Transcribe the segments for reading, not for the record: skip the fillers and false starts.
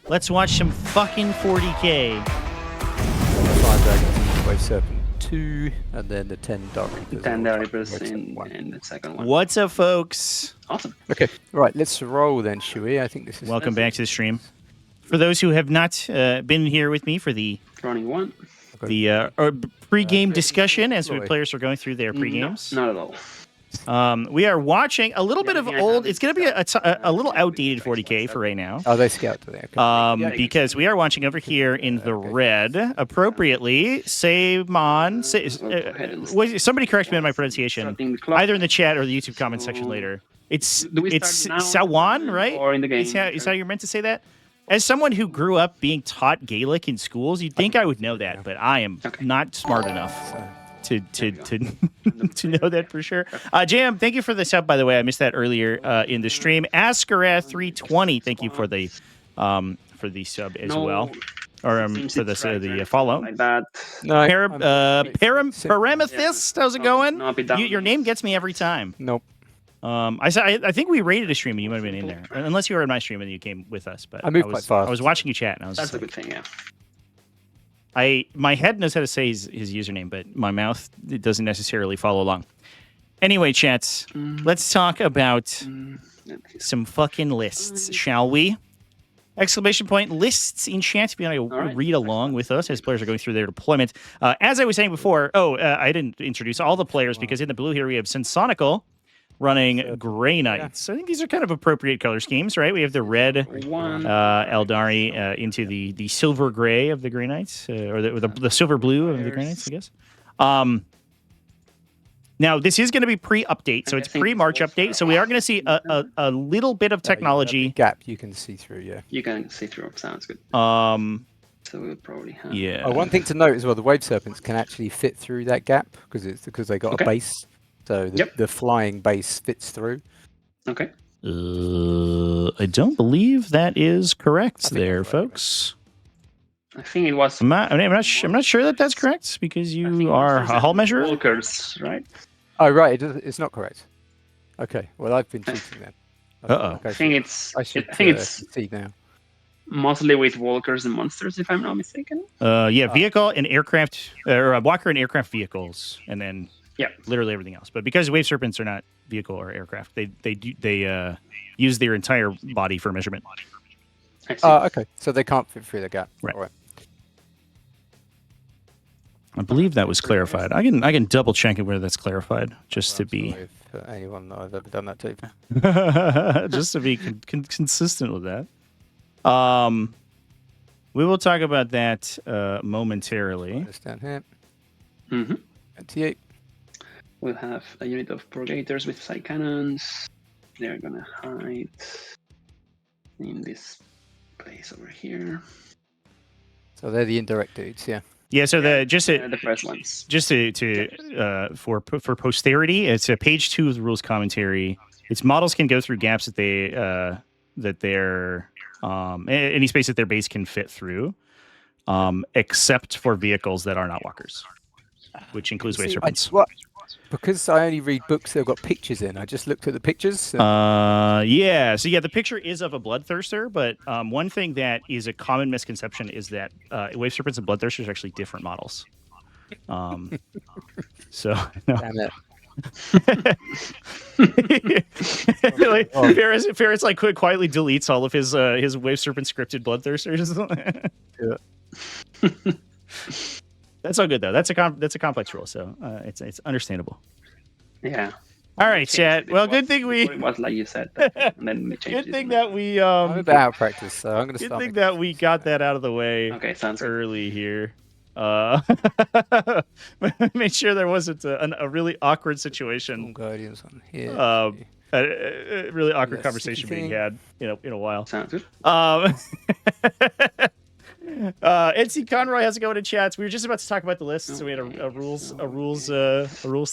Let's watch some fucking 40K. Fire Dragons, Wave Serpent 2, and then the 10 Dark Reapers. 10 Dark Reapers in the second one. What's up, folks? Awesome. Okay, right, let's roll then, shall we? I think this is... Welcome back to the stream. For those who have not been here with me for the Running one. pre-game discussion as the players are going through their pre-games. No, not at all. We are watching a little bit of old. It's going to be a little outdated 40K for right now. Oh, they scout to there. Okay. Because we are watching over here in the red, appropriately. Saymon. Somebody correct me on my pronunciation, either in the chat or the YouTube comment section later. It's Sawan, right? Or in the game? Is how you're meant to say that? As someone who grew up being taught Gaelic in schools, you'd think I would know that, but I am not smart enough to know that for sure. Jam, thank you for the sub, by the way. I missed that earlier in the stream. Askarath320, thank you for the sub as well, or for the follow. Like that. Paramethist, how's it going? Your name gets me every time. Nope. I think we rated a stream and you might have been in there, unless you were in my stream and you came with us. But I moved quite fast. I was watching you chat, and I was. That's a good thing, yeah. My head knows how to say his username, but my mouth it doesn't necessarily follow along. Anyway, chats, let's talk about some fucking lists, shall we? Exclamation point lists in chat. If you want to read along with us as players are going through their deployment. As I was saying before, I didn't introduce all the players because in the blue here we have Sensonical running Grey Knights. I think these are kind of appropriate color schemes, right? We have the red Aeldari into the silver gray of the Grey Knights, or the silver blue of the Grey Knights, I guess. Now, this is going to be pre-update, so it's pre-March update, so we are going to see a little bit of technology. Gap you can see through, yeah. You can see through, sounds good. So we'll probably have... Yeah. Oh, one thing to note as well, the Wave Serpents can actually fit through that gap because they got a base. So the flying base fits through. Okay. I don't believe that is correct there, folks. I think it was... I'm not sure that that's correct because you are a hull measurer. Walkers, right? Oh, right. It's not correct. Okay. Well, I've been cheating then. I think it's see now. Mostly with walkers and monsters, if I'm not mistaken. Vehicle and aircraft, or walker and aircraft vehicles, and then literally everything else. But because Wave Serpents are not vehicle or aircraft, they use their entire body for measurement. Okay. So they can't fit through the gap. Right. All right. I believe that was clarified. I can double check it whether that's clarified, just to be. Anyone that I've ever done that to. Just to be consistent with that. We will talk about that momentarily. Down here. 28. We'll have a unit of Purgators with side cannons. They're gonna hide in this place over here. So they're the indirect dudes, yeah. Yeah, so the first ones. Just for posterity, it's a page 2 of the rules commentary. Its models can go through gaps that their any space that their base can fit through, except for vehicles that are not walkers, which includes Wave Serpents. Because I only read books that have got pictures in, I just looked at the pictures. Yeah. So the picture is of a Bloodthirster, but one thing that is a common misconception is that Wave Serpents and Bloodthirsters are actually different models. So no. Damn it. Ferris like quietly deletes all of his Wave Serpent scripted Bloodthirsters. Yeah. That's all good though. That's a complex rule, so it's understandable. Yeah. All right, chat. Well, good thing we. It was like you said. And then we changed good thing it. that we. I'm a bit out of practice, so I'm going to good start. Good thing that we got that out of the way. Okay, sounds early here. Made sure there wasn't a really awkward situation. Guardians on here. A really awkward conversation being had, in a while. Sounds good. NC Conroy has to go into chats. We were just about to talk about the list, so we had a rules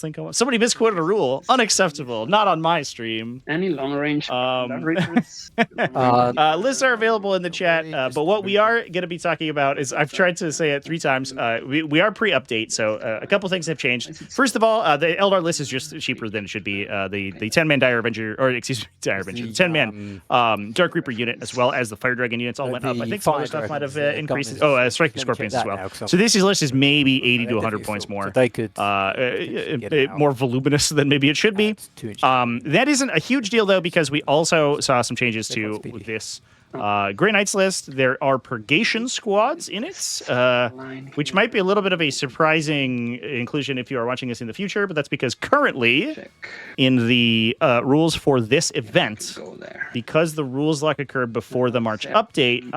thing come up. Somebody misquoted a rule. Unacceptable. Not on my stream. Any long range lists are available in the chat, but what we are going to be talking about is, I've tried to say it 3 times, we are pre-update, so a couple things have changed. First of all, the Eldar list is just cheaper than it should be. The 10-man Dire Avenger, or excuse me, Dire Avenger, the 10-man Dark Reaper unit, as well as the Fire Dragon units all went up. I think some other stuff might have increased. Striking Scorpions as well. So this list is maybe 80 to 100 points more. They could more voluminous than maybe it should be. That isn't a huge deal, though, because we also saw some changes to this Grey Knights list. There are purgation squads in it, which might be a little bit of a surprising inclusion if you are watching this in the future, but that's because currently in the rules for this event, because the rules lock occurred before the March update,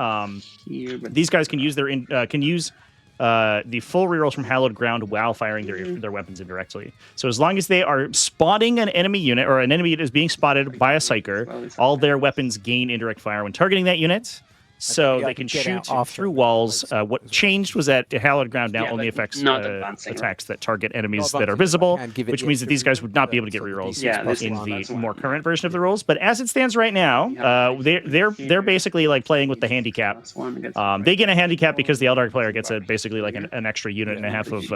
these guys can use the full rerolls from Hallowed Ground while firing their weapons indirectly. So as long as they are spotting an enemy unit, or an enemy unit is being spotted by a Psyker, all their weapons gain indirect fire when targeting that unit. So they can shoot through walls. What changed was that Hallowed Ground now only affects attacks that target enemies that are visible, which means that these guys would not be able to get rerolls in the more current version of the rules. But as it stands right now, they're basically like playing with the handicap. They get a handicap because the Eldar player gets basically like an extra unit and a half of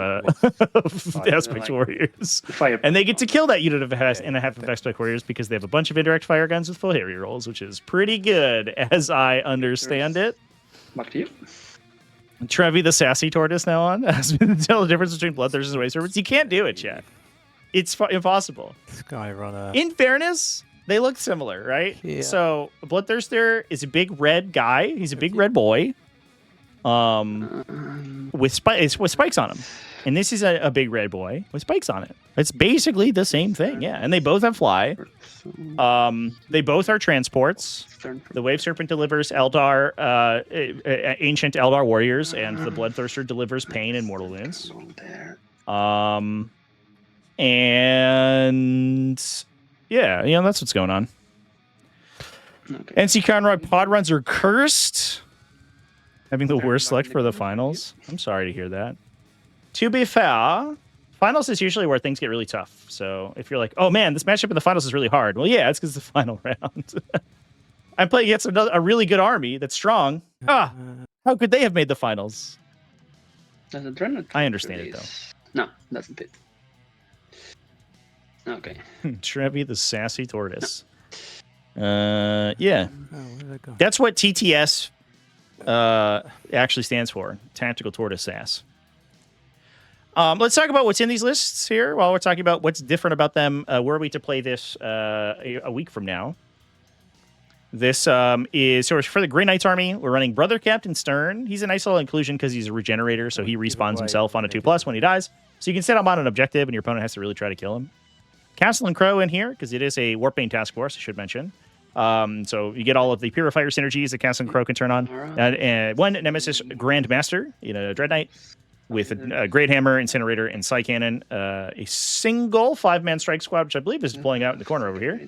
Aspect Warriors, and they get to kill that unit and a half of Aspect Warriors because they have a bunch of indirect fire guns with full hit rerolls, which is pretty good, as I understand it. Back to you. Trevi the sassy tortoise now on. Tell the difference between Bloodthirsters and Waveserpents. You can't do it, chat. It's impossible. Skyrunner. In fairness, they look similar, right? Yeah. So Bloodthirster is a big red guy. He's a big red boy. With spikes on him. And this is a big red boy with spikes on it. It's basically the same thing, yeah. And they both have fly. They both are transports. The Wave Serpent delivers Eldar, ancient Eldar warriors, and the Bloodthirster delivers pain and mortal wounds. And yeah, that's what's going on. Okay. NC Conroy pod runs are cursed. Having the worst select for the finals. I'm sorry to hear that. To be fair, finals is usually where things get really tough. So if you're like, oh man, this matchup in the finals is really hard. Well, yeah, it's because it's the final round. I'm playing against a really good army that's strong. How could they have made the finals? I understand it, though. No, doesn't it? Okay. Trevi the sassy tortoise. Yeah. That's what TTS actually stands for. Tactical Tortoise Sass. Let's talk about what's in these lists here while we're talking about what's different about them. Were we to play this a week from now? This is so for the Grey Knights army. We're running Brother Captain Stern. He's a nice little inclusion because he's a regenerator, so he respawns himself on a 2+ when he dies. So you can set him on an objective, and your opponent has to really try to kill him. Castle and Crow in here because it is a Warpbane task force, I should mention. So you get all of the Purifier synergies that Castle and Crow can turn on. And one Nemesis Grandmaster in a Dread Knight with a Great Hammer, Incinerator, and Psy Cannon. A single 5-man strike squad, which I believe is deploying out in the corner over here.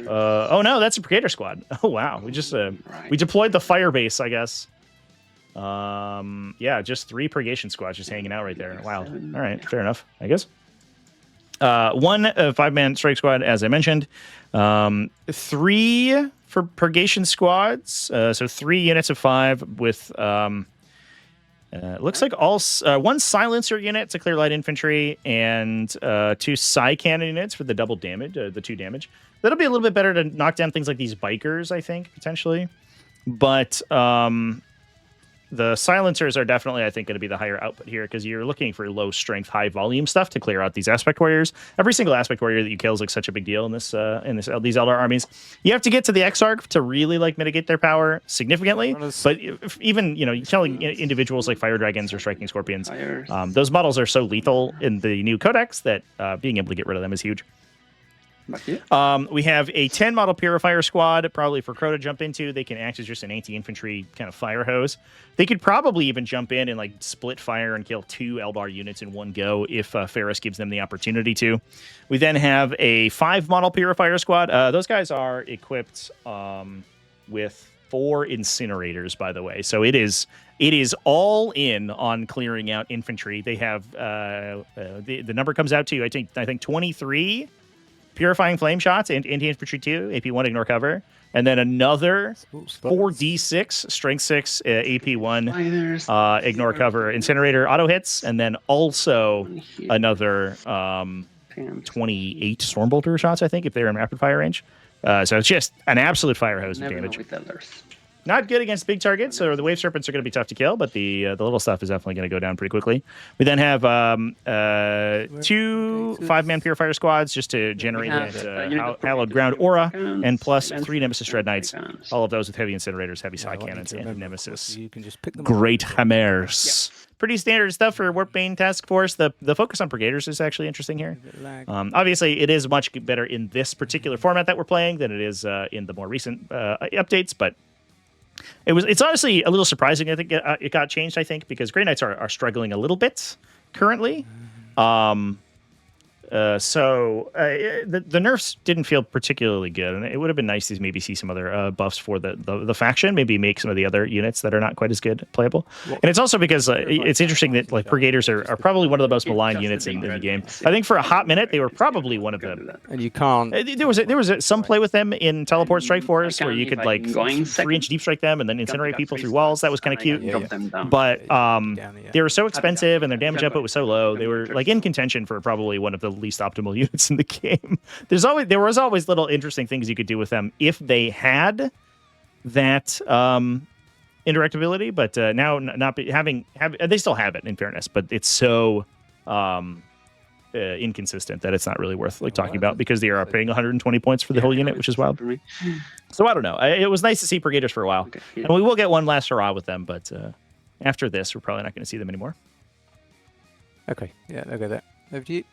Oh no, that's a Brigader squad. Oh wow, we just we deployed the fire base, I guess. Yeah, just 3 Purgation squads just hanging out right there. Wow. All right, fair enough, I guess. One 5-man strike squad, as I mentioned. 3 for Purgation squads. So 3 units of 5 with looks like all 1 silencer unit to clear light infantry and 2 Psy cannon units for the double damage, the 2 damage. That'll be a little bit better to knock down things like these bikers, I think, potentially. But the silencers are definitely, I think, going to be the higher output here because you're looking for low strength, high volume stuff to clear out these Aspect Warriors. Every single Aspect Warrior that you kill is like such a big deal in these Eldar armies. You have to get to the Exarch to really like mitigate their power significantly. But even killing individuals like Fire Dragons or Striking Scorpions, those models are so lethal in the new Codex that being able to get rid of them is huge. We have a 10 model Purifier squad, probably for Crow to jump into. They can act as just an anti-infantry kind of fire hose. They could probably even jump in and like split fire and kill 2 Eldar units in one go if Ferris gives them the opportunity to. We then have a 5 model Purifier squad. Those guys are equipped with 4 incinerators, by the way. So it is all in on clearing out infantry. They have the number comes out to I think 23 purifying flame shots and anti-infantry 2, AP1 ignore cover, and then another 4d6 strength 6 AP1 ignore cover incinerator auto hits, and then also another 28 stormbolter shots, I think, if they're in rapid fire range. So it's just an absolute fire hose of damage. Not good against big targets, so the wave serpents are going to be tough to kill, but the little stuff is definitely going to go down pretty quickly. We then have 2 5-man purifier squads just to generate that hallowed ground aura, and plus 3 Nemesis Dread Knights. All of those with heavy incinerators, heavy side cannons, and Nemesis. You can just pick them Great Hammers. Pretty standard stuff for Warpbane Task Force. The focus on Brigaders is actually interesting here. Obviously, it is much better in this particular format that we're playing than it is in the more recent updates, but it's honestly a little surprising. I think it got changed, I think, because Grey Knights are struggling a little bit currently. So the nerfs didn't feel particularly good, and it would have been nice to maybe see some other buffs for the faction, maybe make some of the other units that are not quite as good playable. And it's also because it's interesting that like Brigaders are probably one of the most maligned units in the game. I think for a hot minute they were probably one of them. And you can't. There was some play with them in Teleport Strike Force where you could like 3-inch deep strike them and then incinerate people through walls. That was kind of cute. But they were so expensive and their damage output was so low. They were like in contention for probably one of the least optimal units in the game. There was always little interesting things you could do with them if they had that indirect ability, but now not having they still have it in fairness, but it's so inconsistent that it's not really worth like talking about because they are paying 120 points for the whole unit, which is wild. So I don't know. It was nice to see Brigaders for a while, and we will get one last hurrah with them, but after this, we're probably not going to see them anymore. Okay, yeah, look at that. Over to you.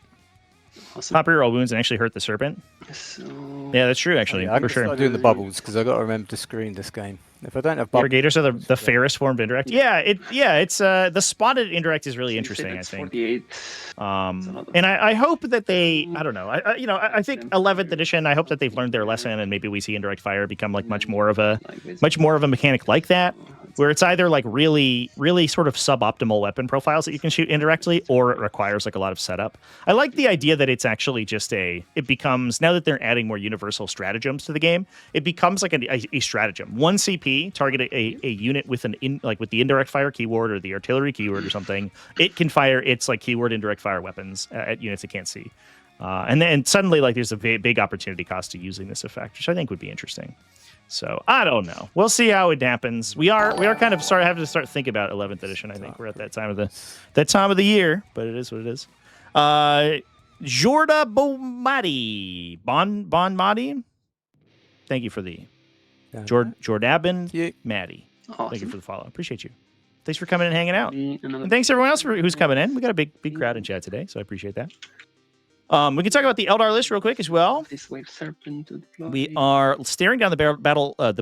Awesome. Pop reroll wounds and actually hurt the serpent. So... Yeah, that's true, actually, I for sure. start doing the bubbles because I got to remember to screen this game. If I don't have bubbles, Brigaders are the fairest form of indirect. Yeah, it's the spotted indirect is really interesting, I think. 48. And I hope that they, I don't know, I think 11th edition. I hope that they've learned their lesson and maybe we see indirect fire become like much more of a mechanic like that, where it's either like really, really sort of suboptimal weapon profiles that you can shoot indirectly, or it requires like a lot of setup. I like the idea that it's actually just it becomes, now that they're adding more universal stratagems to the game, it becomes like a stratagem. 1 CP, target a unit with with the indirect fire keyword or the artillery keyword or something. It can fire its like keyword indirect fire weapons at units it can't see. And then suddenly like there's a big opportunity cost to using this effect, which I think would be interesting. So I don't know. We'll see how it happens. We are kind of having to start thinking about 11th edition. I think we're at that time of the year, but it is what it is. Jorda Bon Madi. Thank you for the Jordabin Maddie. Awesome. Thank you for the follow. Appreciate you. Thanks for coming and hanging out. And thanks everyone else who's coming in. We got a big crowd in chat today, so I appreciate that. We can talk about the Eldar list real quick as well. This wave serpent to deploy. We are staring down the barrel of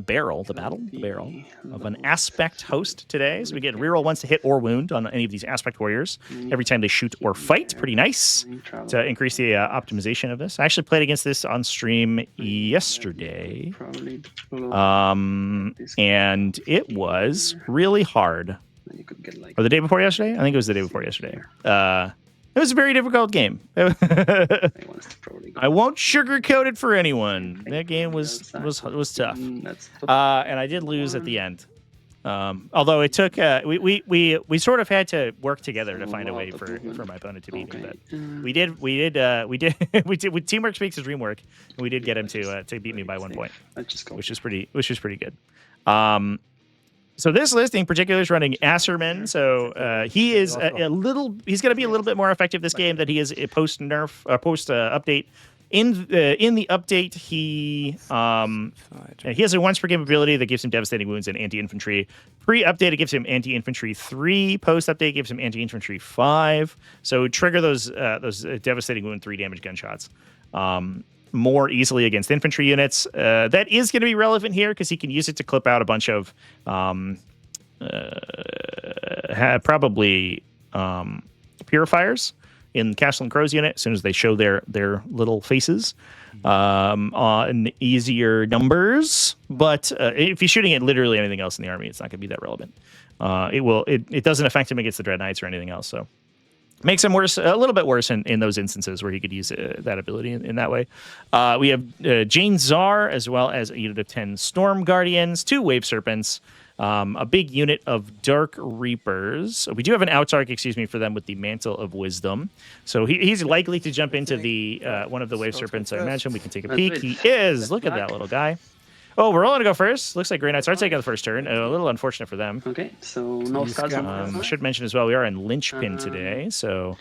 an aspect host today. So we get reroll once to hit or wound on any of these aspect warriors every time they shoot or fight. Pretty nice to increase the optimization of this. I actually played against this on stream yesterday, and it was really hard. Or the day before yesterday? I think it was the day before yesterday. It was a very difficult game. I won't sugarcoat it for anyone. That game was tough, and I did lose at the end. Although it took, we sort of had to work together to find a way for my opponent to beat me. But we did. Teamwork makes the dream work, and we did get him to beat me by 1 point, which is pretty good. So this list in particular is running Asserman. So he is he's going to be a little bit more effective this game than he is post update. In the update, he has a once per game ability that gives him devastating wounds and anti-infantry. Pre-update, it gives him anti-infantry 3. Post-update gives him anti-infantry 5. So trigger those devastating wound 3 damage gunshots more easily against infantry units. That is going to be relevant here because he can use it to clip out a bunch of probably purifiers. in Castle and Crow's unit as soon as they show their little faces on easier numbers. But if he's shooting at literally anything else in the army, it's not going to be that relevant. It doesn't affect him against the Dread Knights or anything else. So makes him worse, a little bit worse in those instances where he could use that ability in that way. We have Jane Czar, as well as a unit of 10 Storm Guardians, 2 Wave Serpents, a big unit of Dark Reapers. We do have an Outark, for them with the Mantle of Wisdom. So he's likely to jump into the one of the Wave Serpents, I imagine. We can take a peek. He is. Look at that little guy. Oh, we're all going to go first. Looks like Grey Knights are taking the first turn. A little unfortunate for them. Okay, so no scouts. I should mention as well, we are in Linchpin today. So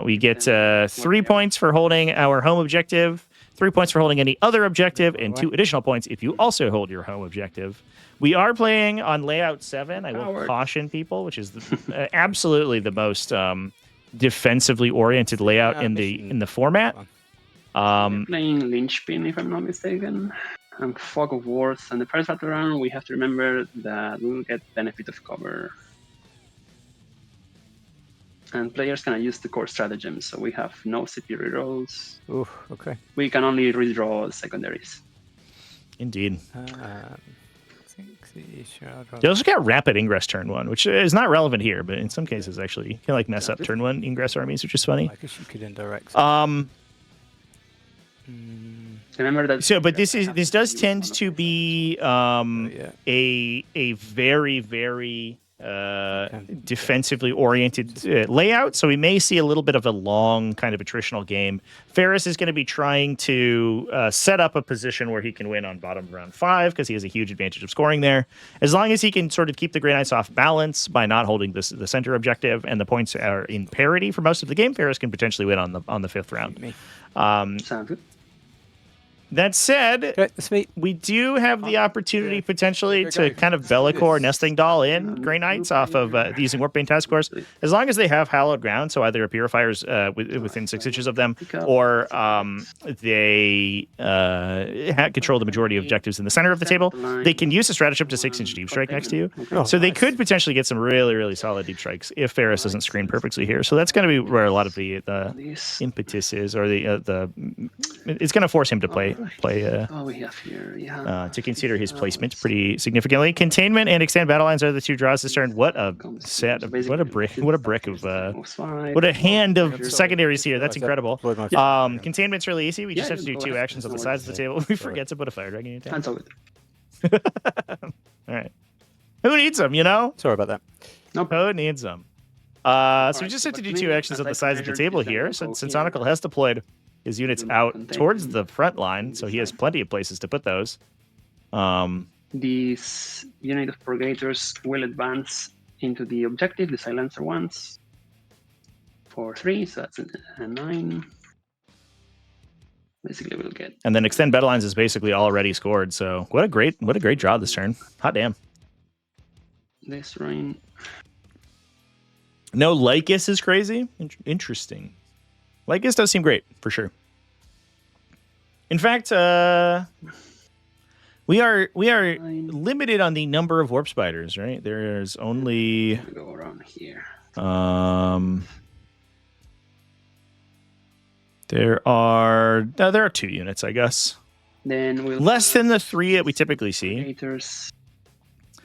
we get 3 points for holding our home objective, 3 points for holding any other objective, and 2 additional points if you also hold your home objective. We are playing on layout 7. I will caution people, which is absolutely the most defensively oriented layout in the format. We're playing Linchpin, if I'm not mistaken. And Fog of Wars, and the first battle round, we have to remember that we will get benefit of cover. And players can use the core stratagem, so we have no CP rerolls. Ooh, okay. We can only redraw secondaries. Indeed. You also got Rapid Ingress turn 1, which is not relevant here, but in some cases actually can mess up turn 1 Ingress armies, which is funny. I guess you could indirect. Remember that. So, but this does tend to be a very, very defensively oriented layout. So we may see a little bit of a long kind of attritional game. Ferris is going to be trying to set up a position where he can win on bottom of round 5 because he has a huge advantage of scoring there. As long as he can sort of keep the Grey Knights off balance by not holding the center objective and the points are in parity for most of the game, Ferris can potentially win on the 5th round. Sounds good. That said, we do have the opportunity potentially to kind of Bellicor nesting doll in Grey Knights off of using Warpbane Task Force, as long as they have hallowed ground, so either a Purifier's within 6 inches of them, or they control the majority of objectives in the center of the table. They can use a stratagem to 6-inch deep strike next to you, so they could potentially get some really, really solid deep strikes if Ferris doesn't screen perfectly here. So that's going to be where a lot of the impetus is, or it's going to force him to play we have here, to consider his placement pretty significantly. Containment and extend battle lines are the 2 draws this turn. What a set of, what a brick of what a hand of secondaries here. That's incredible. Containment's really easy. We just have to do 2 actions on the sides of the table. We forget to put a fire dragon in your town. All right. Who needs them, Sorry about that. Nope. Who needs them? So we just have to do 2 actions on the sides of the table here. Since Onicle has deployed his units out towards the front line, so he has plenty of places to put those. This unit of Purgators will advance into the objective, the Silencer ones, for 3, so that's a 9. Basically, we'll get. And then extend battle lines is basically already scored. So what a great draw this turn. Hot damn. This rain. No Lycus is crazy. Interesting. Lycus does seem great, for sure. In fact, we are limited on the number of warp spiders, right? There's only go around here. There are 2 units, I guess. Then we'll less than the 3 that we typically see.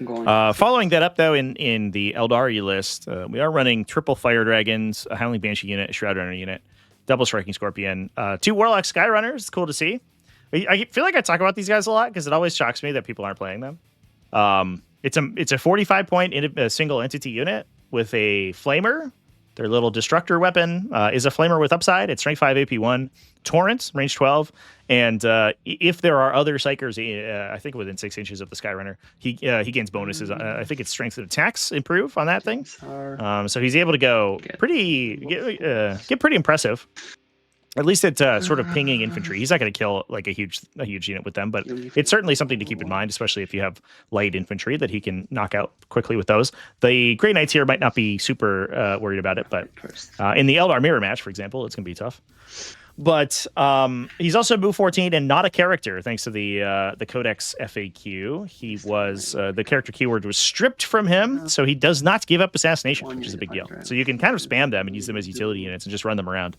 Following that up, though, in the Aeldari list, we are running triple Fire Dragons, a Howling Banshee unit, a Shroud Runner unit, double Striking Scorpion, 2 Warlock Skyrunners. It's cool to see. I feel like I talk about these guys a lot because it always shocks me that people aren't playing them. It's a 45-point single entity unit with a Flamer. Their little Destructor weapon is a Flamer with upside. It's strength 5, AP 1, Torrent, range 12. And if there are other Psychers, I think within 6 inches of the Skyrunner, he gains bonuses. I think it's strength and attacks improve on that thing. So he's able to go get pretty impressive. At least at sort of pinging infantry. He's not going to kill like a huge unit with them, but it's certainly something to keep in mind, especially if you have light infantry that he can knock out quickly with those. The Grey Knights here might not be super worried about it, but in the Eldar mirror match, for example, it's going to be tough. But he's also move 14 and not a character, thanks to the Codex FAQ. He was the character keyword was stripped from him, so he does not give up assassination, which is a big deal. So you can kind of spam them and use them as utility units and just run them around.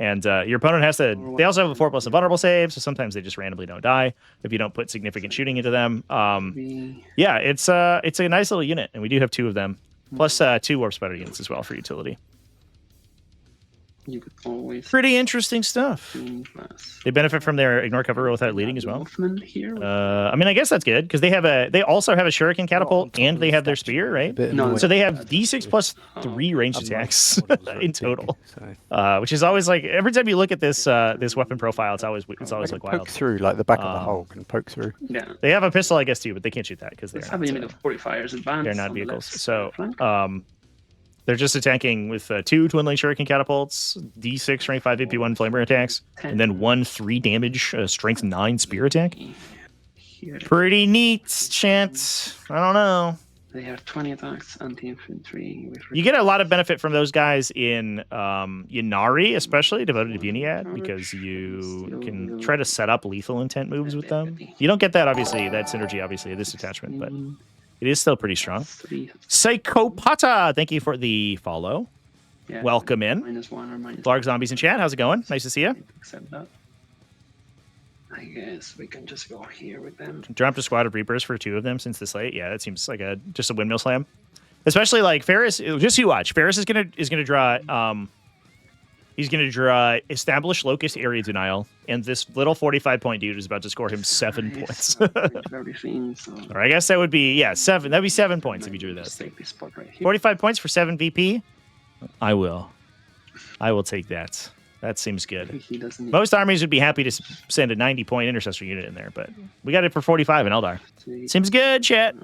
And your opponent has to. They also have a 4+ invulnerable save, so sometimes they just randomly don't die if you don't put significant shooting into them. Yeah, it's a nice little unit, and we do have 2 of them, plus 2 warp spider units as well for utility. You could always pretty interesting stuff. They benefit from their ignore cover without leading as well. Here I mean, I guess that's good because they also have a shuriken catapult and they have their spear, right? No, so they have D6 plus 3 ranged attacks in total, which is always like every time you look at this weapon profile, it's always like wild. Poke through like the back of the hull can poke through. Yeah, they have a pistol, I guess, too, but they can't shoot that because they're have a unit of purifiers advanced. They're not vehicles, so they're just attacking with 2 twin lane shuriken catapults, D6 rank 5 AP1 flamer attacks, and then 1 3 damage strength 9 spear attack. Pretty neat, chance. I don't know. They have 20 attacks, anti-infantry. You get a lot of benefit from those guys in Ynnari, especially devoted to Vuniad, because you can try to set up lethal intent moves with them. You don't get that, obviously, that synergy, obviously, this attachment, but it is still pretty strong. Psychopata, thank you for the follow. Yeah, welcome in. -1 or Larg Zombies in chat, how's it going? Nice to see you. Accept that. I guess we can just go here with them. Dropped a squad of Reapers for 2 of them since this late. Yeah, that seems like just a windmill slam. Especially like Ferris, just you watch. Ferris is gonna draw he's gonna draw established locust area denial, and this little 45-point dude is about to score him 7 points. Or I guess that would be 7. That'd be 7 points if you drew this. 45 points for 7 VP. I will take that. That seems good. Most armies would be happy to send a 90-point intercessor unit in there, but we got it for 45 in Eldar. Seems good, chat.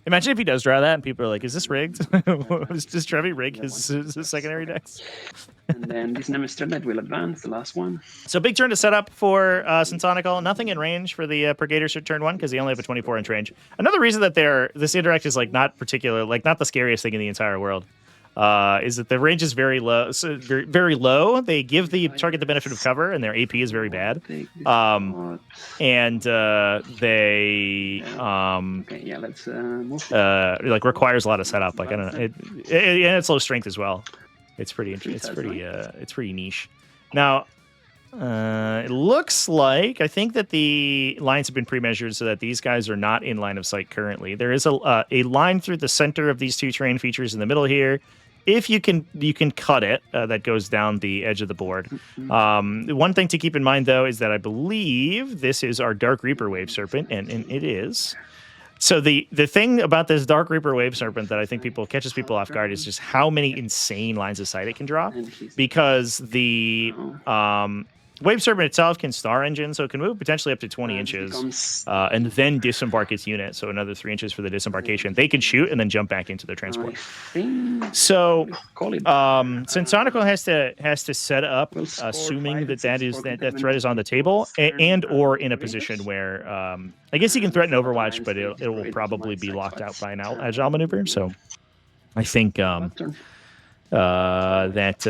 Imagine if he does draw that and people are like, is this rigged? Does Trevi rig his secondary decks? And then this Nemesis Dreadknight will advance, the last one. So big turn to set up for Syntonical. Nothing in range for the Pregators turn 1 because they only have a 24-inch range. Another reason that this interact is like not particular, like not the scariest thing in the entire world. Is that the range is very low, so very low. They give the target the benefit of cover, and their AP is very bad. And they let's move. like requires a lot of setup. Like I don't know, and it's low strength as well. It's pretty interesting. It's pretty niche. Now, it looks like I think that the lines have been pre-measured so that these guys are not in line of sight currently. There is a line through the center of these 2 terrain features in the middle here. If you can cut it, that goes down the edge of the board. One thing to keep in mind, though, is that I believe this is our Dark Reaper Wave Serpent, and it is. So the thing about this Dark Reaper Wave Serpent that I think catches people off guard is just how many insane lines of sight it can draw, because the Wave Serpent itself can star engine, so it can move potentially up to 20 inches and then disembark its unit, so another 3 inches for the disembarkation. They can shoot and then jump back into their transport. So Syntonical has to set up, assuming that threat is on the table, and or in a position where I guess he can threaten Overwatch, but it will probably be locked out by an agile maneuver. So I think that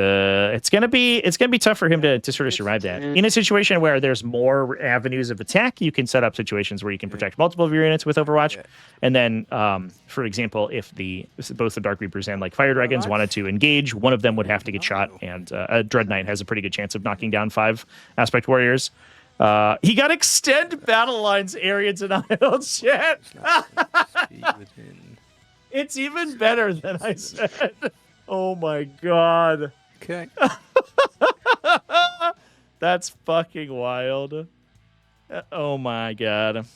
it's gonna be tough for him to sort of survive that. In a situation where there's more avenues of attack, you can set up situations where you can protect multiple of your units with Overwatch, and then for example, if both the Dark Reapers and like Fire Dragons wanted to engage, one of them would have to get shot, and a Dread Knight has a pretty good chance of knocking down 5 Aspect Warriors. He got extend battle lines area denial, chat. It's even better than I said. Oh my god. Okay. That's fucking wild. Oh my god.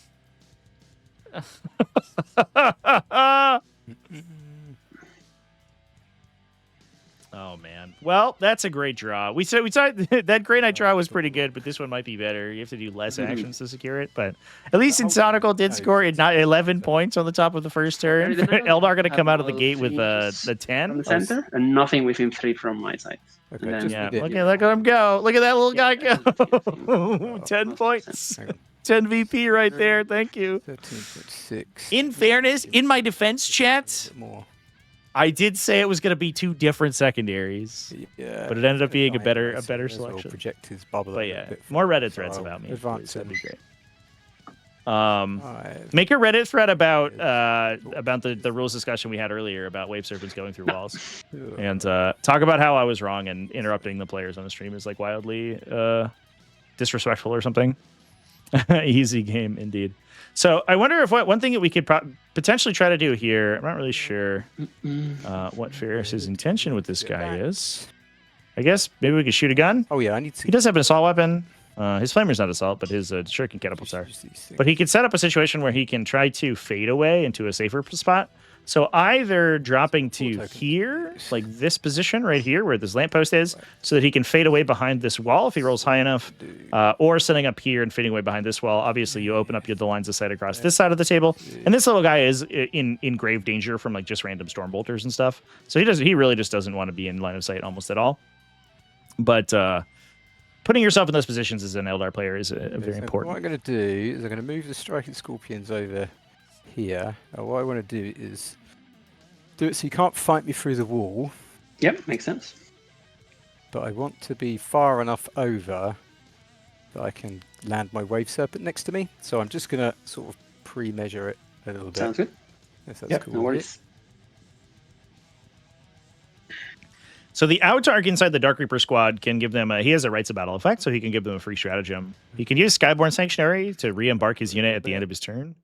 Oh man. Well, that's a great draw. We said that Grey Knight draw was pretty good, but this one might be better. You have to do less actions to secure it, but at least Syntonical did score 11 points on the top of the first turn. Eldar going to come out of the gate with the 10 from the center, and nothing within 3 from my side. Okay, look at him go. Look at that little guy go. 10 points. 10 VP right there. Thank you. 13.6. In fairness, in my defense, chat, More. I did say it was going to be 2 different secondaries. Yeah, but it ended up being a better May as well selection. Project his bubble. But yeah, more Reddit threads about me. Advance That'd be great. 5, Make a Reddit thread about the rules discussion we had earlier about wave serpents going through walls, and talk about how I was wrong and interrupting the players on the stream is like wildly disrespectful or something. Easy game indeed. So I wonder if one thing that we could potentially try to do here, I'm not really sure what Ferris's intention with this guy is. I guess maybe we could shoot a gun. Oh yeah, I need to. He does have an assault weapon. His flamer's not assault, but his shuriken catapults are. But he could set up a situation where he can try to fade away into a safer spot. So either dropping to here, like this position right here where this lamppost is, so that he can fade away behind this wall if he rolls high enough, or setting up here and fading away behind this wall. Obviously, you open up the lines of sight across this side of the table, and this little guy is in grave danger from like just random storm bolters and stuff. So he really just doesn't want to be in line of sight almost at all. But putting yourself in those positions as an Eldar player is very important. What I'm going to do is I'm going to move the striking scorpions over here. What I want to do is do it so you can't fight me through the wall. Yep, makes sense. But I want to be far enough over that I can land my wave serpent next to me. So I'm just going to sort of pre-measure it a little bit. Sounds good. If that's Yep, cool. no worries. So the Autarch inside the Dark Reaper squad can give them he has a Rites of Battle effect, so he can give them a free stratagem. He can use Skyborn Sanctuary to re-embark his unit at the end of his turn.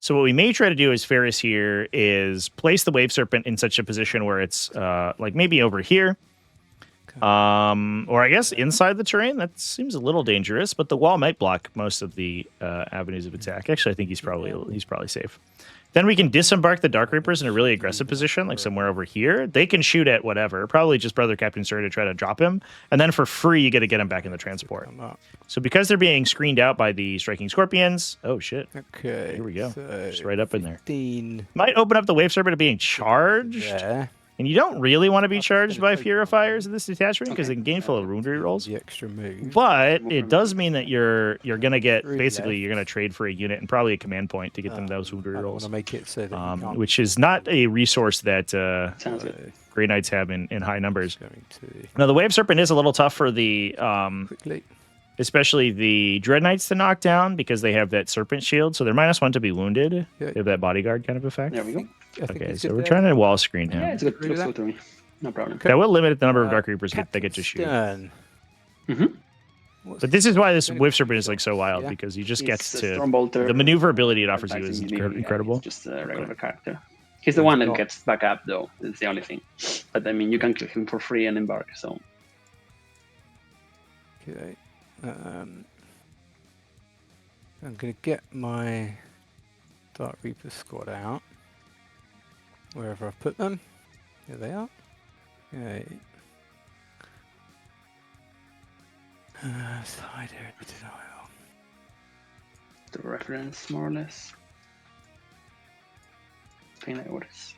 So what we may try to do as Ferris here is place the Wave Serpent in such a position where it's like maybe over here. Or I guess inside the terrain. That seems a little dangerous, but the wall might block most of the avenues of attack. Actually, I think he's probably safe. Then we can disembark the Dark Reapers in a really aggressive position, like somewhere over here. They can shoot at whatever, probably just Brother Captain Sir to try to drop him. And then for free, you get to get him back in the transport. So because they're being screened out by the Striking Scorpions, oh shit. Okay. Here we go. So just right up in there. 15. Might open up the Wave Serpent to being charged. Yeah. And you don't really want to be charged by Purifiers in this detachment because they can gain full of wound rerolls. The extra move. But it does mean that you're gonna get basically you're gonna trade for a unit and probably a command point to get them those wound I rerolls. want to make it so that Which is not a resource that Sounds good. Grey Knights have in high numbers. going to Now the Wave Serpent is a little tough for the quickly. especially the Dread Knights to knock down because they have that Serpent Shield, so they're -1 to be wounded. Yeah. They have that bodyguard kind of effect. There we go. I think Okay, it's so good we're there. trying to wall screen him. Yeah, it's good. Looks good to me. No problem. That will limit the number of Dark Reapers that get to shoot. Stern. But this is why this Wave Serpent is like so wild, Yeah. because he just It's gets a to Stormbolter. the maneuverability it offers you is attacking melee, incredible. It's just a regular character. He's the one that not- gets back up, though. It's the only thing. But I mean, you can kill him for free and embark. So Okay. I'm going to get my Dark Reaper squad out. Wherever I've put them. Here they are. Okay. Let's hide here in the denial. the reference, more or less. Pain orders.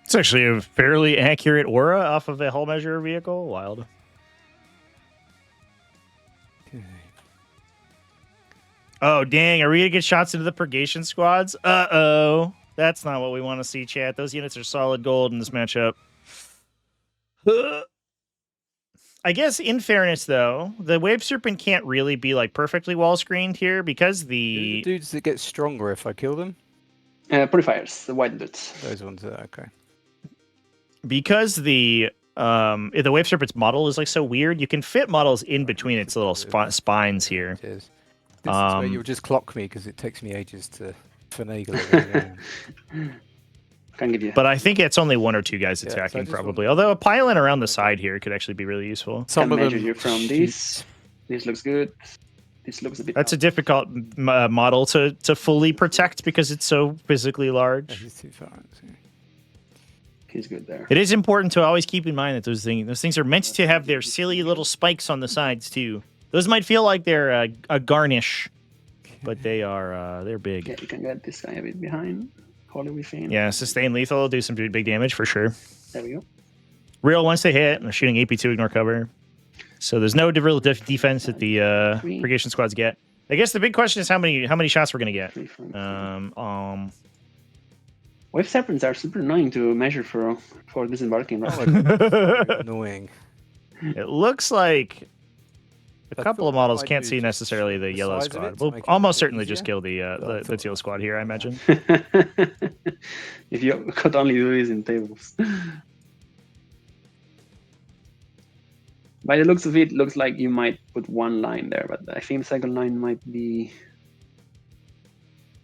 It's actually a fairly accurate aura off of a hull measure vehicle. Wild. Okay. Oh, dang. Are we going to get shots into the purgation squads? Uh-oh. That's not what we want to see, chat. Those units are solid gold in this matchup. I guess, in fairness, though, the Wave Serpent can't really be, like, perfectly wall-screened here because The dudes that get stronger if I kill them? Purifiers, the white dudes. Those ones are okay. Because the Wave Serpent's model is, like, so weird, you can fit models in between its little spines here. It is. This is where you'll just clock me because it takes me ages to finagle it. Can give you. But I think it's only 1 or 2 guys Yeah, so I attacking, just probably. Although a pylon around the side here could actually be really useful. Some Can of measure them you from this. This looks good. This looks a bit. That's a difficult model to fully protect because it's so physically large. He's too far. He's good there. It is important to always keep in mind that those things are meant to have their silly little spikes on the sides too. Those might feel like they're a garnish, but they're big. Yeah, you can get this guy a bit behind. Holy within. Yeah, sustain lethal, do some big damage for sure. There we go. Real once they hit, and they're shooting AP2 ignore cover. So there's no real defense that the purgation squads get. I guess the big question is how many shots we're gonna get. 3 from Wave serpents are super annoying to measure for disembarking. Right? Oh my god, so annoying. It looks like a I couple thought of what I models might can't do see is just necessarily shrink the the yellow size of squad. it to We'll make it almost a bit certainly just easier. kill the But I the thought teal that squad might here, I be imagine. If you could only do this in tables. By the looks of it, looks like you might put one line there, but I think the second line might be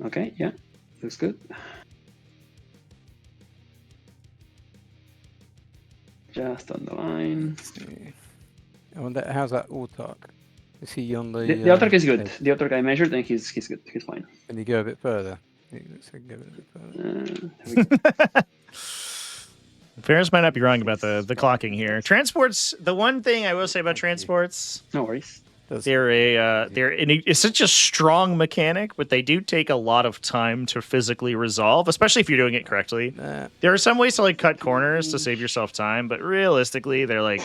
okay. Yeah, looks good. Just on the line. Let's see. I wonder how's that Autark? Is he on the? The Autark is good. edge? The Autark I measured, and he's good. He's fine. Can you go a bit further? Let's go a bit further. There we go. Ferris might not be wrong about the clocking here. Transports. The one thing I will say about Thank you. transports, No worries. it's such a strong mechanic, but they do take a lot of time to physically resolve, especially if you're doing it correctly. Nah, There are some ways to like cut corners to save yourself time, but realistically, they're like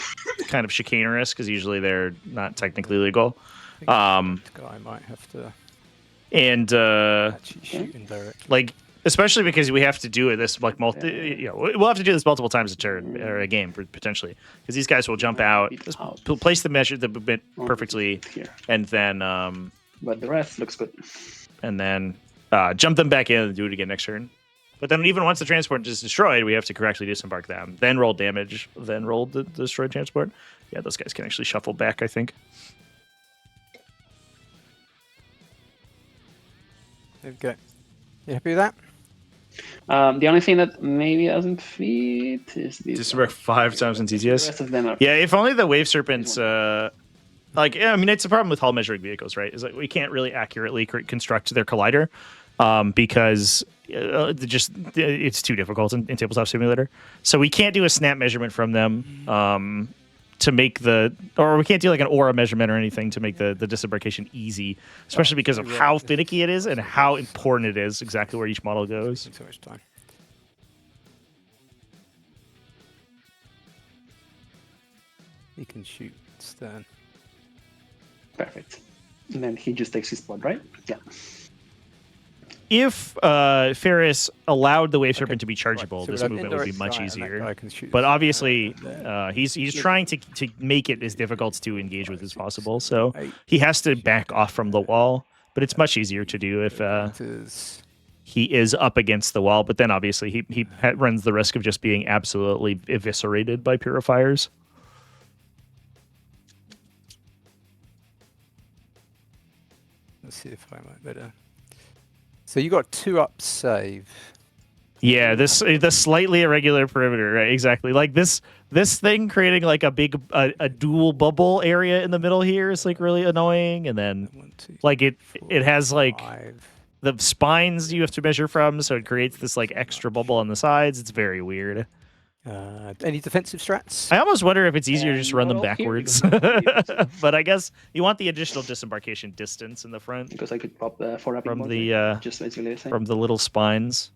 kind of chicanerous because usually they're not technically legal. I think the guy might have to And actually shoot him directly. like especially because we have to do it this like we'll have to do this multiple times a turn or a game potentially because these guys will jump out, place the bit perfectly, Here. and then But the rest looks good. jump them back in and do it again next turn. But then even once the transport is destroyed, we have to correctly disembark them, then roll damage, then roll the destroyed transport. Yeah, those guys can actually shuffle back, I think. There we go. You happy with that? The only thing that maybe doesn't fit is this. Disembark 5 times in The TTS. rest of them are. Yeah, if only the wave serpents. I mean, it's a problem with hull measuring vehicles, right? Is like we can't really accurately construct their collider because it's too difficult in Tabletop Simulator. So we can't do a snap measurement from them to make or we can't do like an aura measurement or anything to make the disembarkation easy, especially because of how finicky it is and how important it is exactly where each model goes. So much time. He can shoot stern. Perfect. And then he just takes his spot, right? Yeah. If Ferris allowed the wave serpent to be chargeable, Right, so this we'll have movement would be indirect much sight, and that easier. guy can shoot But the obviously, stern. he's trying to make it as difficult to engage with as possible. So he has to back off from the wall. But it's much easier to do if he is up against the wall. But then obviously he runs the risk of just being absolutely eviscerated by purifiers. Let's see if I might better. So you got 2 up save. Yeah, the slightly irregular perimeter, right? Exactly. Like this thing creating like a dual bubble area in the middle here is like really annoying, and then 1, 2, like it has like 5. the spines you have to measure from, so it creates this like extra bubble on the sides. It's very weird. Any defensive strats? I almost wonder if it's easier to just run them Not all here, backwards. because But I guess you want the additional disembarkation distance in the front because I could pop the 4 from up just basically the same. from the little spines.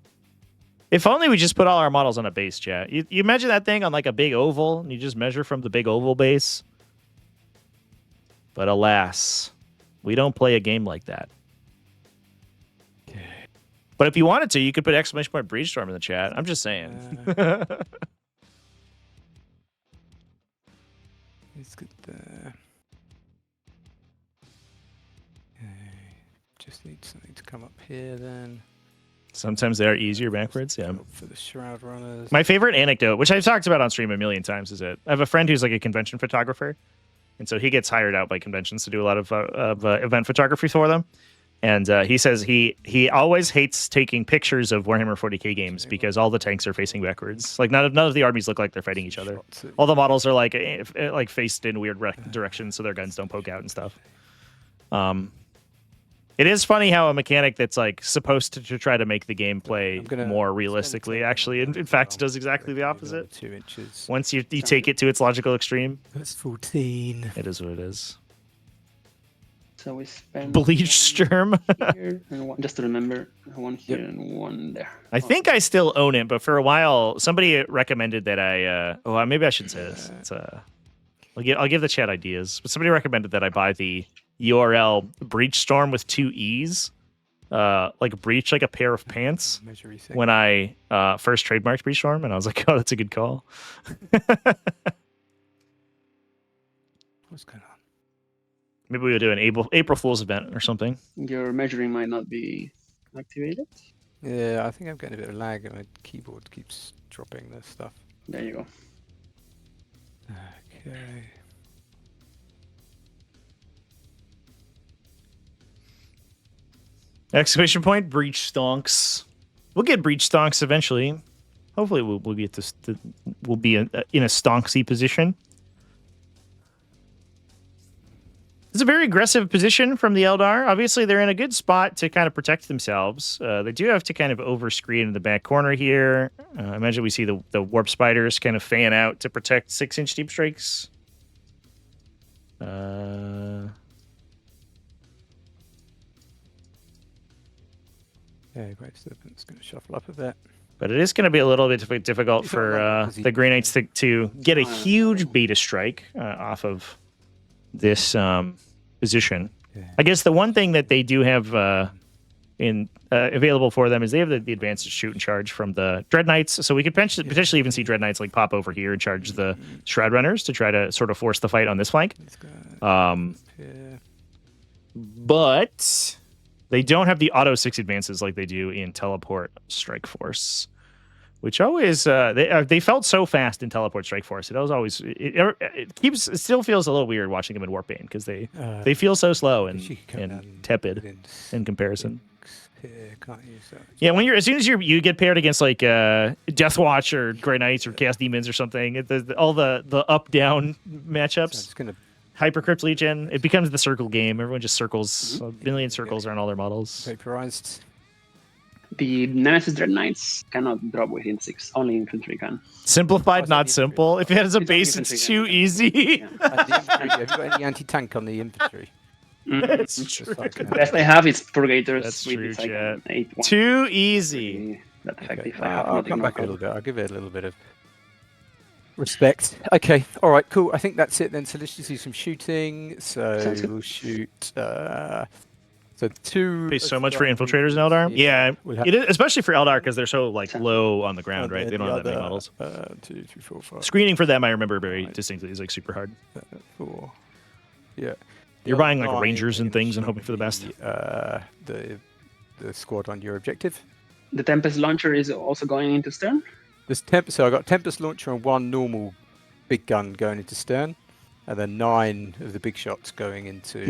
If only we just put all our models on a base, chat. You imagine that thing on like a big oval, and you just measure from the big oval base. But alas, we don't play a game like that. But if you wanted to, you could put exclamation point breach storm in the chat. I'm just saying. He's good there. Okay. Just need something to come up here then. Sometimes they are easier backwards, yeah. For the shroud runners. My favorite anecdote, which I've talked about on stream a million times, is that I have a friend who's like a convention photographer. And so he gets hired out by conventions to do a lot of event photography for them. And he says he always hates taking pictures of Warhammer 40k games because all the tanks are facing backwards. Like none of the armies look like they're fighting each other. All the models are like faced in weird directions, so their guns don't poke out and stuff. It is funny how a mechanic that's like supposed to try to make the gameplay more realistically actually, in fact, does exactly the opposite. 2 inches. Once you take it to its logical extreme, That's 14. it is what it is. So we spend Bleach Sturm. here and one, just to remember, 1 here and 1 there. I think I still own it, but for a while, somebody recommended that I. Maybe I shouldn't say this. It's I'll give the chat ideas, but somebody recommended that I buy the URL Breach Storm with 2 E's, like breach like a pair of pants Measure thing. when I first trademarked Breach Storm, and I was like, oh, that's a good call. What's going on? Maybe we'll do an April Fool's event or something. Your measuring might not be activated. Yeah, I think I'm getting a bit of lag, and my keyboard keeps dropping this stuff. There you go. Okay. Exclamation point, breach stonks. We'll get breach stonks eventually. Hopefully we'll get this. We'll be in a stonksy position. It's a very aggressive position from the Eldar. Obviously, they're in a good spot to kind of protect themselves. They do have to kind of overscreen in the back corner here. I imagine we see the warp spiders kind of fan out to protect 6-inch deep strikes. Yeah, Grave Serpent's going to shuffle up a bit. But it is going to be a little bit difficult for the Grey Knights to get a huge beta strike off of this position. Yeah. I guess the one thing that they do have available for them is they have the advanced shoot and charge from the Dread Knights, so we could potentially even see Dread Knights like pop over here and charge the Shroud Runners to try to sort of force the fight on this flank. But they don't have the auto 6 advances like they do in Teleport Strike Force, which always they felt so fast in Teleport Strike Force. It still feels a little weird watching them in Warpbane because they feel so slow and tepid in comparison. Yeah, as soon as you get paired against like Death Watch or Grey Knights or Chaos Demons or something, all the up down matchups. Hypercrypt Legion, it becomes the circle game. Everyone just circles, a million circles around all their models. Vaporized. The Nemesis Dread Knights cannot drop within 6. Only infantry can. Simplified, not simple. If it has a base, it's too easy. Yeah. And the infantry, have you got any anti-tank on the infantry? That's true. The best I have is Purgators. That's with true, its, like, chat. 8-1. Too easy. That effective. Okay. I'll come back a little bit. I'll give it a little bit of respect. Okay, all right, cool. I think that's it then. So let's just do some shooting. So we'll shoot. So 2. Pay so much for infiltrators in Eldar. Yeah, it is, especially for Eldar because they're so like low on the ground, right? They don't have that many models. 2, 3, 4, 5. Screening for them, I remember very distinctly, is like super hard. 4. Yeah. You're buying like Rangers and things and hoping for the best. The squad on your objective. The Tempest launcher is also going into stern. So I got Tempest launcher and 1 normal big gun going into stern, and then 9 of the big shots going into.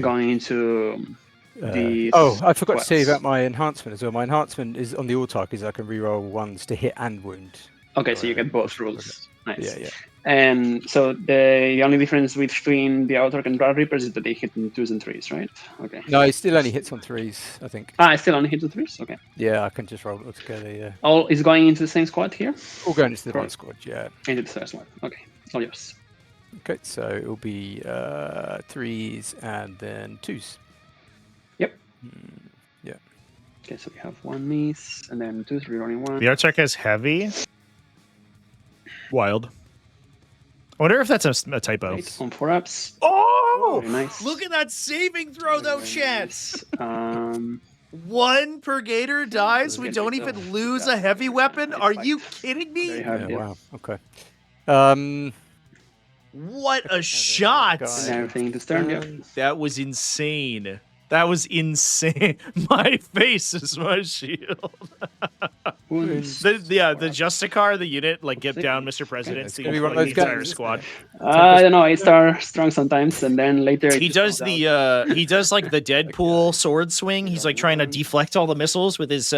The I forgot to tell you about my enhancement as well. My enhancement is on the Autark is I can reroll 1s to hit and wound. Okay, so you get both rules. Nice. Yeah. And so the only difference between the Autark and Blood Reapers is that they hit in 2s and 3s, right? Okay. No, it still only hits on 3s, I think. It still only hits on 3s? Okay. Yeah, I can just roll it all together, yeah. All is going into the same squad here? All going into the one squad, yeah. Into the first one. Okay. All yours. Okay, so it'll be 3s and then 2s. Yep. Yeah. Okay, so we have 1 miss, and then 2 rerolling 1. The Artec has heavy. Wild. I wonder if that's a typo. 8 on 4 ups. Oh! Very nice. Look at that saving throw, though, chance. Nice. 1 Purgator dies. We don't even lose a heavy weapon. Are you kidding me? Very hard deal. Wow, okay. What a shot! And everything to stern, yeah. That was insane. That was insane. My face is my shield. Wounds. The Justicar, the unit, like get down, Mr. President. So you gonna be one of the those entire guys, squad. I don't know. It's strong sometimes, and then later He does like the Deadpool sword swing. He's like trying to deflect all the missiles with his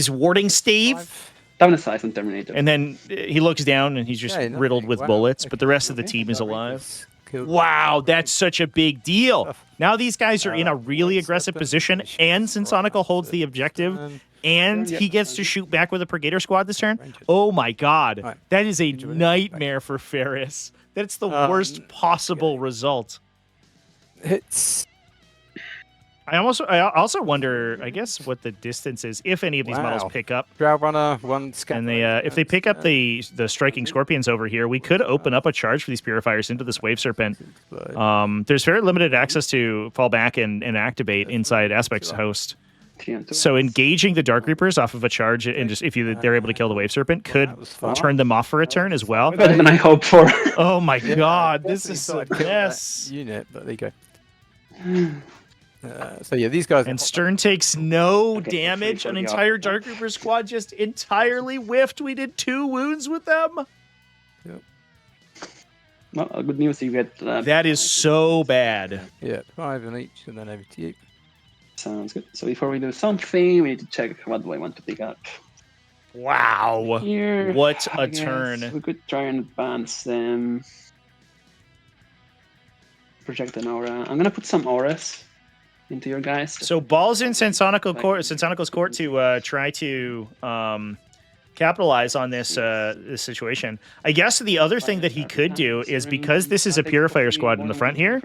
warding stave. Down the size on Terminator. And then he looks down and he's just riddled with bullets, but the rest of the team is alive. Wow, that's such a big deal. Now these guys are in a really aggressive position, and Sensonical holds the objective, and he gets to shoot back with a Purgator squad this turn. Oh my god, that is a nightmare for Ferris. That's the worst possible result. I also wonder, I guess, what the distance is if any of these models pick up. Shroud Runner, 1 scan. And they, if they pick up the striking scorpions over here, we could open up a charge for these purifiers into this wave serpent. There's very limited access to fall back and activate inside Aspect's host. 3 and 2. So engaging the Dark Reapers off of a charge and just if they're able to kill the Wave Serpent could turn them off for a turn as well. Better than I hoped for. Oh my god, this Definitely is thought a I'd kill that mess. unit, but there you go. So yeah, these guys. And Stern takes no Okay, damage. for An the entire opposite. Dark Reaper squad just entirely whiffed. We did 2 wounds with them. Well, good news, you get... That is so bad. Yeah, 5 on each, and then over to you. Sounds good. So before we do something, we need to check what do I want to pick up. Wow. Here, What I a guess turn. We could try and advance them. Project an aura. I'm gonna put some auras into your guys. So balls in Sensonical's court to try to capitalize on this this situation. I guess the other thing that he could do is because this is a Purifier squad in the front here,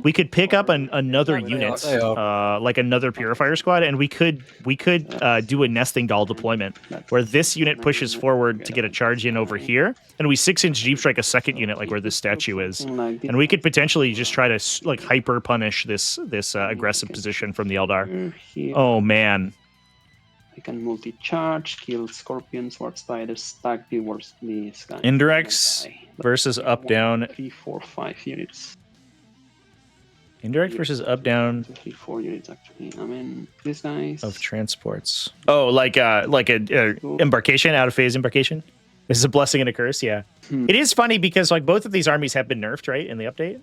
we could pick up another unit, like another Purifier squad, and we could do a nesting doll deployment where this unit pushes forward to get a charge in over here, and we 6-inch deep strike a second unit like where this statue is, and we could potentially just try to like hyper punish this aggressive position from the Eldar. Oh man. We can multi-charge, kill scorpions, warp spiders, stack the worst these guys. Indirects versus up down. 3, 4, 5 units. Indirect versus up down 3, 4 units actually. I mean, these guys. of transports. Oh, like a embarkation, out of phase embarkation. This is a blessing and a curse. Yeah, it is funny because like both of these armies have been nerfed right in the update.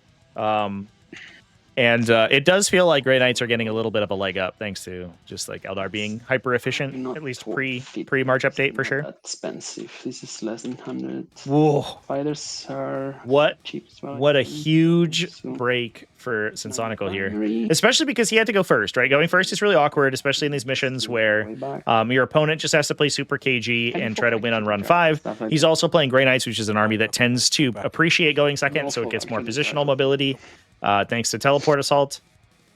And it does feel like Grey Knights are getting a little bit of a leg up thanks to just like Eldar being hyper efficient, at least pre March update for sure. That's expensive. This is less than 100. Whoa! Fighters are What cheap as well. What a huge break for Sensonical here, especially because he had to go first. Right, going first is really awkward, especially in these missions where your opponent just has to play super KG and try to win on run 5. He's also playing Grey Knights, which is an army that tends to appreciate going second, so it gets more positional mobility. Thanks to teleport assault,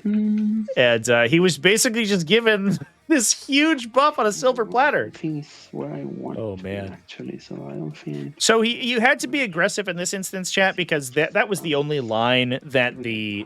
and he was basically just given this huge buff on a silver platter. Where I want oh man! Actually, so I don't think. So you had to be aggressive in this instance, chat, because that was the only line that the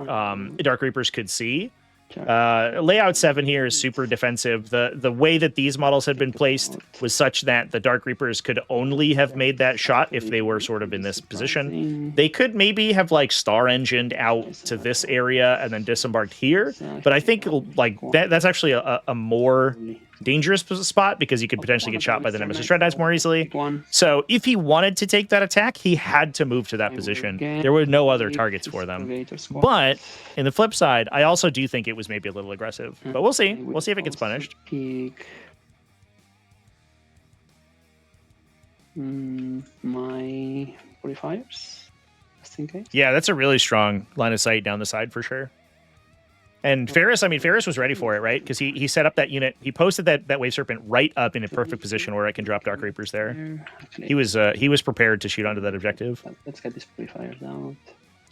Dark Reapers could see. Layout 7 here is super defensive. The way that these models had been placed was such that the Dark Reapers could only have made that shot if they were sort of in this position. They could maybe have like star engined out to this area and then disembarked here, but I think like that's actually a more dangerous spot because you could potentially get shot by the Nemesis Dread Knights more easily. So if he wanted to take that attack, he had to move to that position. There were no other targets for them. But in the flip side, I also do think it was maybe a little aggressive. But we'll see. We'll see if it gets punished. My 45s, just in case. Yeah, that's a really strong line of sight down the side for sure. And Ferris was ready for it, right? Because he set up that unit. He posted that Wave Serpent right up in a perfect position where I can drop Dark Reapers there. He was prepared to shoot onto that objective. Let's get these purifiers out.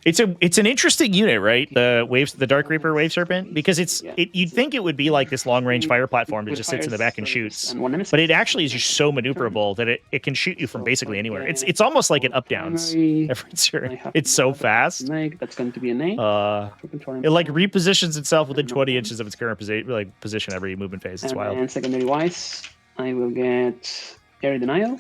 It's an interesting unit, right? The Dark Reaper Wave Serpent, because you'd think it would be like this long range fire platform that just sits in the back and shoots, but it actually is just so maneuverable that it can shoot you from basically anywhere. It's almost like an up downs every turn. It's so fast. That's going to be an A. It like repositions itself within 20 inches of its current position every movement phase. It's wild. And secondary wise, I will get Area Denial.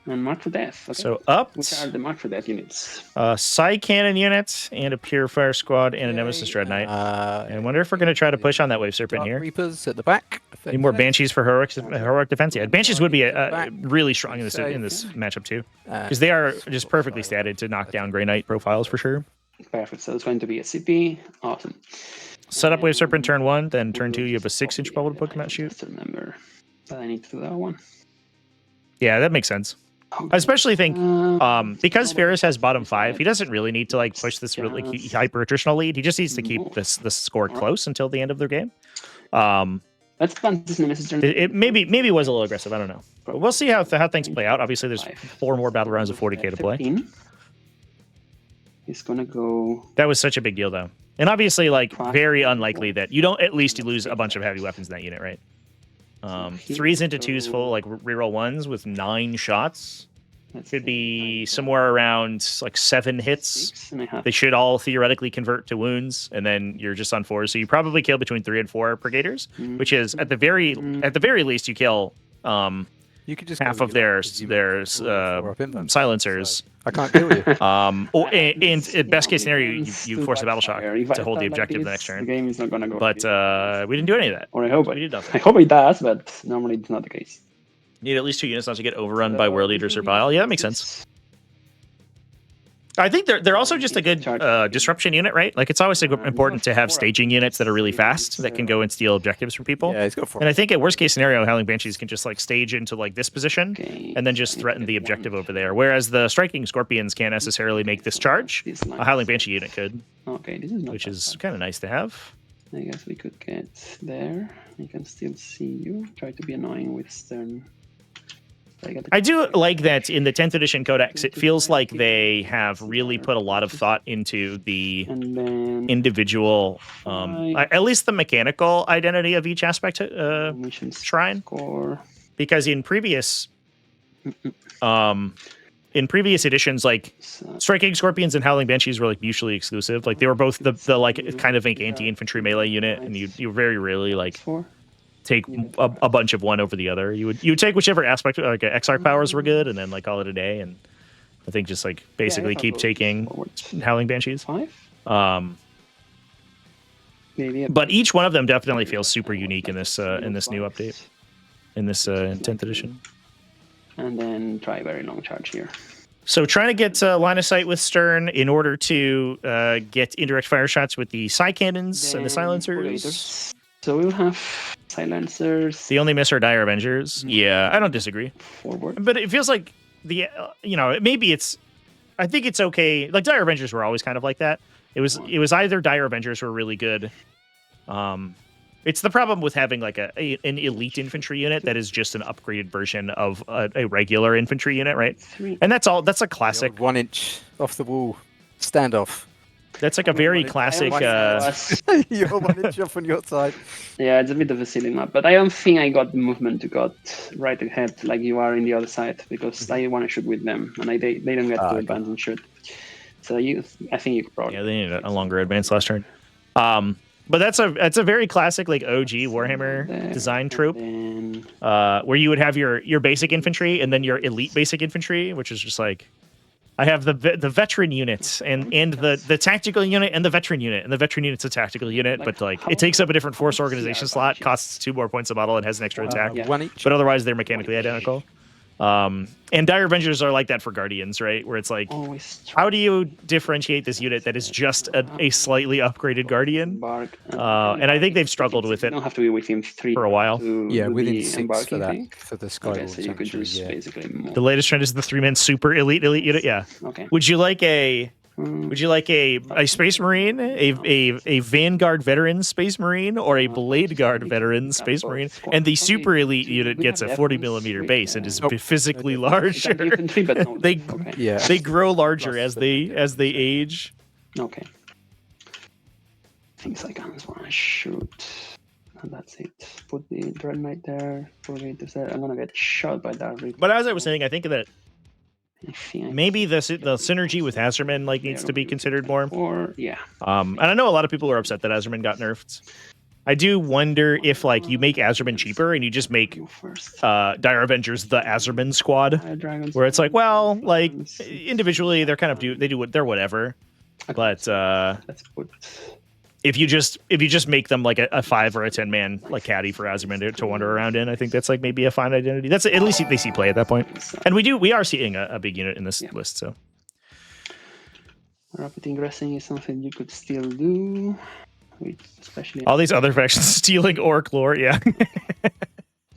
And Mark for Death. Okay. So up. Which are the Mark for Death units? Side Cannon unit and a Purifier squad and a Nemesis Dread Knight. And I wonder if we're going to try to push on that Wave Serpent here. Reapers at the back. Need more Banshees for heroic defense. Yeah, Banshees would be really strong in this matchup too, because they are just perfectly statted to knock down Grey Knight profiles for sure. Perfect. So it's going to be a CP. Awesome. Set up Wave Serpent turn 1, then turn 2 you have a 6-inch bubble to Pokemon shoot. Just remember that I need to do that one. Yeah, that makes sense. I especially think because Ferris has bottom 5, he doesn't really need to like push this really hyper attritional lead. He just needs to keep this score close until the end of their game. Let's plan this Nemesis turn. It maybe was a little aggressive. I don't know, but we'll see how things play out. Obviously, there's 4 more battle rounds of 40k to play. He's gonna go. That was such a big deal, though, and obviously, like very unlikely that you don't at least lose a bunch of heavy weapons in that unit, right? 3s into 2s full, like reroll 1s with 9 shots. should be somewhere around like 7 hits. 6, and I have They should all theoretically convert to wounds, and then you're just on 4. So you probably kill between 3 and 4 brigaders, which is at the very least you kill You could just half go of with their your luck, 'cause you might have 4 up inbound. silencers. So I can't kill you. And in best case scenario, you force a battle shock to hold the objective the next The turn. game is not gonna go. But we didn't do any of that. or I hope We did nothing. I hope it does, but normally it's not the case. Need at least 2 units not to get overrun by World Eaters or Bile. Yeah, that makes sense. I think they're also just a good disruption unit, right? Like it's always important to have staging units that are really fast that can go and steal objectives from people. Yeah, he's got 4. And I think at worst case scenario, Howling Banshees can just like stage into like this position Okay. and then just threaten the objective over there. Whereas the striking Scorpions can't necessarily make this charge. These A Howling Banshee unit could, Okay, this is not which that is bad. kind of nice to have. I guess we could get there. I can still see you. Try to be annoying with Stern. I do like that in the 10th edition codex, it feels like they have really put a lot of thought into the And then individual, at least the mechanical identity of each aspect mission shrine. score. Because in previous editions, like So, Striking Scorpions and Howling Banshees were like mutually exclusive. Like they were both the like kind of like anti-infantry melee unit, and you very rarely like 4. take a bunch of one over the other. You would take whichever aspect, like Exarch powers were good, and then like call it a day. And I think just like basically keep taking Howling Banshees. 5. Maybe. But each one of them definitely feels super unique in this new update, in this 10th edition. And then try very long charge here. So trying to get line of sight with Stern in order to get indirect fire shots with the Psy Cannons and the Then silencers. Predators. So we'll have silencers The only miss are Dire Avengers. Yeah, I don't disagree. forward. But it feels like the maybe it's. I think it's okay. Like Dire Avengers were always kind of like that. It was either Dire Avengers were really good. It's the problem with having like an elite infantry unit that is just an upgraded version of a regular infantry unit, right? 3. And that's all. That's a The classic. old 1 inch off the wall standoff. That's like a very classic. You're 1 inch off on your side. Yeah, it's a bit of a silly map, but I don't think I got the movement to got right ahead like you are in the other side because I want to shoot with them and they don't get to advance and shoot. So I think you could probably. Yeah, they need a longer advance last turn. But that's a very classic like OG Warhammer there, design trope, and where you would have your basic infantry and then your elite basic infantry, which is just like I have the veteran units and the tactical unit and the veteran unit, and the veteran unit's a tactical unit, but like it takes up a different force organization slot, costs 2 more points a model, and has an extra attack. Yeah. 1 each. But otherwise, they're mechanically identical. And Dire Avengers are like that for Guardians, right? Where it's like, always try how do you differentiate this unit that is just a slightly upgraded Guardian? embark. And I think they've struggled with You it don't have to be within 3 for a while. to Yeah, do within the 6 for embarking that, thing. for the Okay, Skyward so you could Sanctuary, just yeah. basically move. The latest trend is the 3-man super elite unit. Yeah. Okay. Would you like a Space Marine, a Vanguard veteran Space Marine, or a Blade Guard veteran Space Marine? And the super elite unit gets a 40 millimeter base and is physically larger. Infantry, but no, They okay. Yeah. they grow larger as they age. Okay. Things I can't want to shoot. And that's it. Put the Dread Knight there. Put it there. I'm gonna get shot by that. But as I was saying, I think that I think maybe the synergy with Azerman like needs to be considered more. Or yeah. And I know a lot of people are upset that Azerman got nerfed. I do wonder if like you make Azerman cheaper and you just make You first. Dire Avengers the Azerman squad, Fire dragons. where it's like, well, like individually they're kind of they're whatever. But Let's put. if you just make them like a 5 or a 10 man like caddy for Azerman to wander around in, I think that's like maybe a fine identity. That's at least they see play at that point. And we are seeing a big unit in this list. So Rapid ingressing is something you could still do. Especially all these other factions stealing Orc lore, yeah.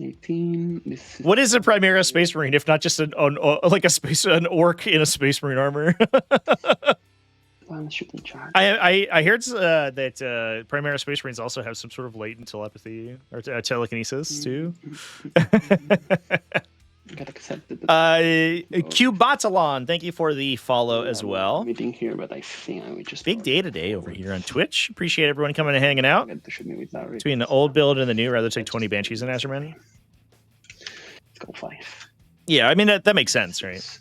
18. This is What is a Primera Space Marine if not just an Orc in a Space Marine armor? one shooting charge. I heard that Primera Space Marines also have some sort of latent telepathy or telekinesis too. Got accepted. Cubatalon, thank you for the follow as well. Meeting here, but I think I would just Big day today over here on Twitch. Appreciate everyone coming and hanging out. Get to shoot me with that. Between the old build and the new, rather take 20 Banshees and Azerman. Let's go 5. Yeah, I mean that makes sense, right?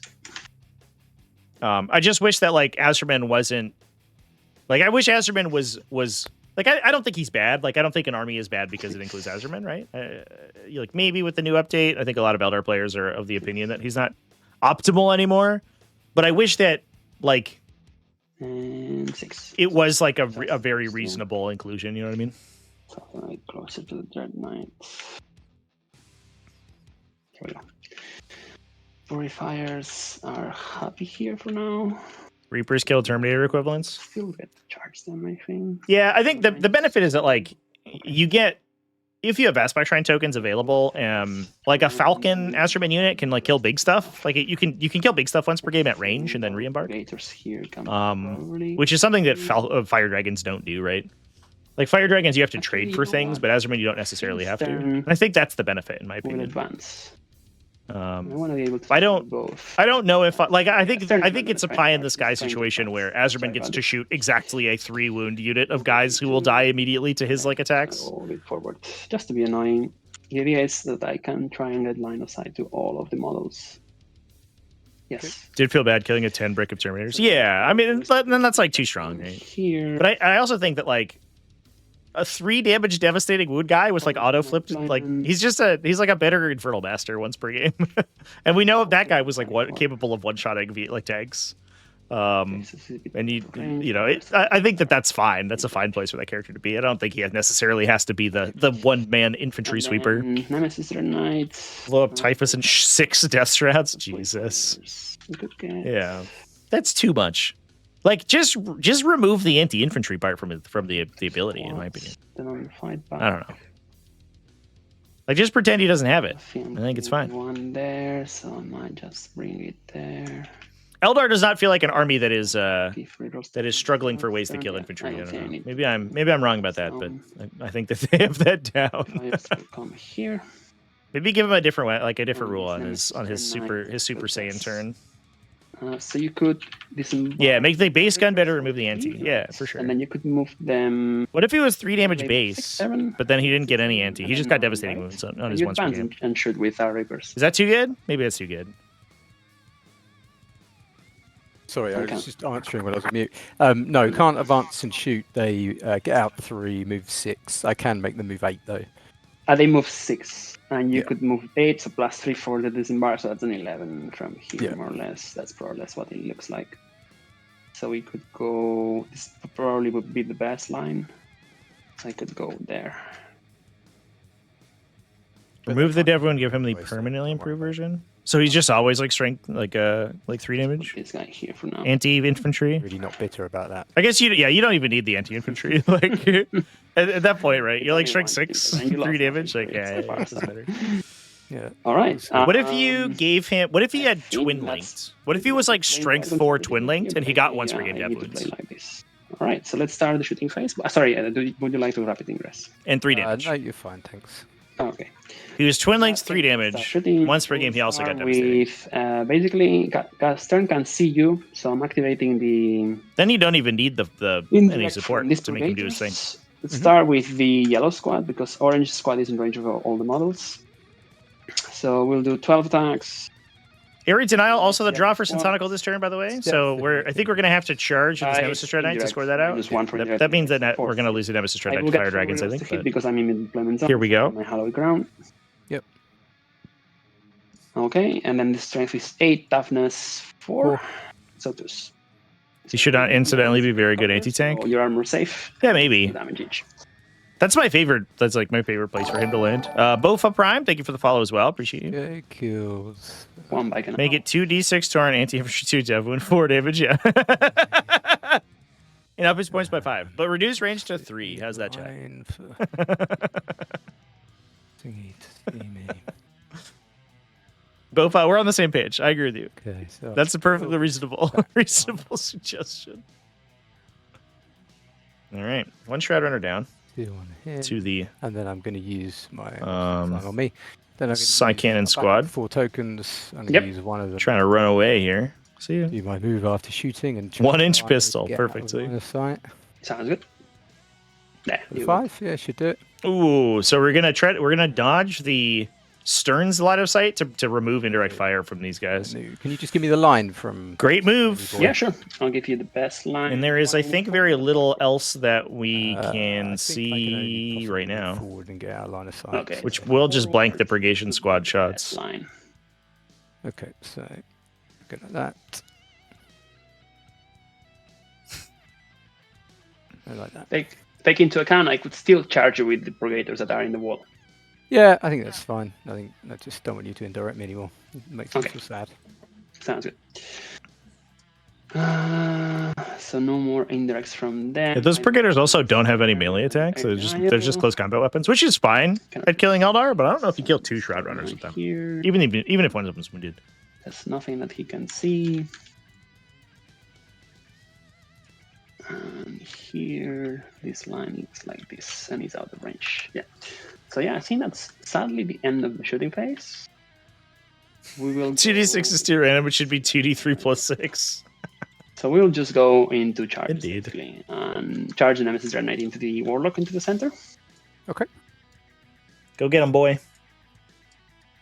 I just wish that like Azerman wasn't like I wish Azerman was like I don't think he's bad. Like I don't think an army is bad because it includes Azerman, right? Like maybe with the new update, I think a lot of Eldar players are of the opinion that he's not optimal anymore. But I wish that like And 6. it was like a very reasonable inclusion. You know what I mean? Right, closer to the Dread Knight. Here we go. Purifiers are happy here for now. Reapers kill Terminator equivalents. Still get to charge them, I think. Yeah, I think the benefit is that like you get if you have Aspect Shrine tokens available, like a Falcon Astroman unit can like kill big stuff. Like you can kill big stuff once per game at range and then re-embark. Here Which is something that Fire Dragons don't do, right? Like Fire Dragons, you have to trade for things, but Azerman, you don't necessarily have to. And I think that's the benefit, in my opinion. Advance. I want to be able to don't. Both. I don't know if like I think it's a pie in the sky situation where Azerman gets to shoot exactly a 3 wound unit of guys who will die immediately to his like attacks. A bit forward, just to be annoying. The idea is that I can try and get line of sight to all of the models. Yes. Did feel bad killing a 10 brick of Terminators. Yeah, I mean, then that's like too strong, right? Here. But I also think that like a 3 damage devastating wound guy with like auto flipped, like he's like a better Infernal Master once per game. And we know if that guy was like capable of one-shotting like tanks. And I think that's fine. That's a fine place for that character to be. I don't think he necessarily has to be the one-man infantry sweeper. Nemesis Knights. Blow up Typhus and 6 Death Strats. Jesus. Yeah, that's too much. Like just remove the anti-infantry part from the ability, in my opinion. I don't know. Like just pretend he doesn't have it. I think it's fine. One there, so I might just bring it there. Eldar does not feel like an army that is struggling for ways to kill infantry. I don't know. Maybe I'm wrong about that, but I think that they have that down. Come here. Maybe give him a different way, like a different rule on his Super Saiyan turn. So you could make the base gun better, remove the anti. Yeah, for sure. And then you could move them. What if he was 3 damage base, but then he didn't get any anti? He just got devastating wounds on his once per game. And shoot with our Reapers. Is that too good? Maybe that's too good. Sorry, I was just answering when I was on mute. No, can't advance and shoot. They get out 3, move 6. I can make them move 8 though. They move 6, and you could move 8, so +3 for the disembark, so that's an 11 from here, more or less. That's more or less what it looks like. So we could go. This probably would be the best line. So I could go there. Remove the Dev wound, give him the permanently improved version. So he's just always like strength, like 3 damage. This guy here for now. Anti-infantry. Really not bitter about that. I guess you don't even need the anti-infantry. Like at that point, right? You're like strength 6, 3 damage. Like it doesn't matter. Yeah. All right. What if you gave him? What if he had twin linked? What if he was like strength 4 twin linked and he got once per game dev wounds? Like this. All right. So let's start the shooting phase. Sorry, would you like to rapid ingress? And 3 damage. No, you're fine. Thanks. Oh, okay. He was twin linked 3 damage. Once per game, he also got devastated. Basically, Stern can see you, so I'm activating the. Then you don't even need the any support to make him do his thing. Let's start with the yellow squad because orange squad is in range of all the models. So we'll do 12 attacks. Area Denial also the draw for Syntonical this turn, by the way. So I think we're going to have to charge this Nemesis Dread Knight to score that out. That means that we're going to lose the Nemesis Dread Knight to Fire Dragons, I think. But because I'm in the deployment zone. Here we go. My hallowed ground. Yep. Okay, and then the strength is 8, toughness 4. So 2. He should not incidentally be very good anti-tank. So your armor safe. Yeah, maybe. Damage each. That's my favorite. That's like my favorite place for him to land. Bofa Prime, thank you for the follow as well. Appreciate you. Yeah, kills. One bike and Make it 2d6 torn, anti-infantry 2 dev wound 4 damage. Yeah. And up his points by 5, but reduce range to 3. How's that, chat? Bofa, we're on the same page. I agree with you. Okay, so that's a perfectly reasonable suggestion. All right, 1 Shroud Runner down. To the and then I'm going to use my on me. Then I'm Psy Cannon squad. 4 tokens. I'm going to use one of them. Trying to run away here. See ya. Do my move after shooting and 1-inch pistol, perfectly. Sounds good. Yeah, 5, yeah, should do it. Ooh, so we're gonna dodge the Stern's line of sight to remove indirect fire from these guys. Can you just give me the line from? Great move. Yeah, sure. I'll give you the best line. And there is, I think, very little else that we I can think I see only right possibly move now. Forward and get out of line of sight. Okay. Which so will just blank the forward, purgation squad best shots. Line. Okay, so good at that. I like that. Take into account, I could still charge you with the Purgators that are in the wall. Yeah, I think that's fine. I just don't want you to indirect me anymore. It makes me Okay. feel sad. Sounds good. So no more indirects from them. Yeah, those Purgators also don't have any melee attacks. They're just close combat weapons, which is fine at killing Eldar, but I don't know if you kill 2 Shroud Runners with them. Here, Even if one of them's wounded. there's nothing that he can see. And here, this line looks like this, and he's out of range. Yeah. So yeah, I think that's sadly the end of the shooting phase. We will 2d6 is too random. It should be 2d3 plus 6. So we'll just go into charge. Indeed. Basically, and charge the Nemesis Dread Knight into the Warlock into the center. Okay. Go get him, boy.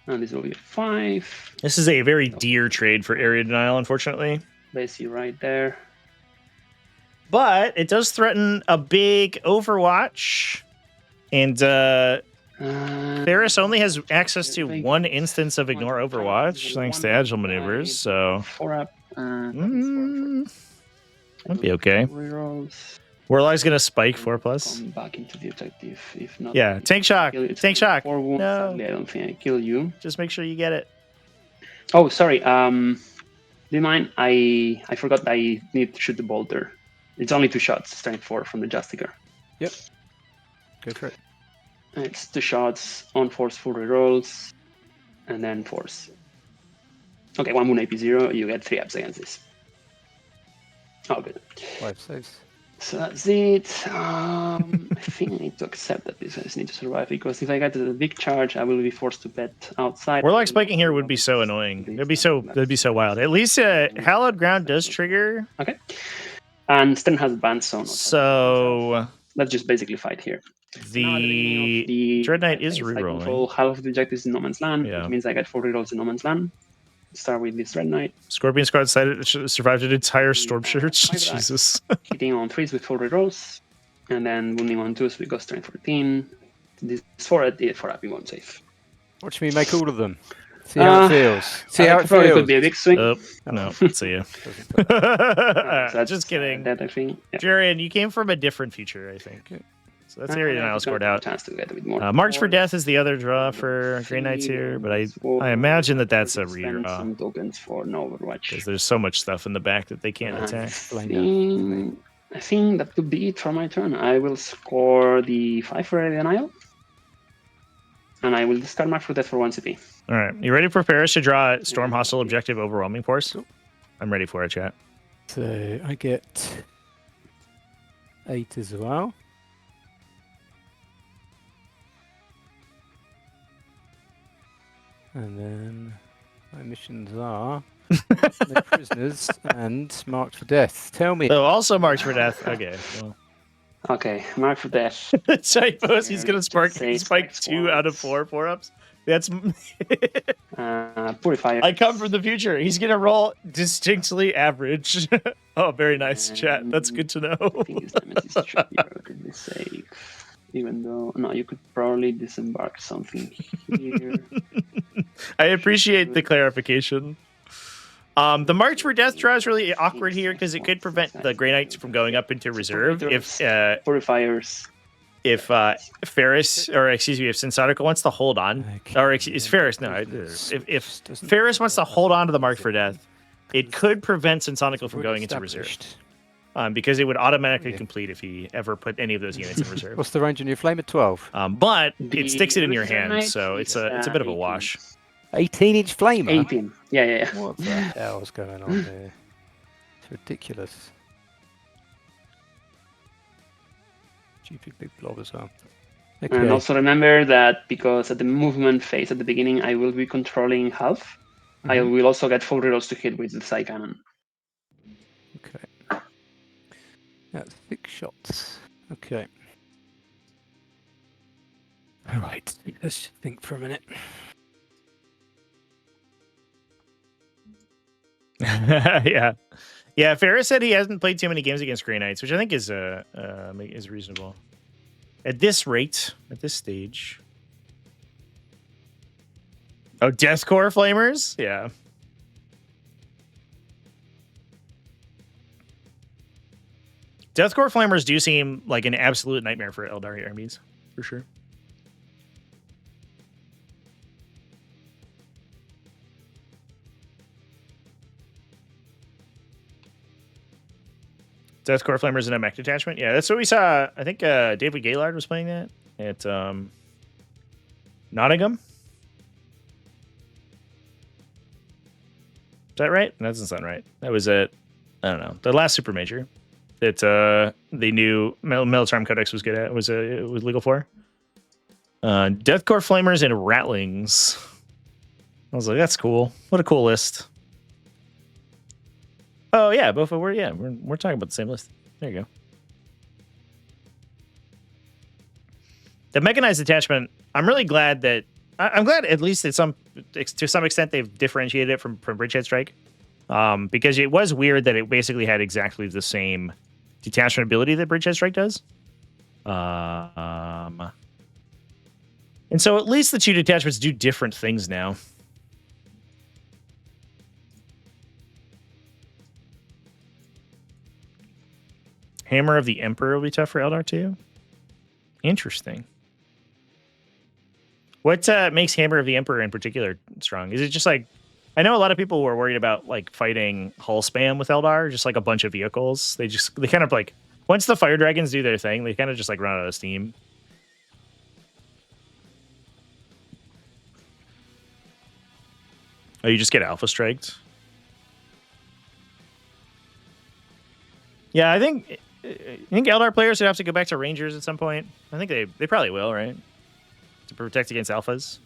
And this will be a 5. This is a very dear trade for area denial, unfortunately. Basically right there. But it does threaten a big Overwatch. And Ferris only has access to one instance of Ignore Overwatch, thanks to Agile Maneuvers, so 4 up. Might be okay. Rerolls. Warlock's gonna spike 4+. Come back into the objective. If not, Yeah, tank shock. Tank shock. 4 wounds. No. Sadly, I don't think I kill you. Just make sure you get it. Oh, sorry. Do you mind? I forgot I need to shoot the bolter. It's only 2 shots, strength 4 from the Justicar. Yep. Go for it. It's 2 shots on force, full rerolls, and then force. Okay, 1 wound AP 0. You get 3 ups against this. Oh, good. 5 saves. So that's it. I think I need to accept that these guys need to survive, because if I get the big charge, I will be forced to bet outside. Warlock spiking here would be so annoying. That'd be so wild. At least Hallowed Ground does trigger. Okay. And Stern has advanced zone. So let's just basically fight here. the Dread Knight is rerolling. rerolling. Half of the objectives in No Man's Land, Yeah. which means I get 4 rerolls in No Man's Land. Start with this Dread Knight. Scorpion Squad survived an entire storm church. 5 attacks. Jesus. Hitting on 3s with 4 rerolls. And then wounding on 2s with Ghost Strength 14. This 4 up, he won't save. Watch me make all of them. See how it feels. See how it probably feels. could be a big swing. Oh, no. See ya. So that's, Just kidding. That I think. Yeah. Jarian, you came from a different future, I think. So that's area denial scored out. Chance to get a bit more. March for Death is the other draw for Grey Knights here, but I imagine that that's a Spend redraw some tokens for no Overwatch. because there's so much stuff in the back that they can't attack. I think that could be it for my turn. I will score the 5 for area denial. And I will discard Mark for Death for 1 CP. All right, you ready for Paris to draw Storm Hostile Objective Overwhelming Force? I'm ready for it, chat. So I get 8 as well. And then my missions are no prisoners and marked for death. Tell me. So also March for Death. Okay. Well. Okay, Mark for Death. Typos. He's gonna spike 2 out of 4 4-ups. That's. Purifier. I come from the future. He's gonna roll distinctly average. Oh, very nice, chat. That's good to know. I think his damage is should be relatively safe. Even though, no, you could probably disembark something here. I appreciate the clarification. The March for Death draw is really awkward here because it could prevent the Grey Knights from going up into reserve if Purifiers. If Ferris, or excuse me, if Sensonical wants to hold on, or is Ferris? No, if Ferris wants to hold on to the Mark for Death, it could prevent Sensonical from going into reserve. Because it would automatically complete if he ever put any of those units in reserve. What's the range on your flame at 12? But it sticks it in your hand, so it's a bit of a wash. 18-inch flamer? 18. Yeah. What the hell is going on here? It's ridiculous. Stupid big blob as well. Okay. And also remember that because at the movement phase at the beginning, I will be controlling half. I will also get 4 rerolls to hit with the Psy Cannon. Okay. That's 6 shots. Okay. All right. Let's think for a minute. Yeah. Yeah, Ferris said he hasn't played too many games against Grey Knights, which I think is reasonable. At this rate, at this stage. Oh, Deathcore Flamers? Yeah. Deathcore Flamers do seem like an absolute nightmare for Aeldari armies, for sure. Deathcore Flamers and a mech detachment. Yeah, that's what we saw. I think David Gaylord was playing that at Nottingham. Is that right? That doesn't sound right. That was at, I don't know, the last Super Major that they knew Militarum Codex was good at. It was legal for. Deathcore Flamers and Ratlings. I was like, that's cool. What a cool list. Oh yeah, both of we're talking about the same list. There you go. The mechanized attachment. I'm really glad that I'm glad at least to some extent they've differentiated it from Bridgehead Strike, because it was weird that it basically had exactly the same detachment ability that Bridgehead Strike does. And so at least the two detachments do different things now. Hammer of the Emperor will be tough for Eldar too. Interesting. What makes Hammer of the Emperor in particular strong? Is it just like, I know a lot of people were worried about like fighting hull spam with Eldar, just like a bunch of vehicles. They kind of like, once the fire dragons do their thing, they kind of just like run out of steam. Oh, you just get alpha striked. Yeah, I think Eldar players would have to go back to Rangers at some point. I think they probably will, right? To protect against alphas.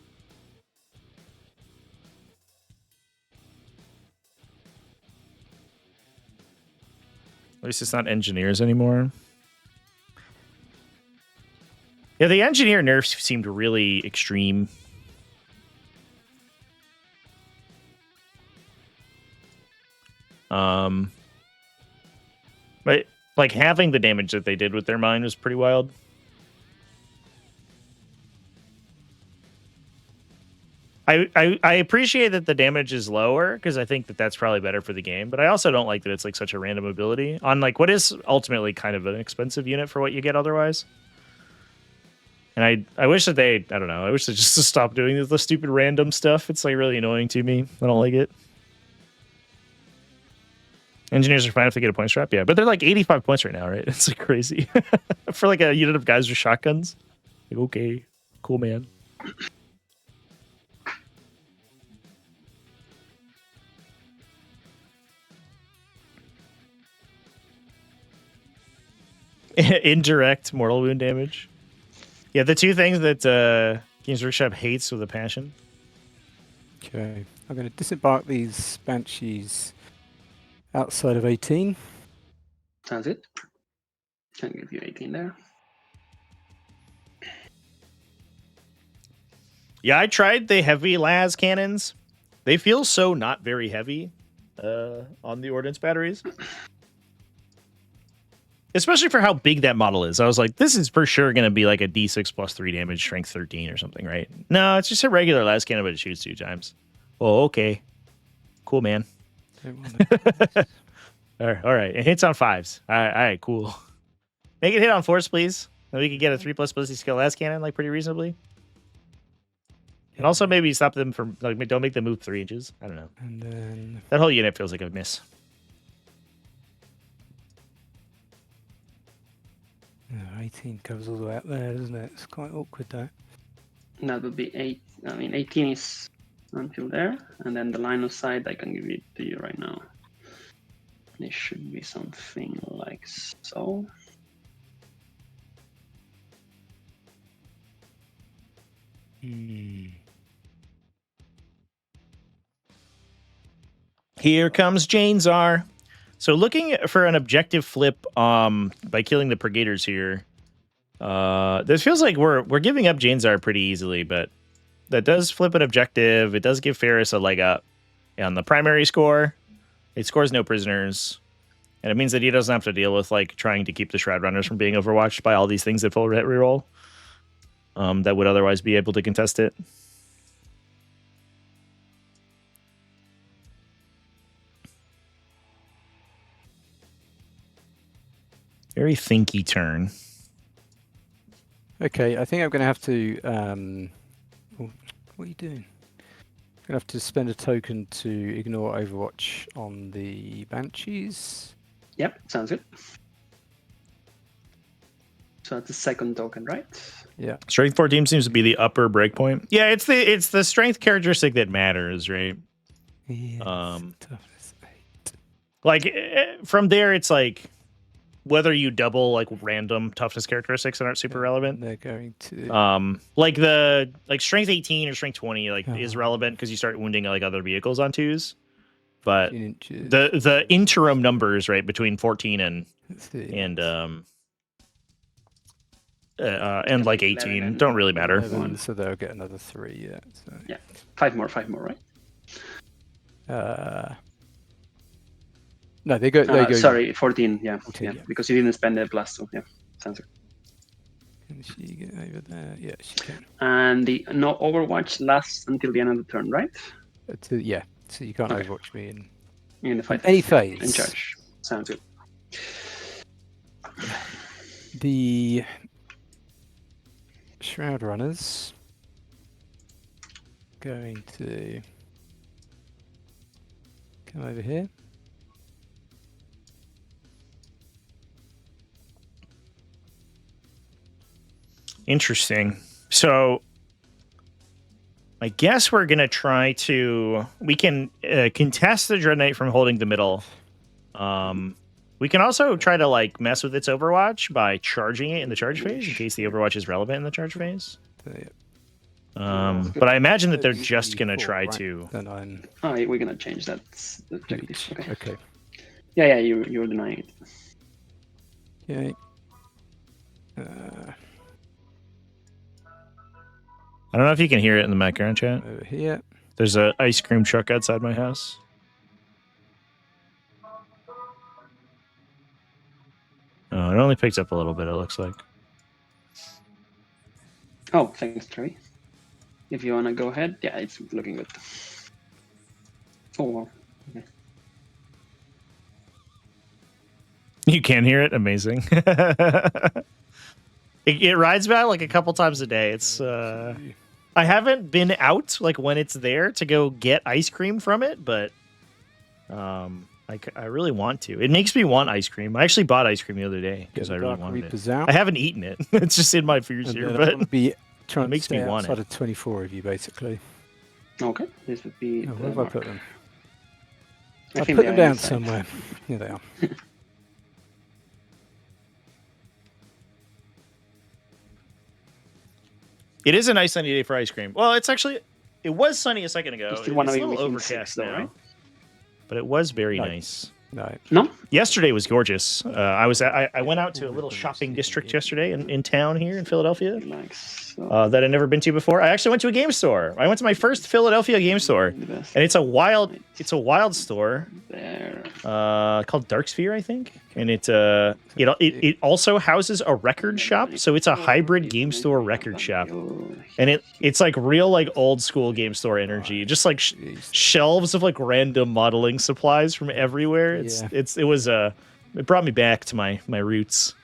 At least it's not engineers anymore. Yeah, the engineer nerfs seemed really extreme. But like having the damage that they did with their mine was pretty wild. I appreciate that the damage is lower because I think that that's probably better for the game, but I also don't like that it's like such a random ability on like what is ultimately kind of an expensive unit for what you get otherwise. And I wish that I don't know, I wish they just stop doing the stupid random stuff. It's like really annoying to me. I don't like it. Engineers are fine if they get a point strap, yeah, but they're like 85 points right now, right? It's like crazy for like a unit of guys with shotguns. Like, okay, cool, man. Indirect mortal wound damage. Yeah, the two things that Games Workshop hates with a passion. Okay, I'm going to disembark these Banshees outside of 18. Sounds it. Can give you 18 there. Yeah, I tried the heavy las cannons. They feel so not very heavy on the ordnance batteries. Especially for how big that model is. I was like, this is for sure going to be like a D6 plus 3 damage, strength 13 or something, right? No, it's just a regular las cannon, but it shoots 2 times. Oh, okay. Cool, man. All right. It hits on 5s. All right, cool. Make it hit on 4s, please. Then we can get a 3+ ballistic skill las cannon, like, pretty reasonably. And also maybe stop them from, like, don't make them move 3 inches. I don't know. And then that whole unit feels like a miss. 18 covers all the way up there, doesn't it? It's quite awkward, though. That would be 8. I mean, 18 is until there, and then the line of sight, I can give it to you right now. This should be something like so. Here comes Janezar. So looking for an objective flip by killing the Brigaders here. This feels like we're giving up Janezar pretty easily, but that does flip an objective. It does give Ferris a leg up on the primary score. It scores no prisoners. And it means that he doesn't have to deal with like trying to keep the Shroud Runners from being overwatched by all these things that full reroll. That would otherwise be able to contest it. Very thinky turn. Okay, I think I'm going to have to. What are you doing? I'm going to have to spend a token to ignore Overwatch on the Banshees. Yep, sounds good. So that's the second token, right? Yeah. Strength 14 seems to be the upper breakpoint. Yeah, it's the strength characteristic that matters, right? Yes, toughness 8. Like from there, it's like whether you double like random toughness characteristics that aren't super relevant. They're going to. Like strength 18 or strength 20 is relevant because you start wounding like other vehicles on 2s. But the interim numbers, right, between 14 and like 18 don't really matter. 11, so they'll get another 3. Yeah. So. Yeah, 5 more, right? No, they go. Sorry, 14. Yeah, 14, yeah, yeah. because you didn't spend the +2. Yeah, sounds good. Can she get over there? Yeah, she can. And the no Overwatch lasts until the end of the turn, right? Yeah, so you can't Overwatch me in the fight. Any phase. In charge. Sounds good. The Shroud Runners going to come over here. Interesting. So I guess we're going to try to... We can contest the Dread Knight from holding the middle. We can also try to like mess with its Overwatch by charging it in the charge phase in case the Overwatch is relevant in the charge phase. But I imagine that they're just going to try to... Oh, we're going to change that objective. Okay. Yeah, you're denying it. Okay. I don't know if you can hear it in the background chat. Over here. There's an ice cream truck outside my house. Oh, it only picked up a little bit, it looks like. Oh, thanks, Trey. If you want to go ahead, yeah, it's looking good. Oh, wow. Okay. You can hear it? Amazing. It rides by like a couple times a day. It's I haven't been out like when it's there to go get ice cream from it, but I really want to. It makes me want ice cream. I actually bought ice cream the other day because I really wanted it. Out. I haven't eaten it. It's just in my freezer, but it makes me want it. Of 24 of you, basically. Okay, this would be. Where have I put them? I put them down somewhere. Here they are. It is a nice sunny day for ice cream. Well, it was sunny a second ago. It's a little overcast now, right? But it was very nice. No? Yesterday was gorgeous. I went out to a little shopping district yesterday in town here in Philadelphia that I'd never been to before. I actually went to a game store. I went to my first Philadelphia game store, and it's a wild store called Dark Sphere, I think. And it also houses a record shop, so it's a hybrid game store record shop. And it's like real like old school game store energy, just like shelves of like random modeling supplies from everywhere. It brought me back to my roots.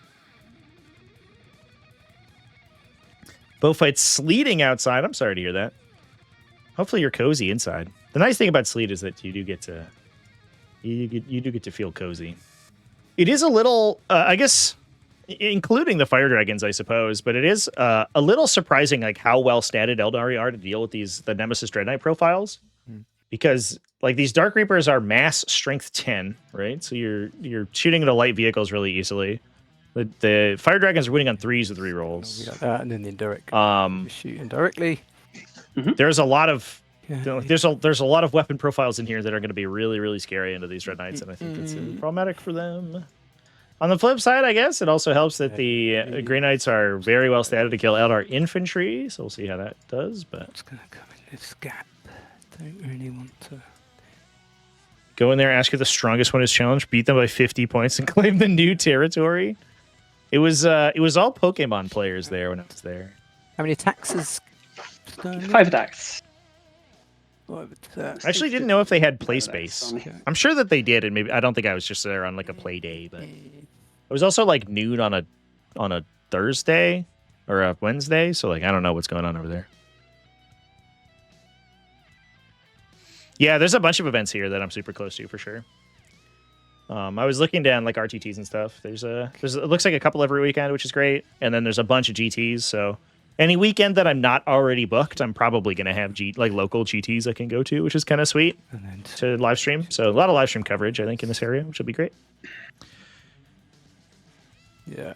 Bowfight's sleeting outside. I'm sorry to hear that. Hopefully you're cozy inside. The nice thing about sleet is that you do get to feel cozy. It is a little, I guess, including the fire dragons, I suppose, but it is a little surprising like how well statted Aeldari are to deal with the Nemesis Dread Knight profiles, because like these Dark Reapers are mass strength 10, right? So you're shooting into light vehicles really easily. The fire dragons are winning on 3s with rerolls. We got that, and then the indirect. Shoot indirectly. There's a lot of there's a lot of weapon profiles in here that are going to be really, really scary into these Red Knights, and I think it's problematic for them. On the flip side, I guess, it also helps that the Grey Knights are very well statted to kill Eldar infantry, so we'll see how that does. But it's going to come in this gap. Don't really want to. Go in there, ask who the strongest one is challenged, beat them by 50 points, and claim the new territory. It was all Pokemon players there when I was there. How many attacks is 5 attacks. 5 attacks. I actually didn't know if they had play 5 attacks space. only. I'm sure that they did, and maybe I don't think I was just there on like a play day, but it was also like noon on a Thursday or a Wednesday, so like I don't know what's going on over there. Yeah, there's a bunch of events here that I'm super close to for sure. I was looking down like RTTs and stuff. There's it looks like a couple every weekend, which is great, and then there's a bunch of GTs. So any weekend that I'm not already booked, I'm probably gonna have local GTs I can go to, which is kind of sweet to live stream. So a lot of live stream coverage, I think, in this area, which will be great. Yeah.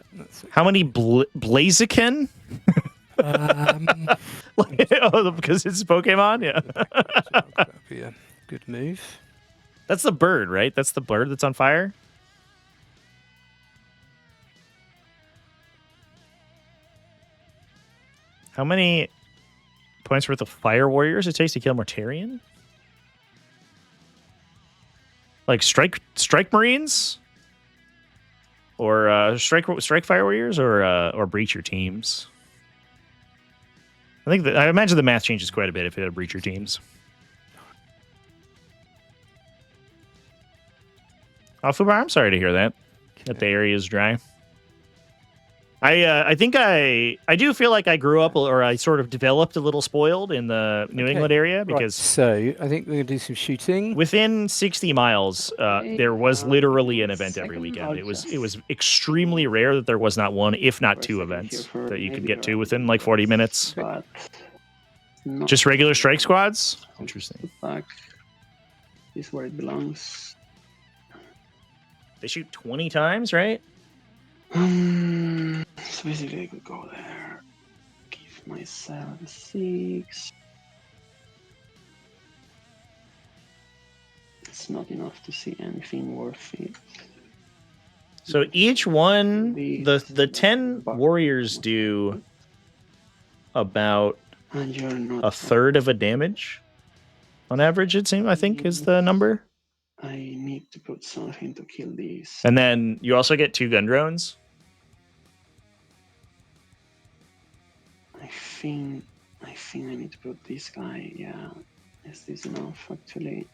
How many Blaziken? Oh, because it's Pokemon? Yeah. That'd be a good move. That's the bird, right? That's the bird that's on fire? How many points worth of Fire Warriors it takes to kill Mortarion? Like Strike Marines? Or Strike Fire Warriors? Or Breach your teams? I imagine the math changes quite a bit if it had Breach your teams. Oh, Fubar, I'm sorry to hear that. That the area is dry. I think I do feel like I grew up, or I sort of developed a little spoiled in the New England area because. Right, so I think we're gonna do some shooting. Within 60 miles, there was literally an event every weekend. It was extremely rare that there was not one, if not 2 events that you could get to within like 40 minutes. Just regular strike squads. Interesting. Back. This is where it belongs. They shoot 20 times, right? So basically I could go there, give myself a 6. It's not enough to see anything worth it. So each one, the 10 warriors do about And you're not a third of a damage on average, it seems, I think, is the number. I need to put something to kill these. And then you also get 2 gun drones. I think I need to put this guy. Yeah, is this enough actually?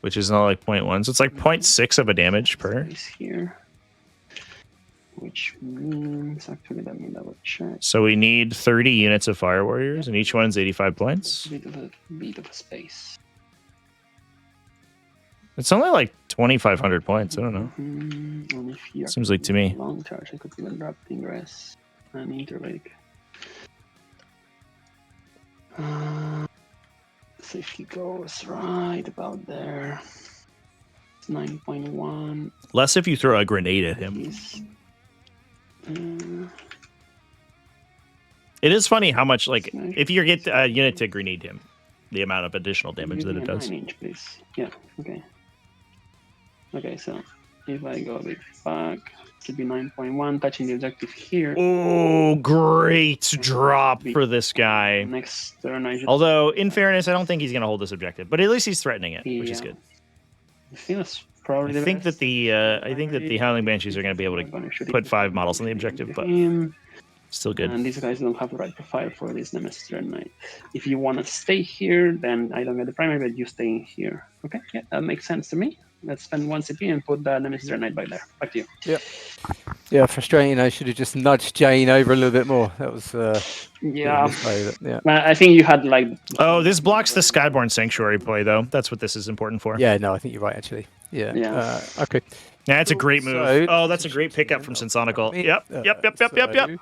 Which is not like 0.1, so it's like 0.6 of a damage per. Is here, which means actually let me double check. So we need 30 units of Fire Warriors, and each one's 85 points. A bit of a space. It's only like 2,500 points. I don't know. And if you Seems like to me. long charge, I could even drop Ingress and Interlake. Safety goes right about there. It's 9.1. Less if you throw a grenade at him. It is funny how much, like, if you get a unit to grenade him, the amount of additional damage that it does. 9-inch, please. Yeah, okay. Okay, so if I go a bit back, it should be 9.1, touching the objective here. Oh, great drop for this guy. Next turn, I should... Although, in fairness, I don't think he's going to hold this objective, but at least he's threatening it, which is good. I think that's probably I think that the Howling Banshees are going to be able to put 5 models on the objective, but still good. And these guys don't have the right profile for this Nemesis Dread Knight. If you want to stay here, then I don't get the primary, but you stay here. Okay, yeah, that makes sense to me. Let's spend 1 CP and put the Nemesis Dread Knight back there. Back to you. Yep. Yeah, frustrating. I should have just nudged Jane over a little bit more. That was yeah. Yeah. I think you had like. Oh, this blocks the Skyborn Sanctuary play, though. That's what this is important for. Yeah, no, I think you're right, actually. Yeah. Yeah. Okay. Yeah, that's a great move. Oh, that's a great pickup from Synsonical. Yep.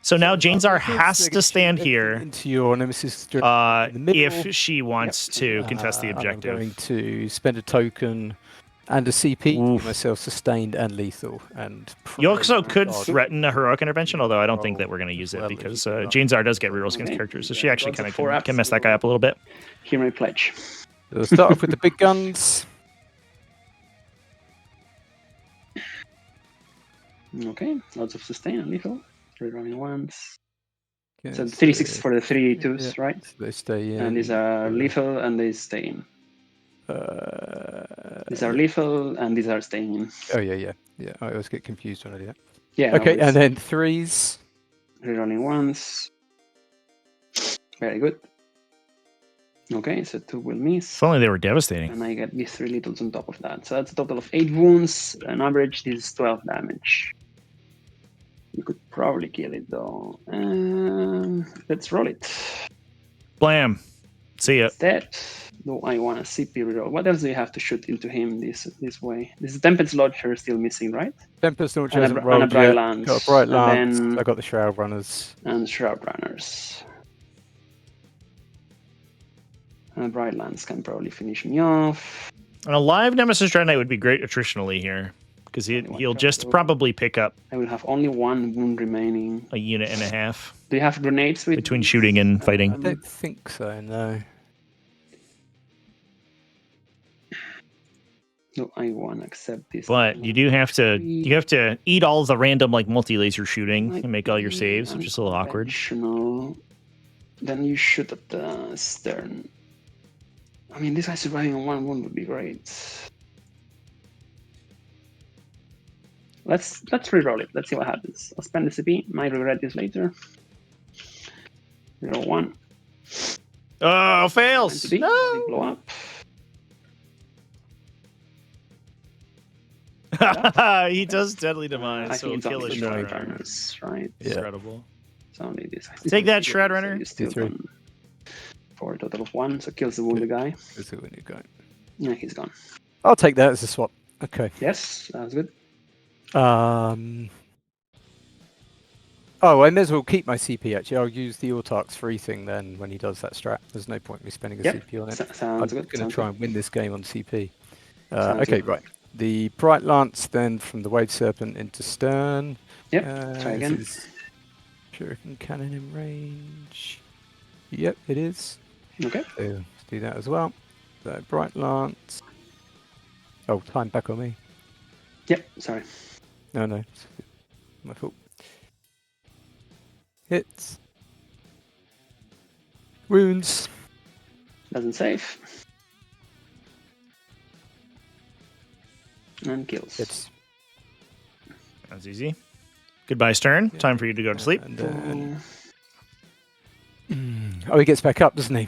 So now Janezar has to stand here into your Nemesis if she wants to contest the objective. I'm going to spend a token and a CP, myself sustained and lethal. And you also could threaten a heroic intervention, although I don't think that we're going to use it because Janezar does get rerolls against characters, so she actually kind of can mess that guy up a little bit. Hero pledge. So we'll start off with the big guns. Okay, lots of sustain and lethal. 3 running ones. Okay, So 3 6 for the 3 2s, right? So they stay in. And these are lethal and they stay in. These are lethal, and these are staying. Oh yeah. I always get confused when I do that. Yeah. no, Okay, it's and then 3s. rerolling once. Very good. Okay, so 2 will miss. If only they were devastating. And I get these 3 littles on top of that. So that's a total of 8 wounds. On average, this is 12 damage. You could probably kill it though. Let's roll it. Blam. See ya. It's dead. Do I want a CP reroll? What else do you have to shoot into him this way? This is Tempest Launcher still missing, right? Tempest Launcher And hasn't and a rolled Bright yet. Lance. Got a Bright And Lance. then- I got the Shroud Runners. And Shroud Runners. And Bright Lance can probably finish me off. An alive Nemesis Dreadnought would be great attritionally here. Because he'll just probably pick up I will have only 1 wound remaining. a unit and a half Do you have grenades with between shooting and I fighting. don't think so, no. No, I want to accept this. But you do have to eat all the random like multi-laser shooting and make all your saves, which is a little awkward. Unconventional. Then you shoot at the stern. I mean, this guy surviving on 1 wound would be great. Let's reroll it. Let's see what happens. I'll spend the CP. Might regret this later. Reroll 1. Oh, fails! They No! blow up. He does deadly I demise, so think it's kill only a the Shroud Shroud Runner. Runners, right? Yeah. Incredible. It's only this. Take that, So Shroud Runner. you still D3. done for a total of 1, so kills the wounded guy. Let's see when you go. Yeah, he's gone. I'll take that as a swap. Okay. Yes, that's good. Oh, I may as well keep my CP actually. I'll use the Autarch's free thing then when he does that strat. There's no point in me spending a Yep, CP on it. sounds I'm good. going to sounds try good. and win this game on CP. Sounds Okay, good. right. The Bright Lance then from the Wave Serpent into Stern. Yep, try This again. is Shuriken Cannon in range. Yep, it is. Okay. So let's do that as well. So Bright Lance. Oh, time back on me. Yep, sorry. No, it's my fault. Hits. Wounds. Doesn't save. And kills. Hits. That's easy. Goodbye, Stern. Time for you to go to sleep. And then... Oh, he gets back up, doesn't he?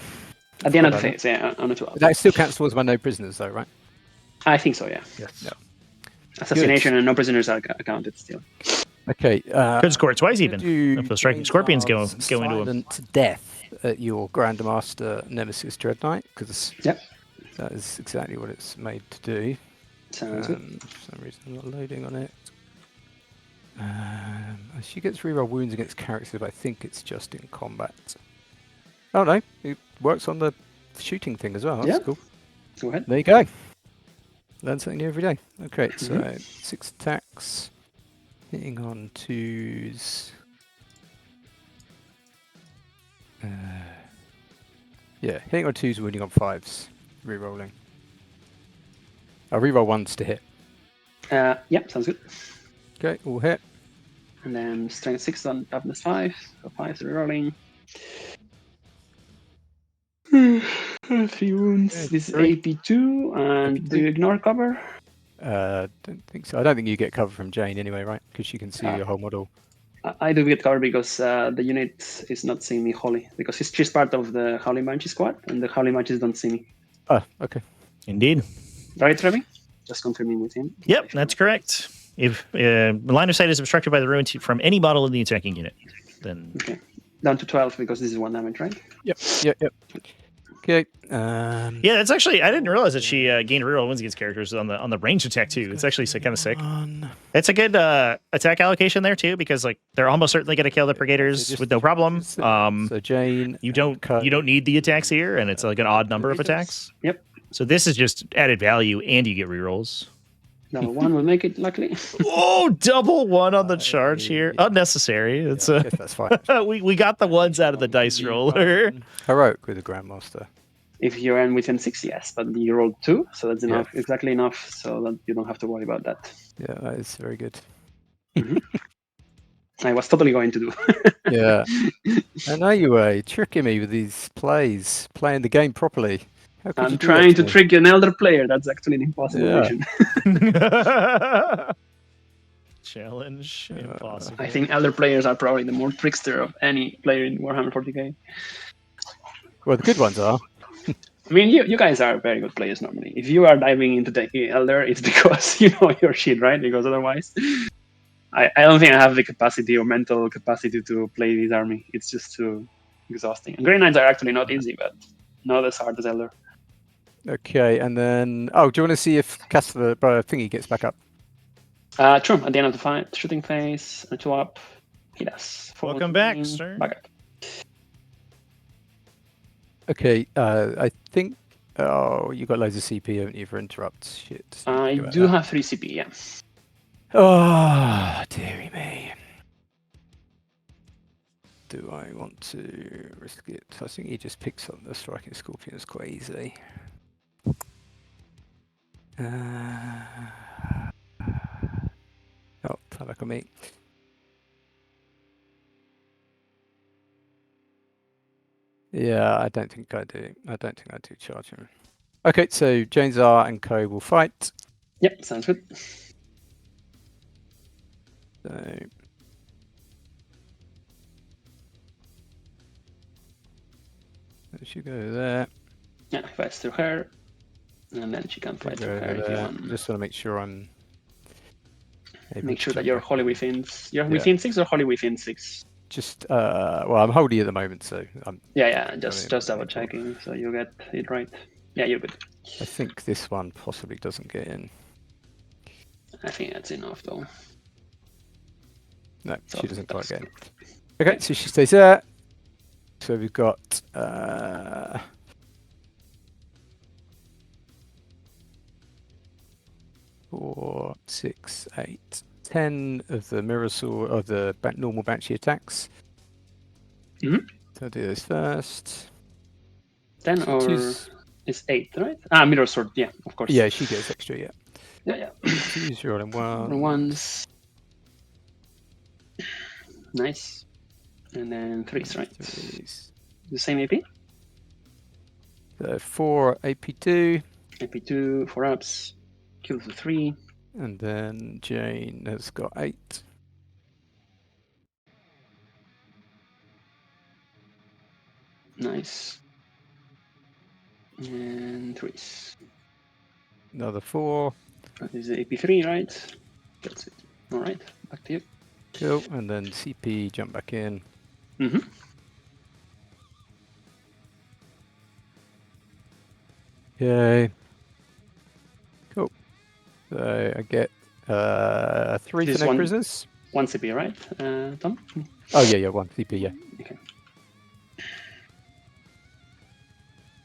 At the end of the Forgot phase, yeah, on a 12. That still counts towards my no prisoners, though, right? I think so, yeah. Yes. Yeah. Assassination and no prisoners are accounted still. Okay. Could score twice even. do If the striking scorpions go into him. silent death at your Grandmaster Nemesis Dread Knight, because Yep. that is exactly what it's made to do. Sounds good. For some reason, I'm not loading on it. She gets reroll wounds against characters, but I think it's just in combat. Oh no, it works on the shooting thing as well. That's Yeah. cool. Go ahead. There you go. Learn something new every day. Okay, so Mhm. 6 attacks, hitting on 2s. Yeah, hitting on 2s, wounding on 5s. Rerolling. I'll reroll 1s to hit. Yep, sounds good. Okay, all hit. And then strength 6 on toughness 5. So 5 rerolling. 3 wounds. Okay, This is 3. AP2. And do you ignore cover? Don't think so. I don't think you get cover from Jane anyway, right? Because she can see your whole model. I do get cover because the unit is not seeing me wholly. Because she's part of the Howling Banshee squad, and the Howling Banshees don't see me. Oh, okay. Indeed. Right, Trevi? Just confirming with him. Yep, that's correct. If line of sight is obstructed by the ruin from any model in the attacking unit, then Okay. Down to 12 because this is 1 damage, right? Yep. Okay. yeah, that's actually I didn't realize that she gained reroll wins against characters on the range attack too. It's actually kind of sick. It's a good attack allocation there too because like they're almost certainly going to kill the Brigaders just- with no problem. So Jane. You don't need the attacks here, and it's like an odd number of attacks. Yep. So this is just added value, and you get rerolls. Number 1 will make it, luckily. Oh, double 1 on the charge here. Unnecessary. It's I guess that's fine. we got the ones out of the dice roller. Heroic with the Grandmaster. If you're in within 6, yes, but you rolled 2, so that's enough, exactly enough, so that you don't have to worry about that. Yeah, that is very good. I was totally going to do. Yeah. I know you were tricking me with these plays, playing the game properly. How could you I'm do that trying to me? trick an elder player. That's actually an impossible Yeah. mission. Challenge impossible. I think elder players are probably the more trickster of any player in Warhammer 40k. Well, the good ones are. I mean, you guys are very good players normally. If you are diving into the elder, it's because you know your shit, right? Because otherwise, I don't think I have the capacity or mental capacity to play this army. It's just too exhausting. And Grey Knights are actually not easy, but not as hard as elder. Okay, and then do you want to see if Caster thingy gets back up? True. At the end of the fight, shooting phase, and 2 up. He does. Welcome back, sir. Back up. Okay, I think. Oh, you got loads of CP, haven't you, for interrupts? Shit. I do have 3 CP, yeah. Oh, dearie me. Do I want to risk it? I think he just picks up the striking scorpions quite easily. Oh, fell back on me. Yeah, I don't think I do. I don't think I do charge him. Okay, so James R and Co will fight. Yep, sounds good. So she go there. Yeah, fights through her. And then she can fight through her if you want. Just want to make sure I'm. Make sure that you're wholly within. You're within 6 or wholly within 6? Just well, I'm wholly at the moment, so I'm. Yeah, just double checking so you get it right. Yeah, you're good. I think this one possibly doesn't get in. I think that's enough though. No, So she doesn't quite that's get in. Okay, so she stays there. So we've got 4, 6, 8, 10 of the mirror sword of the normal banshee attacks. Mhm. So I'll do those first. 10 So or two's- it's 8, right? Mirror sword, yeah, of course. Yeah, she gets extra, yeah. Yeah. Two's rolling one. Ones. Nice. And then 3s, right? Threes. The same AP? So 4 AP2. AP2, 4 ups, kill the 3. And then Jane has got 8. Nice. And 3s. Another 4. That is the AP3, right? That's it. Alright, back to you. Cool. And then CP jump back in. Mm-hmm. Okay. Cool. So I get 3 This for neck one- prisoners. 1 CP, right, Tom? Oh yeah, 1 CP, yeah. Okay.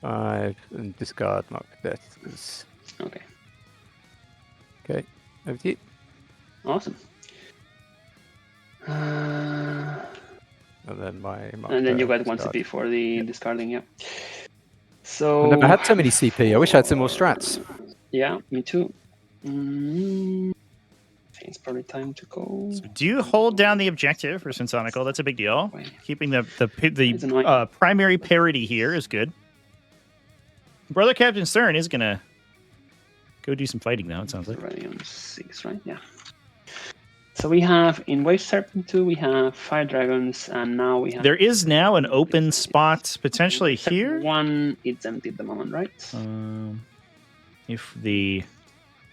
5 and discard mark for death. Okay. Okay, over to you. Awesome. And then my mark. And then you got 1 discard. CP for the discarding, yeah. So I've never had so many CP. I wish I had some more strats. Yeah, me too. I think it's probably time to go. So do you hold down the objective for Sensonical? That's a big deal. Wait. Keeping It's annoying. the primary parity here is good. Brother Captain Stern is gonna go do some fighting now. It sounds like. Already on 6, right? Yeah. So we have in Wave Serpent 2, we have Fire Dragons, and now we have. There is now an open spot potentially Serpent here. 1, it's empty at the moment, right? If the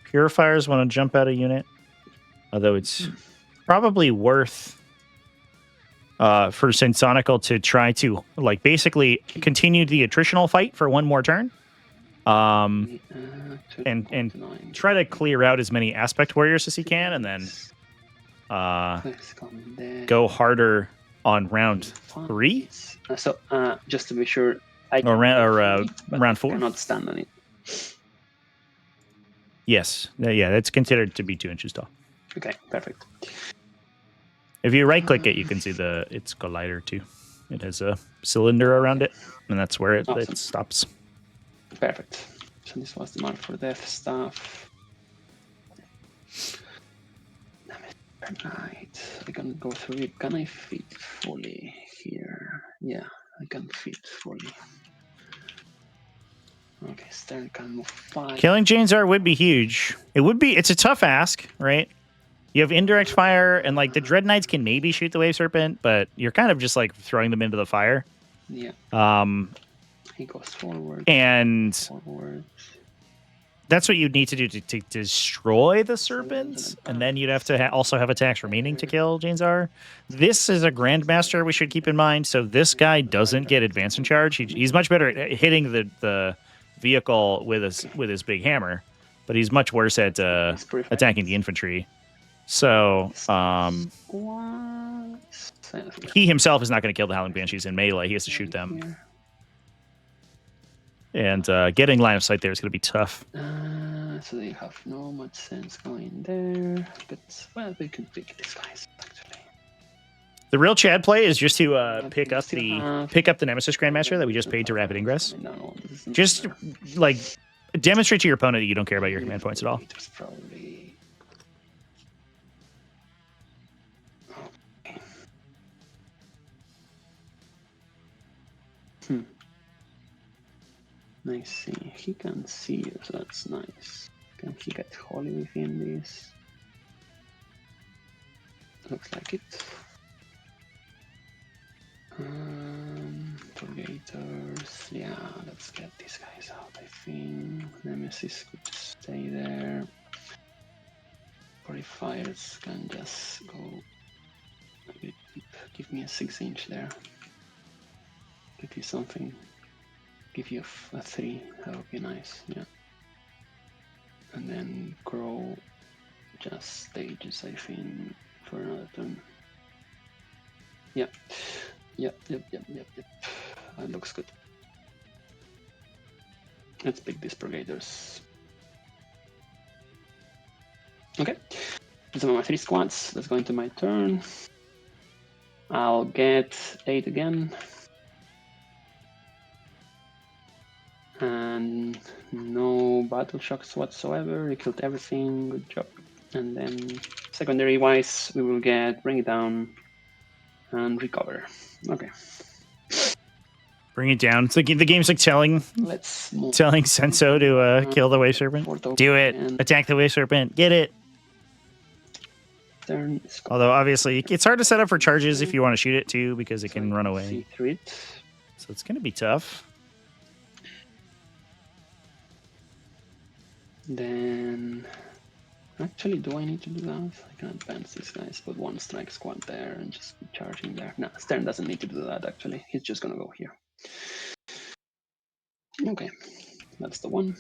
Purifiers want to jump out a unit, although it's probably worth for Sensonical to try to like basically continue the attritional fight for one more turn. And try to clear out as many aspect warriors as he can, and then go harder on round 3 So just to be sure, or round 4. Cannot stand on it. Yes, yeah, that's considered to be 2 inches tall. Okay, perfect. If you right click it, you can see its collider too. It has a cylinder around it, and that's where Awesome. it stops. Perfect. So this was the mark for death stuff. Right, I can go through it. Can I fit fully here? Yeah, I can fit fully. Okay, Stern can move 5. Killing Janzar would be huge. It would be. It's a tough ask, right? You have indirect fire, and like the Dread Knights can maybe shoot the Wave Serpent, but you're kind of just like throwing them into the fire. Yeah. He goes forward. And forward. that's what you'd need to do to destroy the serpents, and then you'd have to also have attacks remaining to kill Janzar. This is a Grandmaster we should keep in mind, so this guy doesn't get advance in charge. He's much better at hitting the vehicle with his big hammer, but he's much worse at attacking the infantry. So he himself is not going to kill the Howling Banshees in melee. He has to shoot them. And getting line of sight there is going to be tough. So they have no much sense going there. But, well, they could pick these guys, actually. The real Chad play is just to pick up the Nemesis Grandmaster that we just paid to Rapid Ingress. Just, like, demonstrate to your opponent that you don't care about your command points at all. I see. He can see you, so that's nice. Can he get holy within this? Looks like it. Purgators. Yeah, let's get these guys out, I think. Nemesis could just stay there. Purifiers can just go a bit deep. Give me a 6-inch there. Give you something. Give you a 3, that would be nice, yeah. And then grow just stages, I think, for another turn. Yep. That looks good. Let's pick these Purgators. Okay. These are my 3 squads. Let's go into my turn. I'll get 8 again. And no battle shocks whatsoever. You killed everything. Good job. And then secondary wise, we will get Bring It Down and Recover. Okay. Bring it down. It's like the game's like telling Senso to kill the Wave Serpent. Do it. Attack the Wave Serpent. Get it. Although obviously it's hard to set up for charges if you want to shoot it too, because it can run away. So it's going to be tough. Then, actually, do I need to do that? I can advance these guys, put 1 strike squad there and just keep charging there. No, Stern doesn't need to do that, actually. He's just gonna go here. Okay, that's the one.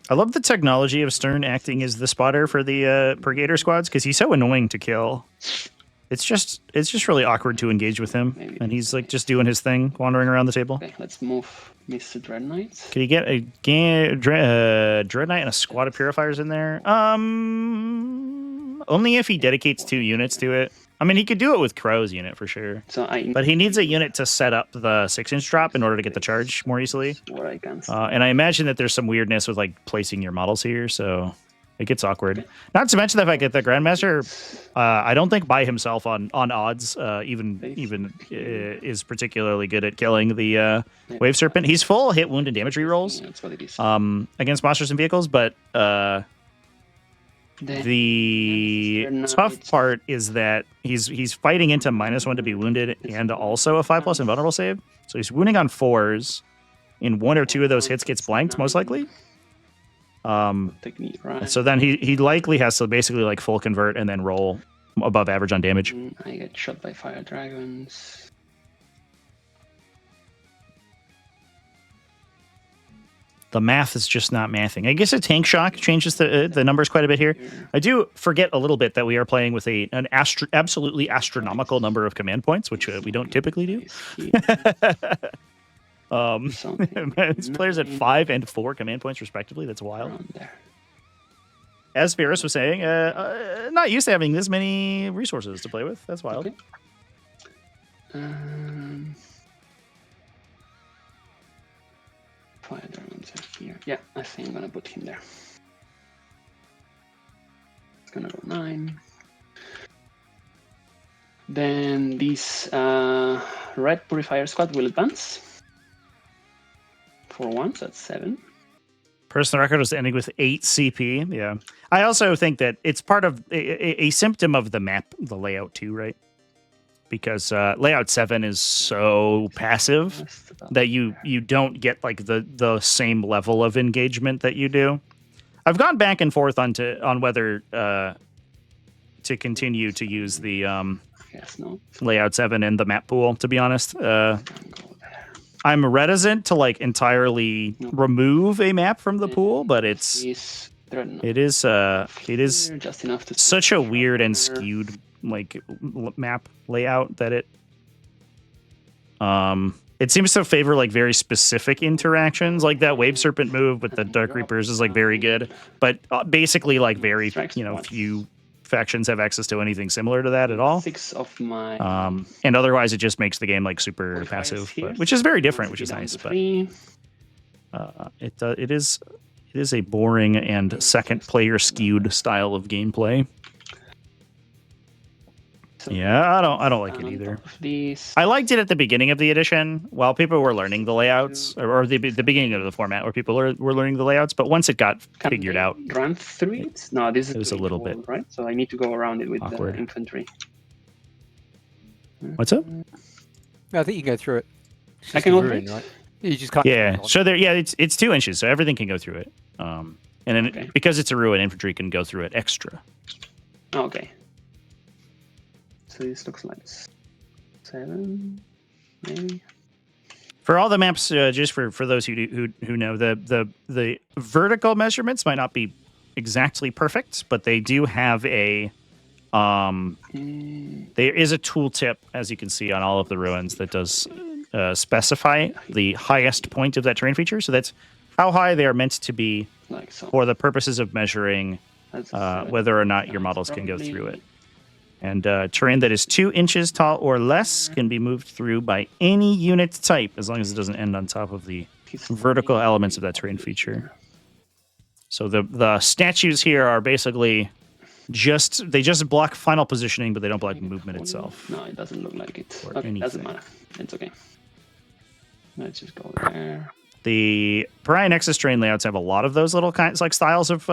I love the technology of Stern acting as the spotter for the Purgator squads, because he's so annoying to kill. It's just really awkward to engage with him, and he's like just doing his thing, wandering around the table. Okay, let's move Mr. Dread Knight. Can you get a Dread Knight and a squad of Purifiers in there? Only if he dedicates 2 units to it. I mean, he could do it with Crow's unit for sure. But he needs a unit to set up the 6-inch drop in order to get the charge more easily. And I imagine that there's some weirdness with like placing your models here, so it gets awkward. Okay. Not to mention the fact that the Grandmaster, I don't think by himself on odds even is particularly good at killing the Wave Serpent. He's full hit, wound, and damage rerolls against monsters and vehicles, but the tough part is that he's fighting into -1 to be wounded and also a 5+ invulnerable save. So he's wounding on 4s. In 1 or 2 of those hits gets blanked, most likely. So then he likely has to basically like full convert and then roll above average on damage. I get shot by fire dragons. The math is just not mathing. I guess a tank shock changes the numbers quite a bit here. I do forget a little bit that we are playing with an absolutely astronomical number of command points, which we don't typically do. These players at 5 and 4 command points respectively. That's wild. As Ferris was saying, not used to having this many resources to play with. That's wild. Okay. Fire dragons are here. Yeah, I think I'm gonna put him there. It's gonna go 9. Then this red Purifier Squad will advance for 1, so that's 7. Personal record was ending with 8 CP. Yeah. I also think that it's part of a symptom of the map, the layout too, right? Because layout 7 is so passive that you don't get like the same level of engagement that you do. I've gone back and forth on whether to continue to use the Yes, no. layout 7 in the map pool, to be honest. Go there. I'm reticent to like entirely remove a map from the pool, but it is just enough to such a weird and skewed like map layout that it seems to favor like very specific interactions, like that Wave Serpent move with the Dark Reapers is like very good, but basically like very few factions have access to anything similar to that at all. 6 of my and otherwise it just makes the game like super passive, which is very different, which is nice. But it is a boring and second player skewed style of gameplay. Yeah, I don't like it either. I liked it at the beginning of the edition while people were learning the layouts, or the beginning of the format where people were learning the layouts. But once it got figured out, run through it. No, this is it was a little bit right. So I need to go around it with awkward. the infantry. What's up? No, I think you can go through it. I can go through ruin, it. right? You just can't. Yeah. So there, yeah, it's 2 inches, so everything can go through it. And then because it's a ruin, infantry can go through it extra. Okay. So this looks like 7, maybe. For all the maps, just for those who know, the vertical measurements might not be exactly perfect, but they do have a there is a tooltip, as you can see on all of the ruins, that does specify the highest point of that terrain feature. So that's how high they are meant to be like so. For the purposes of measuring whether or not your models can go through it. And terrain that is 2 inches tall or less can be moved through by any unit type, as long as it doesn't end on top of the vertical elements of that terrain feature. So the statues here are basically just block final positioning, but they don't block movement itself. No, it doesn't look like it. Or Okay, anything. doesn't matter. It's okay. Let's just go there. The Pariah Nexus terrain layouts have a lot of those little kinds, like styles of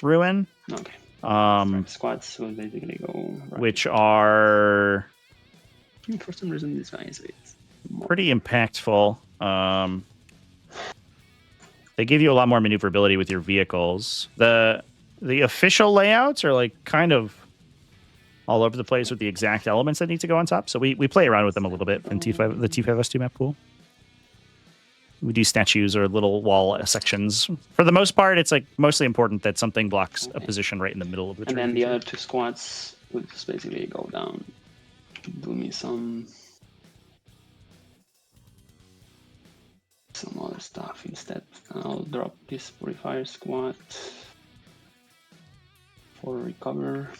ruin. Okay. Squads will basically go right. Which are for some reason this guy is a bit more pretty impactful. They give you a lot more maneuverability with your vehicles. The official layouts are like kind of all over the place with the exact elements that need to go on top. So we play around with them a little bit in the T5S2 map pool. We do statues or little wall sections. For the most part, it's like mostly important that something blocks a position right in the middle of the and then the other 2 squads will just basically go down, do me some other stuff instead. I'll drop this Purifier Squad for recover.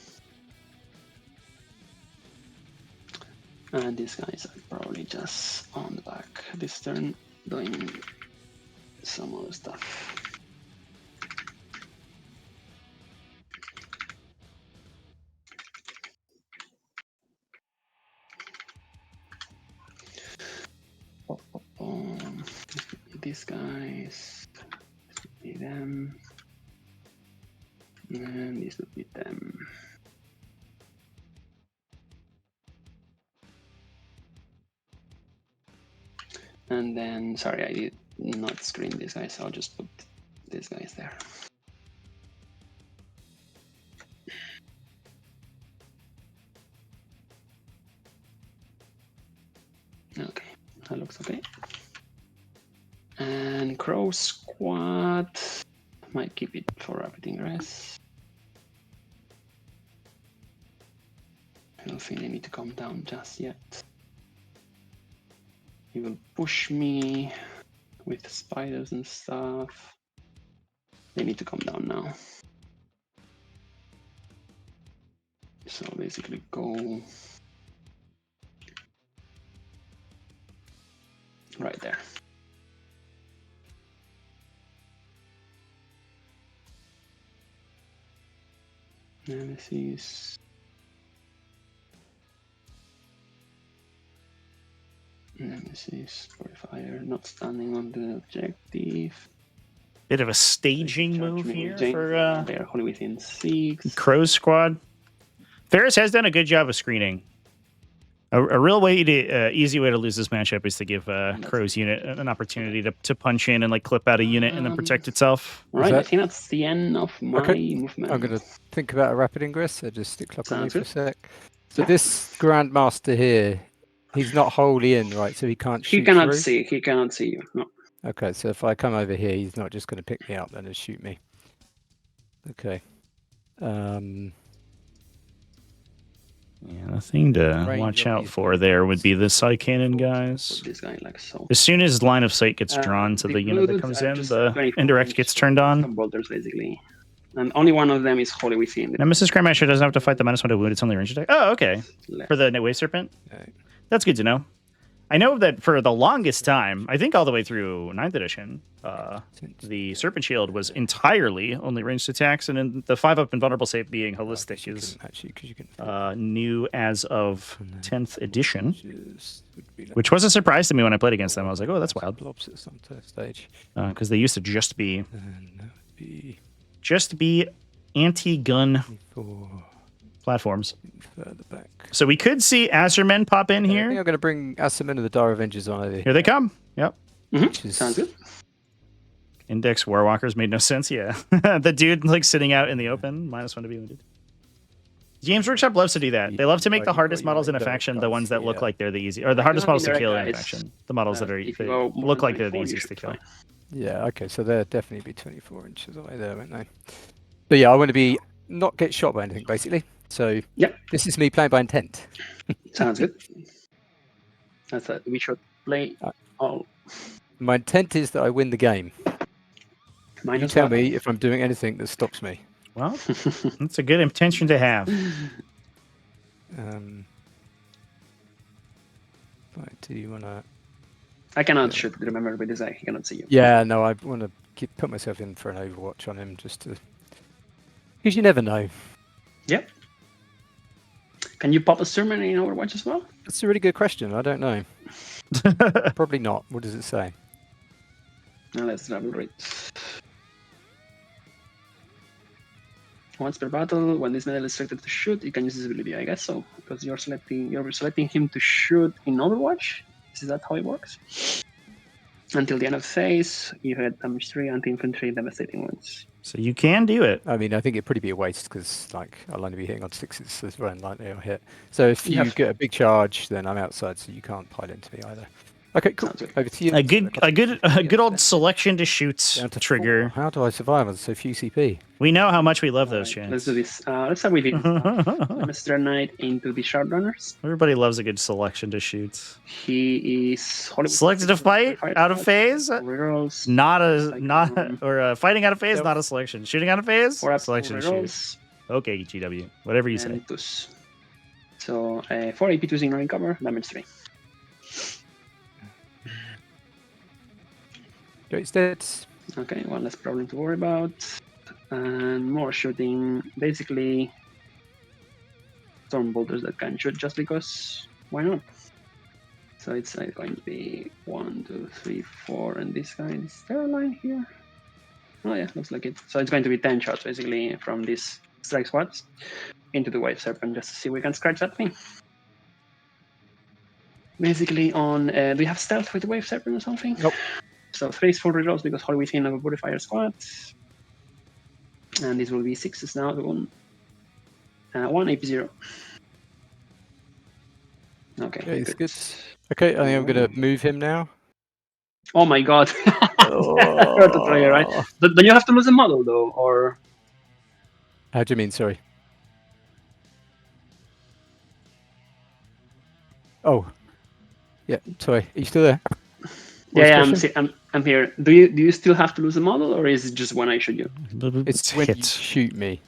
And these guys are probably just on the back this turn, doing some other stuff. These guys, this would be them, and this would be them. And then, sorry, I did not screen these guys, so I'll just put these guys there. Okay, that looks okay. And Crow Squad, might keep it for repeating rest. I don't think they need to come down just yet. He will push me with spiders and stuff. They need to come down now. So basically go right there. And this is This is fire not standing on the objective. Bit of a staging Charge move me here with James. for They are wholly within 6. Crow's squad. Ferris has done a good job of screening. A real way to easy way to lose this matchup is to give Crow's unit an opportunity to punch in and like clip out a unit and then protect itself. All right, that- I think that's the end of my movement. I'm going to think about a rapid ingress, so just stick clock on me Sounds for a good. sec. So Yeah. this Grandmaster here, he's not wholly in, right? So he can't shoot He cannot through? see. He cannot see you. No. Okay, so if I come over here, he's not just going to pick me up then and shoot me. Okay. Yeah, the thing to Range watch on out these for there would be the Psy Cannon guys. Put this guy like so. As soon as line of sight gets drawn to the unit that blue comes dudes are in, just the 24 indirect inch gets turned on. custom bolters basically, and only one of them is wholly within. Nemesis Grandmaster doesn't have to fight the -1 to wound, it's only range attack. Oh, okay. Left. For the Wave Serpent? Okay. That's good to know. I know that for the longest time, I think all the way through 9th edition, the Serpent Shield was entirely only ranged attacks, and then the 5-up invulnerable save being holistic is Actually, because you can new as of 10th edition, would be like which was a surprise to me when I played against them. I was like, oh, that's wild. blobs at some stage. Because they used to just be And that would be anti-gun 4 platforms. further back. So we could see Azermen pop in I think here. I'm going to bring Asamin and the Dire Avengers on over Here they come. Yep. which is- Sounds good. Index Warwalkers made no sense. Yeah. The dude like sitting out in the open, -1 to be wounded. James Workshop loves to do that. They love to make the hardest models in a faction the ones that look like they're the easy, or the hardest models to kill in a faction. The models that are If you they go more look than like they're the 24, you easiest to should kill. fine. Yeah, okay, so they'll definitely be 24 inches away there, won't they? But yeah, I want to be not get shot by anything, basically. So Yep. this is me playing by intent. Sounds good. That's it. We should play all. My intent is that I win the game. You Minus tell one. me if I'm doing anything that stops me. Well, that's a good intention to have. Right, do you want to... I cannot shoot. Remember, with this guy, he cannot see you. Yeah, no, I want to put myself in for an overwatch on him just to... Because you never know. Yep. Can you pop a sermon in Overwatch as well? That's a really good question. I don't know. Probably not. What does it say? Now let's double read. Once per battle, when this medal is selected to shoot, you can use this ability. I guess so, because you're selecting him to shoot in Overwatch. Is that how it works? Until the end of the phase, you had damage 3 anti-infantry devastating wounds. So you can do it. I mean, I think it'd probably be a waste because, like, I'll only be hitting on 6s as well, and like they'll hit. So if you Yes. get a big charge, then I'm outside, so you can't pile into me either. Okay, cool. Sounds good. Over to you. A good old selection to shoot Down to trigger. 4. How do I survive on so few CP? We know how much we love those Alright, chants. let's do this. Let's start with it. Mr. Knight into the Shard Runners. Everybody loves a good selection to shoot. He is Selected to fight out of phase. Rerolls. Fighting out of phase, Yep. not a selection. Shooting out of phase, 4 up, selection to shoot. rerolls. Okay, GW, whatever you say. And tus. So 4 AP2 is ignoring cover, damage 3. Great stats. Okay, one less problem to worry about. And more shooting, basically storm bolters that can shoot just because why not? So it's going to be 1, 2, 3, 4, and this guy. Is there a line here? Oh yeah, looks like it. So it's going to be 10 shots basically from these strike squads into the Wave Serpent just to see if we can scratch that thing. Basically on, do you have stealth with the Wave Serpent or something? Nope. So 3 is full rerolls because Holy Within of a Purifier squad. And this will be 6s now, the 1 AP0. Okay, Okay, it's good. Okay, I think I'm going to move him now. Oh my god. Hurt to try, right? Don't you have to lose a model though, or How do you mean, sorry? Oh. Yeah, sorry. Are you still there? yeah, question? I'm here. Do you still have to lose a model, or is it just when I shoot you? It's when you hit. shoot me.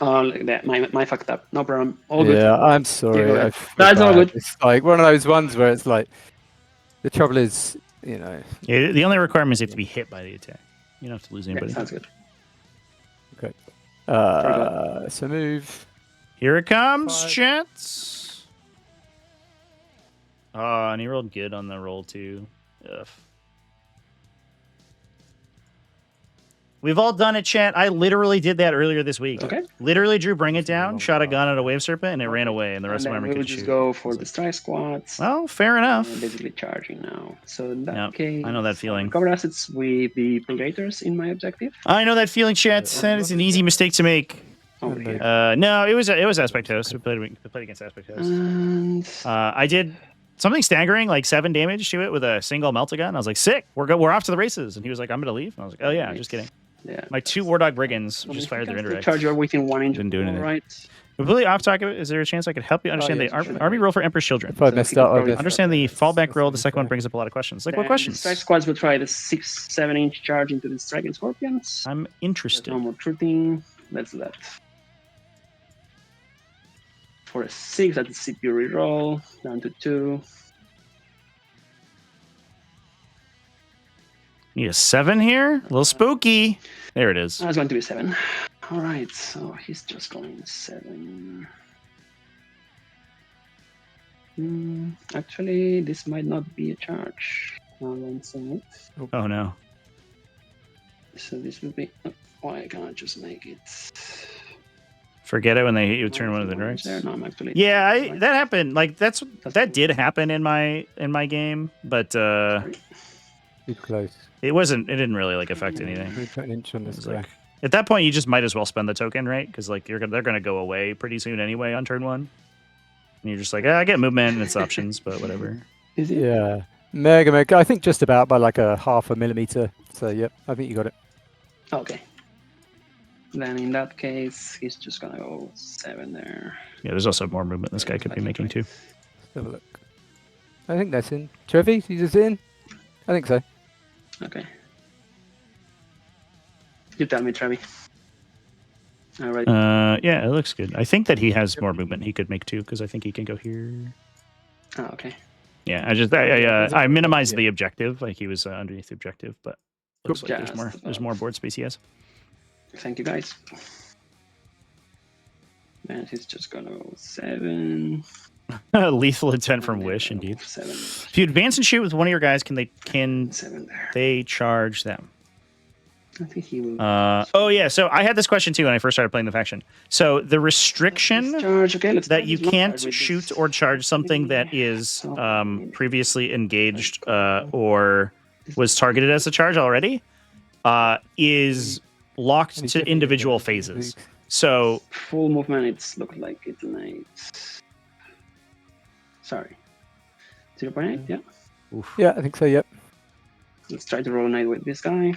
Oh, like that. My fucked up. No problem. All good. Yeah, I'm sorry. Yeah, I feel that's all bad. good. It's like one of those ones where it's like, the trouble is, you know. Yeah, the only requirement is you have to be hit by the attack. You don't have to lose Yeah, anybody. sounds good. Okay. So move. Here it comes, 5. chats. Oh, and he rolled good on the roll too. Ugh. We've all done it, chat. I literally did that earlier this week. Okay. Literally drew Bring It That's a Down, long shot a gun path. at a Wave Serpent, and it ran away, and the rest of my And army then we will couldn't just shoot. go for It's the like, strike squads. well, fair enough. Basically charging now. So in that Yep, case, I know that feeling. Recover assets with the Predators in my objective. I know that feeling, chat. That is an easy mistake to make. Over And here. No, it was Aspect Host. We played against Aspect Host. And I did something staggering, like 7 damage to it with a single melt gun. I was like, sick. We're off to the races. And he was like, I'm gonna leave. And I was like, oh yeah, just kidding. yeah, My 2 War Dog Brigands just fired their indirect. Charge you within 1 inch. Didn't do anything. Right. Completely off topic. Is there a chance I could help you understand yeah, the sure. army roll for Emperor's Children? If I So messed he could up, I probably guess. Understand the fallback That's roll. The second one okay. brings up a lot of questions. Like, Then what questions? Strike squads will try the 6-7 inch charge into the Striking Scorpions. I'm There's interested. no more shooting. Let's do that. For a 6, that's a CPU reroll. Down to 2. Need a 7 here? A little spooky. There it is. That's going to be 7. All right, so he's just going 7. Actually, this might not be a charge. Now I'm saying it. Oh no. So this would be. Why can't I just make it? Forget it when they hit you turn one of the directs. There, no, I'm actually. Yeah, that happened. Like that did happen in my game, but Too close. it didn't really like affect anything. We put an inch on the It was square. like, at that point, you just might as well spend the token, right? Because like they're gonna go away pretty soon anyway on turn 1, and you're just like, I get movement and it's options, but whatever. Is it? Yeah. Mega. I think just about by like a 0.5 millimeter. So, yep, I think you got it. Okay. Then in that case, he's just gonna go 7 there. Yeah, there's also more movement this guy could be making too. Let's have a look. I think that's in. Trevi, is this in? I think so. Okay. You tell me, Trevi. All right. Yeah, it looks good. I think that he has more movement he could make too, because I think he can go here. Oh, okay. Yeah, I minimized the objective, like he was underneath the objective, but looks like there's more board space he has. Thank you, guys. And he's just gonna go 7. Lethal intent from Wish, indeed. 7. If you advance and shoot with one of your guys, can 7 there. they charge them? I think he will. Oh yeah, so I had this question too when I first started playing the faction. So the restriction Charge. Okay, let's that you can't shoot or charge something that is previously engaged or was targeted as a charge already is locked to individual phases. So full movement. It's looked like it's an 8. Sorry, 0.8. Yeah. oof. Yeah, I think so, yep. Let's try to roll an 8 with this guy.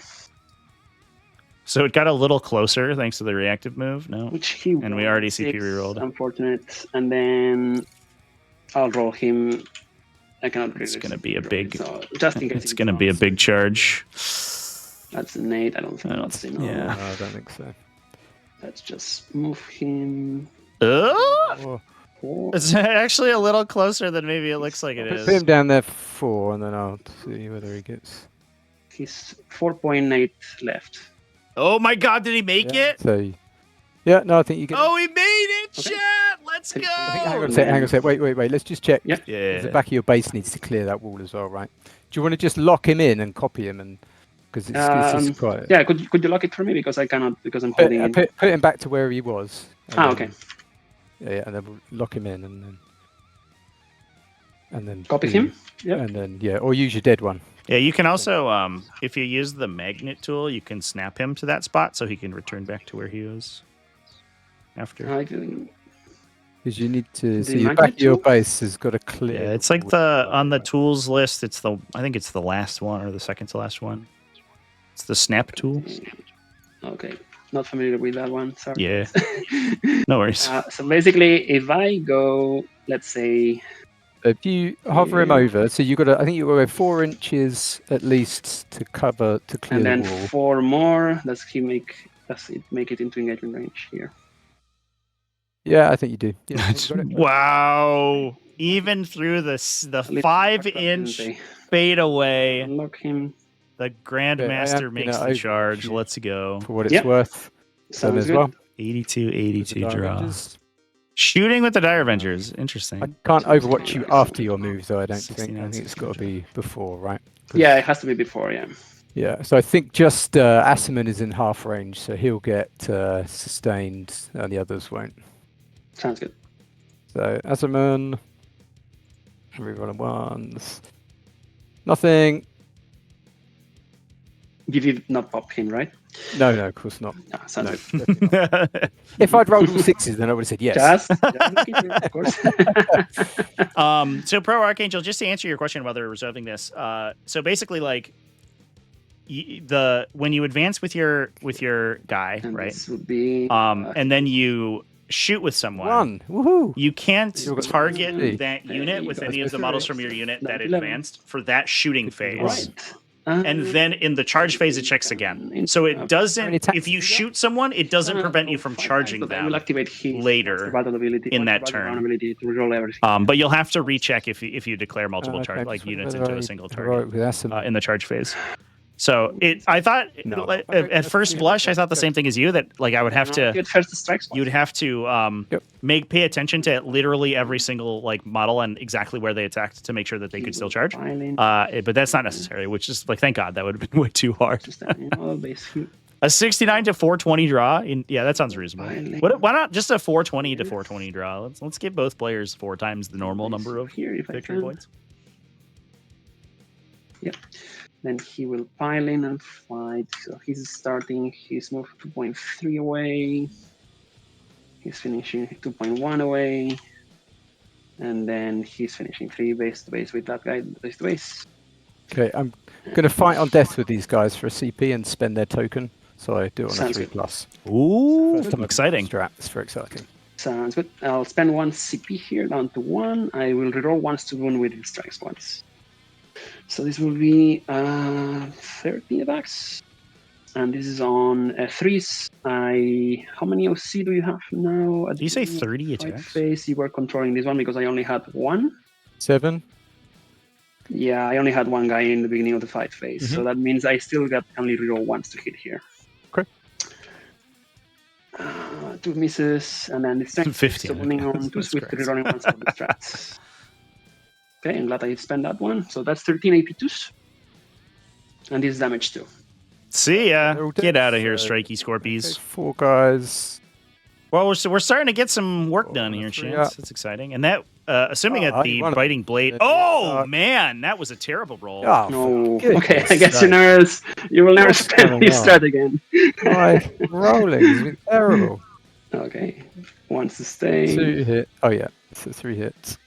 So it got a little closer thanks to the reactive move. No, Which he and we already CP 6, rerolled. Unfortunate. And then I'll roll him. I cannot really. It's gonna be a big. So just in case It's gonna be a big charge. That's an 8. I don't think that's enough. yeah. No, I don't think so. Let's just move him. Oh, 4. It's actually a little closer than maybe it looks like it put is. him down there 4, and then I'll see whether he gets. He's 4.8 left. Oh my God! Did he make it? So, yeah, no, I think you get. Oh, he made it! Okay. Chat, let's go! Hang on a sec. Wait. Let's just check. Yeah. Yeah. The back of your base needs to clear that wall as well, right? Do you want to just lock him in and copy him, and because it's just quite. Yeah, could you lock it for me because I cannot because I'm holding it. Put him back to where he was. Okay. Yeah, and then we'll lock him in, and then Copy him. Yep. and then or use your dead one. Yeah, you can also, if you use the magnet tool, you can snap him to that spot so he can return back to where he was after. I can- Because you need to The see the back magnet of your tool? base has got to clear. Yeah, it's like on the tools list. I think it's the last one or the second to last one. It's the snap tool. Okay. Not familiar with that one. Sorry. Yeah, no worries. So basically, if I go, let's say, If you hover him over, so you got to. I think you got 4 inches at least to cover to clear and then the wall. 4 more. Does it make it into engagement range here? Yeah, I think you do. Yeah, you got it. Wow! Even through the At least 5-inch say, fade away, unlock him. the Grandmaster makes the charge. Let's go. For what it's Yep. worth. So Sounds as good. well. 82 With the draw. Avengers. Shooting with the Dire Avengers. Interesting. I can't overwatch you 69, after your move, though. I don't think. 69, I think it's got to be before, right? 'Cause- Yeah, it has to be before. Yeah. Yeah. So I think just Asimon is in half range, so he'll get sustained, and the others won't. Sounds good. So Asimon, rerolling ones. Nothing. You did not pop him, right? No, of course not. Ah, sounds No, good. definitely not. If I'd rolled all sixes, then I would have said yes. Just making sure, of course. So Pro Archangel, just to answer your question about they're resolving this. So basically, like when you advance with your guy, And right? This would be. And then you shoot with someone. Woohoo! You can't You've got target three. that There unit you with go. any of the models from your unit that 11. advanced for that shooting phase. Right. And then in the charge phase, it checks again. So it many doesn't. attacks If you do you get? shoot someone, it doesn't prevent you from charging But I them. will activate his later battle ability, in that battle turn. ability to reroll everything. But you'll have to recheck if you declare multiple Okay, like just units whether into a I single heroic target with Asimon. in the charge phase. So I thought No. at Okay, first yeah, blush, I thought the okay. same thing as you, that like I would have to. Activate first strike spot. You'd have to pay attention to literally every single like model and exactly where they attacked to make sure that they could still charge. But that's not necessary, which is like, thank God, that would have been way too hard. Just basically. A 69 to 420 draw. Yeah, that sounds reasonable. Finally. Why not just a 420 to 420 draw? Let's give both players 4 times the normal number of Here, if I victory can. points. Yep. Then he will pile in and fight. So he's starting his move 2.3 away. He's finishing 2.1 away. And then he's finishing 3 base to base with that guy, base to base. Okay, I'm going to fight on death with these guys for a CP and spend their token. So I do it on Sounds a 3 good. plus. Ooh, First time I've exciting. Strat. It's very exciting. Sounds good. I'll spend 1 CP here down to 1. I will reroll once to wound with his strikes once. So this will be 13 attacks. And this is on 3s. How many OC do you have now? Did you say 30 attacks? Phase, you were controlling this one because I only had 1. 7. Yeah, I only had 1 guy in the beginning of the fight phase. So that means I still got only reroll once to hit here. Okay. 2 misses, and then the strength 15. opening on 2 That's with crazy. rerolling once of the strats. Okay, I'm glad I spent that one. So that's 13 AP2s. And this damage too. See ya. They're all Get dead, out of here, so- strikey Scorpies. Okay, 4 guys. Well, we're starting to get some work done here, 3 Chance. up. That's exciting. And that, assuming Oh, at the you wanna- biting blade. Yeah, Oh, yeah. man, that was a terrible roll. Oh, No. for Okay, I goodness guess you sake. never, you will never What's spend going this on? strat again. My rolling has been terrible. Okay, 1 sustain. 2 hit. Oh yeah, so 3 hits.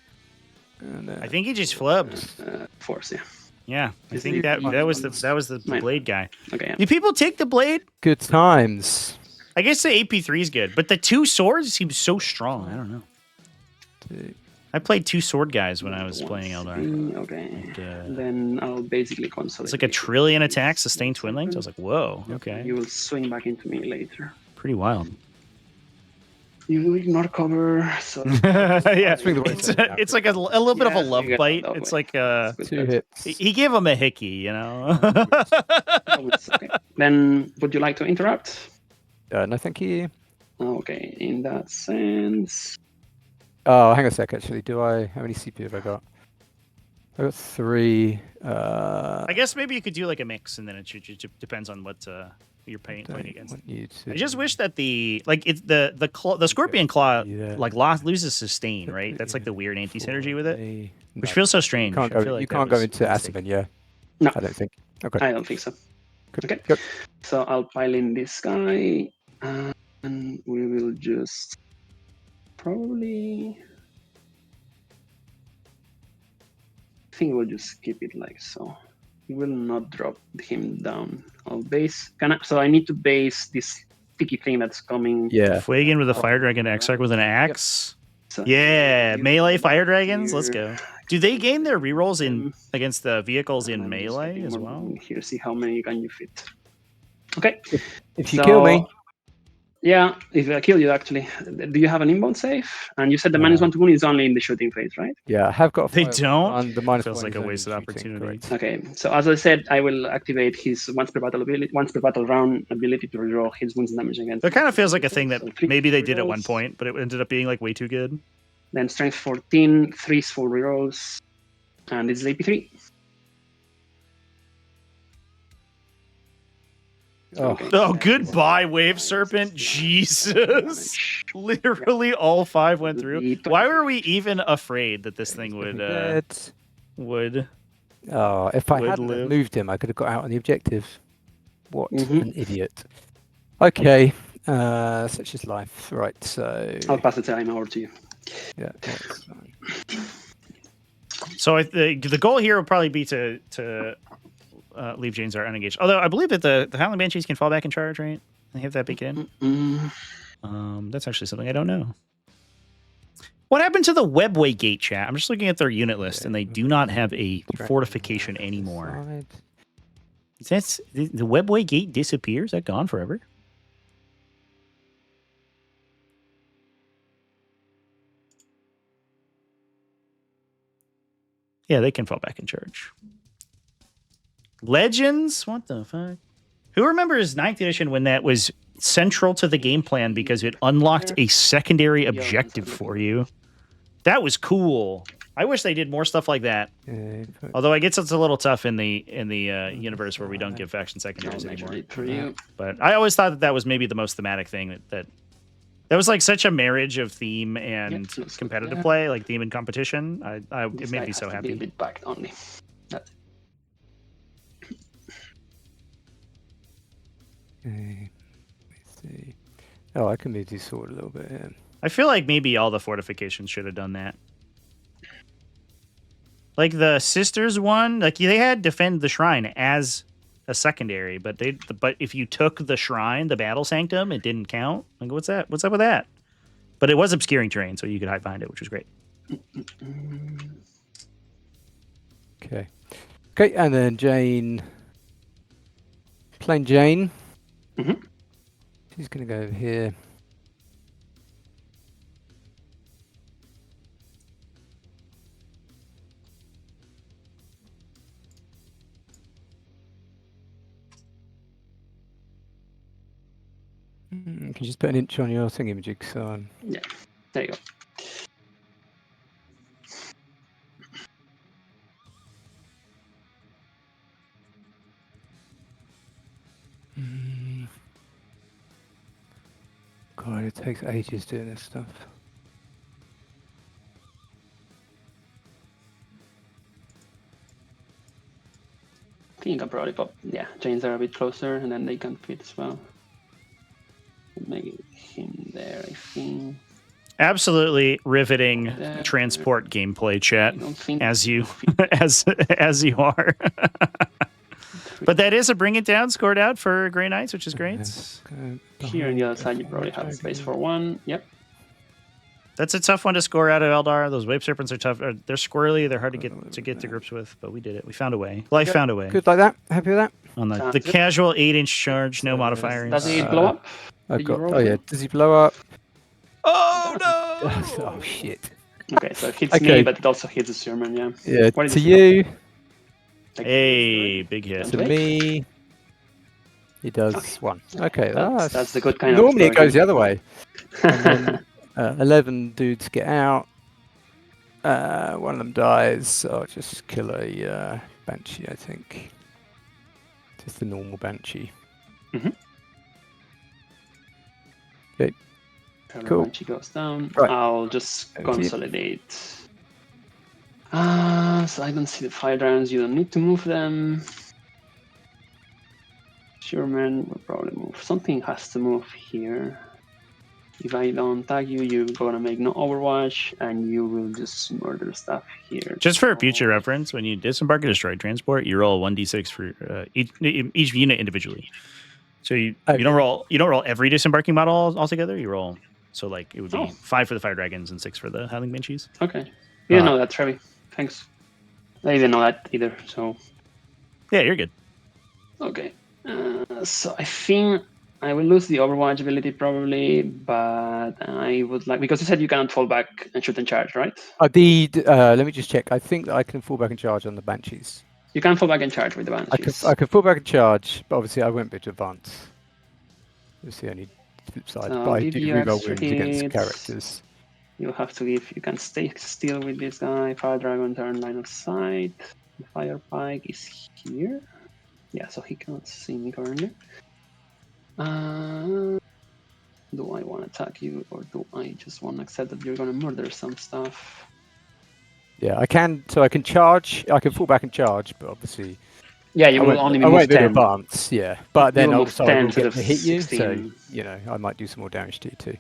And then I think he just flubbed. Force, yeah. Yeah, I Is think he- that was the Mine. blade guy. Okay, yeah. Do people take the blade? good times. I guess the AP3 is good, but the 2 swords seems so strong. I don't know. 2. I played 2 sword guys when I was playing Eldari. Okay. And, Then I'll basically consolidate. it's like a trillion attacks, sustained twin links. I was like, whoa, okay, You will swing back into me later. pretty wild. You will ignore cover, so Yeah, Swing the way it's like a little bit of a Yeah, love you get bite. that It's way. like 2 hits. he gave him a hickey, you know. Okay. Then would you like to interrupt? No, thank you. Okay, in that sense. Oh, hang on a sec. Actually, how many CP have I got? I got 3. I guess maybe you could do like a mix, and then it depends on what you're playing against. Want you to... I just wish that the scorpion claw Yeah. like loses sustain, right? That's like the weird anti synergy with it, which No, feels so strange. you can't I go, feel like you that can't go was into a mistake. Asimon, yeah? No. I don't think. Okay. I don't think so. Good. Okay. Good. So I'll pile in this guy, and we will just probably. I think we'll just keep it like so. We will not drop him down. I'll base. So I need to base this sticky thing that's coming. Yeah. Fuegan with a fire dragon, Exarch with an axe. So Yeah, you melee will fire dragons. Let's here. go. Do they gain their rerolls in Um, against the vehicles in I'm just melee getting as more well? room here, see how many can you fit. Okay. If you kill me, Yeah, if I kill you, actually. Do you have an inbound save? And you said the -1 to wound is only in the shooting phase, right? Yeah, I have got a They fire don't? on the -1 Feels like is a only wasted shooting, opportunity. correct. Okay, so as I said, I will activate his once per battle round ability to reroll his wounds and damage against. It kind of feels like a thing that So 3 maybe they did at rerolls, one point, but it ended up being like way too good. Then strength 14, 3 full rerolls, and it's AP3. Oh, Okay. Oh, goodbye, Wave Serpent. Jesus. Literally all 5 went through. Why were we even afraid that this thing would Oh, if I would hadn't have live? moved him, I could have got out on the objective. What an idiot. Okay, such is life. Right, so... I'll pass the time over to you. Yeah, that's fine. So the goal here would probably be to leave Janezar unengaged. Although I believe that the Howling Banshees can fall back in charge, right? They have that baked in. That's actually something I don't know. What happened to the Webway Gate, chat? I'm just looking at their unit list, and they do not have a fortification anymore. That's the Webway Gate disappears? Is that gone forever? Yeah, they can fall back in charge. Legends? What the fuck? Who remembers 9th edition when that was central to the game plan because it unlocked a secondary objective for you? That was cool. I wish they did more stuff like that. Although I guess it's a little tough in the universe where we don't give faction secondaries anymore. But I always thought that was maybe the most thematic thing that was like such a marriage of theme and competitive play, like theme and competition. It made me so happy. A bit back only. Okay, let's see. Oh, I can move this sword a little bit here. I feel like maybe all the fortifications should have done that. Like the Sisters one, like they had defend the shrine as a secondary, but if you took the shrine, the battle sanctum, it didn't count. Like what's that? What's up with that? But it was obscuring terrain, so you could hide behind it, which was great. Okay. Okay, and then Jane. Plain Jane. She's going to go over here. Can you just put an inch on your thingamajig? So yeah, there you go. God, it takes ages doing this stuff. I think I can probably pop. Yeah, Janes are a bit closer, and then they can fit as well. Make him there, I think. Absolutely riveting transport gameplay, chat. As you as you are. But that is a bring it down, scored out for Grey Knights, which is great. Here on the other side, you probably have space for one. Yep. That's a tough one to score out of Aeldari. Those Wave Serpents are tough. They're squirrely. They're hard to get to grips with, but we did it. We found a way. Life found a way. Good like that. Happy with that. On the casual 8-inch charge, no modifiers. Does he blow up? Oh yeah. Does he blow up? Oh no! Oh shit. Okay, so it hits me, but it also hits the Sermon. Yeah. Yeah. To you. Hey, big hit. To me. He does one. Okay, that's the good kind normally of. Normally it goes the other way. And then, 11 dudes get out. One of them dies. So I'll just kill a Banshee, I think. Just the normal Banshee. Okay. Cool. Banshee goes down. Right. I'll just consolidate. So I don't see the fire dragons. You don't need to move them. Sherman will probably move. Something has to move here. If I don't tag you, you're gonna make no Overwatch, and you will just murder stuff here. Just for future reference, when you disembark a destroyed transport, you roll 1d6 for each unit individually. So you don't roll every disembarking model altogether. You roll it would be 5 for the fire dragons and 6 for the Howling Banshees. Okay, you didn't know that, Trevi. Thanks. I didn't know that either. So yeah, you're good. Okay. So I think I will lose the Overwatch ability probably, but I would like, because you said you cannot fall back and shoot and charge, right? Let me just check. I think that I can fall back and charge on the Banshees. You can fall back and charge with the Banshees. I can fall back and charge, but obviously I won't be able to advance. That's the only flip side. So But I give do you reroll extra wounds against hits. characters. You have to give, you can stay still with this guy. Fire Dragon turn line of sight. The Fire Pike is here. Yeah, so he cannot see me currently. Do I want to attack you, or do I just want to accept that you're going to murder some stuff? Yeah, I can. So I can charge. I can fall back and charge, but obviously Yeah, you will only move I won't be 10. able to advance. Yeah, but then will move also 10 I will instead get of to hit you. 16. So I might do some more damage to you too.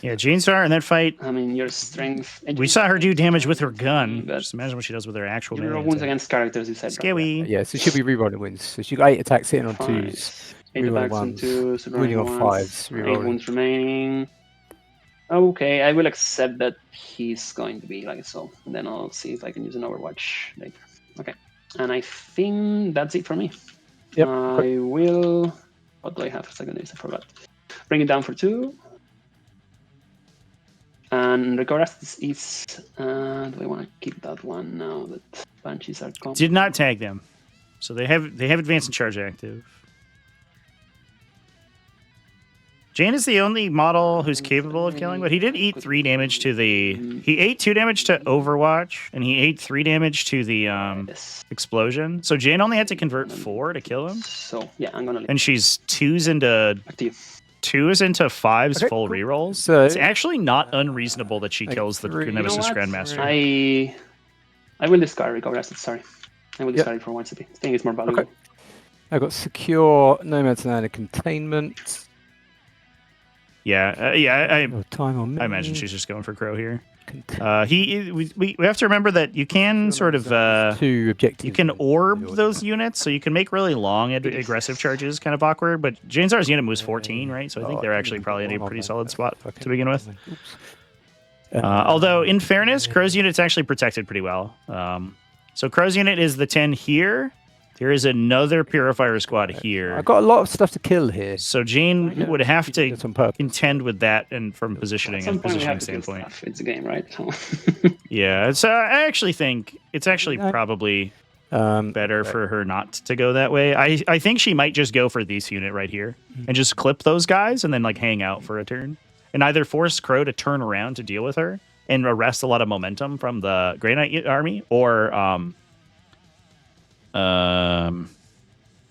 Yeah, Jane Star in that fight. I mean, your strength. We saw her do damage with her gun. But Just imagine what she does with her actual you roll melee wounds attack. against characters, you said. Scary. Yeah, so she'll be rerolling wins. So she got 8 attacks hitting on 2s, 8 reroll attacks on ones, 2s, wounding on ones, 5s, 8 rerolling. wounds remaining. Okay, I will accept that he's going to be like so. And then I'll see if I can use an Overwatch later. Okay. And I think that's it for me. Yep. I will. What do I have for secondaries? I forgot. Bring it down for 2. And Recordas is. Do I want to keep that one now that Banshees are coming? Did not tag them, so they have advance and charge active. Jane is the only model who's capable of killing, but he did eat 3 damage to the. He ate 2 damage to Overwatch, and he ate 3 damage to the Yes. explosion. So Jane only had to convert 4 to kill him, So yeah, I'm gonna. and she's 2s into Back to you. 2s into 5s Okay, full cool. rerolls. So- It's actually not unreasonable that she Like kills the 3. Nemesis You know what? Grandmaster. I will discard Recover Assets, sorry. I will discard it for 1 city. I think it's more valuable. Okay. I've got secure, nomads and containment. Yeah. No time on me. I imagine she's just going for Crow here. Contain- We have to remember that you can sort of 2 objectives. you can in orb order. those units, so you can make really long aggressive charges kind of awkward. But Jane Star's unit moves 14, right? So I think they're actually probably in a pretty solid spot to begin with. Although, in fairness, Crow's unit's actually protected pretty well. So Crow's unit is the 10 here. There is another Purifier squad here. I've got a lot of stuff to kill here. So Jane would have to That's on purpose. contend with that, and from positioning At some and point we positioning have to kill standpoint. stuff. It's a game, right? Yeah, so I actually think it's actually Yeah. probably Better better for her not to go that way. I think she might just go for this unit right here and just clip those guys and then like hang out for a turn and either force Crow to turn around to deal with her and arrest a lot of momentum from the Grey Knight army, or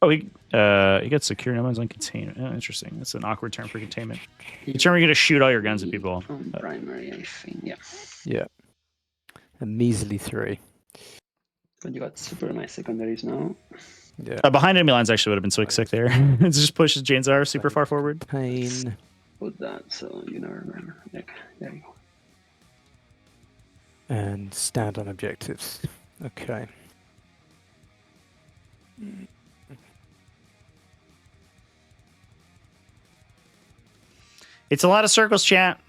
he got secure nomads on containment. Oh, interesting. That's an awkward term for containment. The term where you're gonna shoot all your guns at people. On primary, I think, yeah. Yeah. A measly 3. But you got super nice secondaries now. Yeah. Behind enemy lines actually would have been sick there. It just pushes Jane Zar super far forward. Pain. Put that so you never remember. Okay, there you go. And stand on objectives. Okay. It's a lot of circles, chat.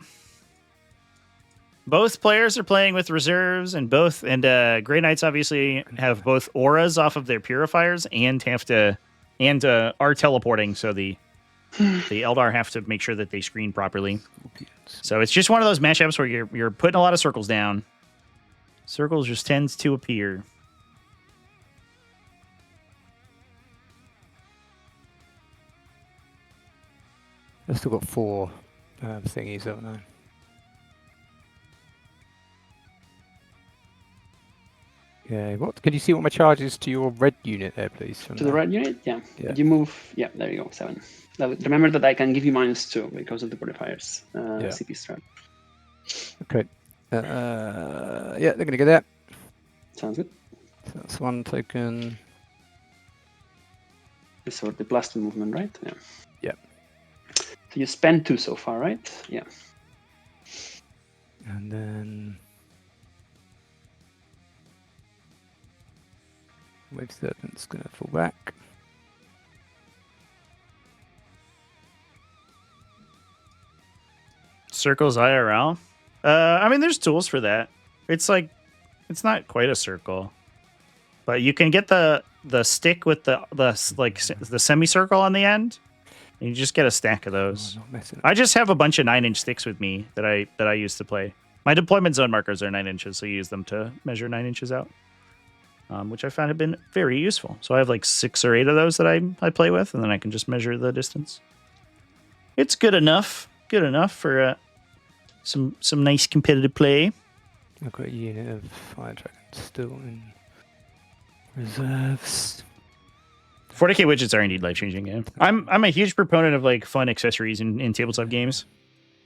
Both players are playing with reserves, and Grey Knights obviously have both auras off of their purifiers and are teleporting. So the Eldar have to make sure that they screen properly. So it's just one of those matchups where you're putting a lot of circles down. Circles just tends to appear. I've still got 4 thingies, haven't I? Yeah, what can you see what my charge is to your red unit there, please? from To the there? red unit, yeah. Yeah. You move, yeah, there you go, 7. Remember that I can give you -2 because of the purifiers. CP strat. Okay. Yeah, they're gonna get that. Sounds good. So that's 1 token. This sort the blast movement, right? Yeah. Yep. So you spend 2 so far, right? Yeah. And then Wave Serpent's gonna fall back. Circles IRL. I mean, there's tools for that. It's like, it's not quite a circle, but you can get the stick with the semicircle on the end, And you just get a stack of Oh, those. not messing up. I just have a bunch of 9-inch sticks with me that I use to play. My deployment zone markers are 9 inches, so you use them to measure 9 inches out, which I found have been very useful. So I have like 6 or 8 of those that I play with, and then I can just measure the distance. It's good enough. Good enough for some nice competitive play. I've got a unit of fire dragons still in reserves. 40k widgets are indeed life-changing. Yeah, I'm a huge proponent of like fun accessories in tabletop games.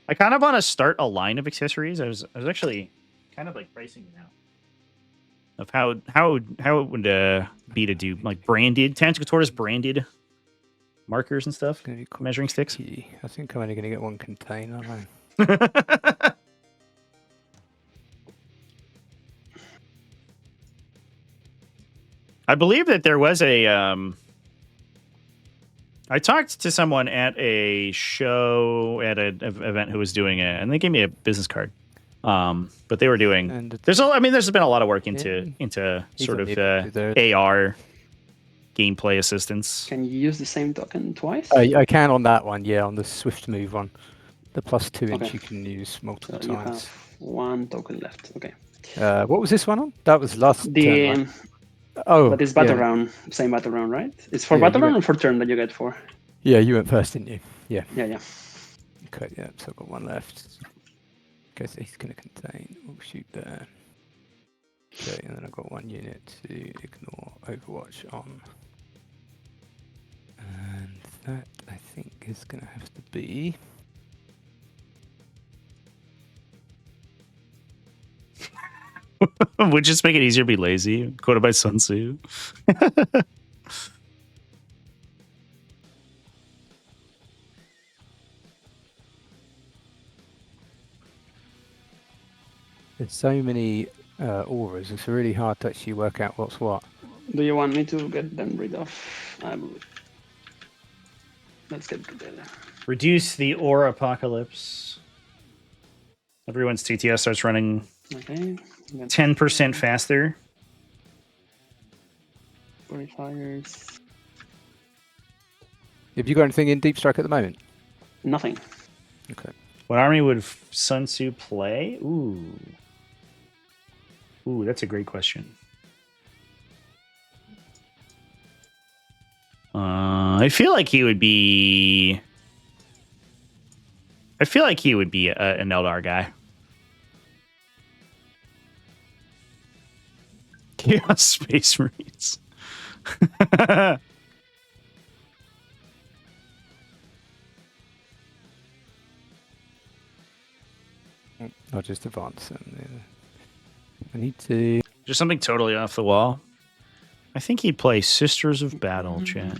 I kind of want to start a line of accessories. I was actually kind of like pricing it out of how it would be to do like branded Tactical Tortoise branded markers and stuff, Gonna be quite measuring sticks. tricky. I think I'm only going to get one container. Aren't I? I believe that there was a. I talked to someone at a show at an event who was doing it, and they gave me a business card. But they were doing. And There's been a lot of work into He's sort on of the there. AR gameplay assistance. Can you use the same token twice? I can on that one, yeah, on the swift move one. The plus 2 inch Okay. you can use multiple So you times. have 1 token left. Okay. What was this one on? That was last The turn, right? Oh, but it's battle yeah. round, same battle round, right? It's for Yeah, battle you round or for turn that you get for? Yeah, you went first, didn't you? Yeah. Yeah. Okay, yeah, so I've got one left. Okay, so he's going to contain. We'll shoot there. Okay, and then I've got one unit to ignore Overwatch on. And that, I think, is going to have to be... Would just make it easier to be lazy. Quoted by Sun Tzu. There's so many auras, it's really hard to actually work out what's what. Do you want me to get them rid of? Let's get together. Reduce the aura apocalypse. Everyone's TTS starts running Okay. 10% faster. Purifiers. Have you got anything in Deep Strike at the moment? Nothing. Okay. What army would Sun Tzu play? Ooh, that's a great question. I feel like he would be. An Aeldari guy. Chaos Space Marines. I'll just advance them. I need to... Just something totally off the wall. I think he'd play Sisters of Battle, chat.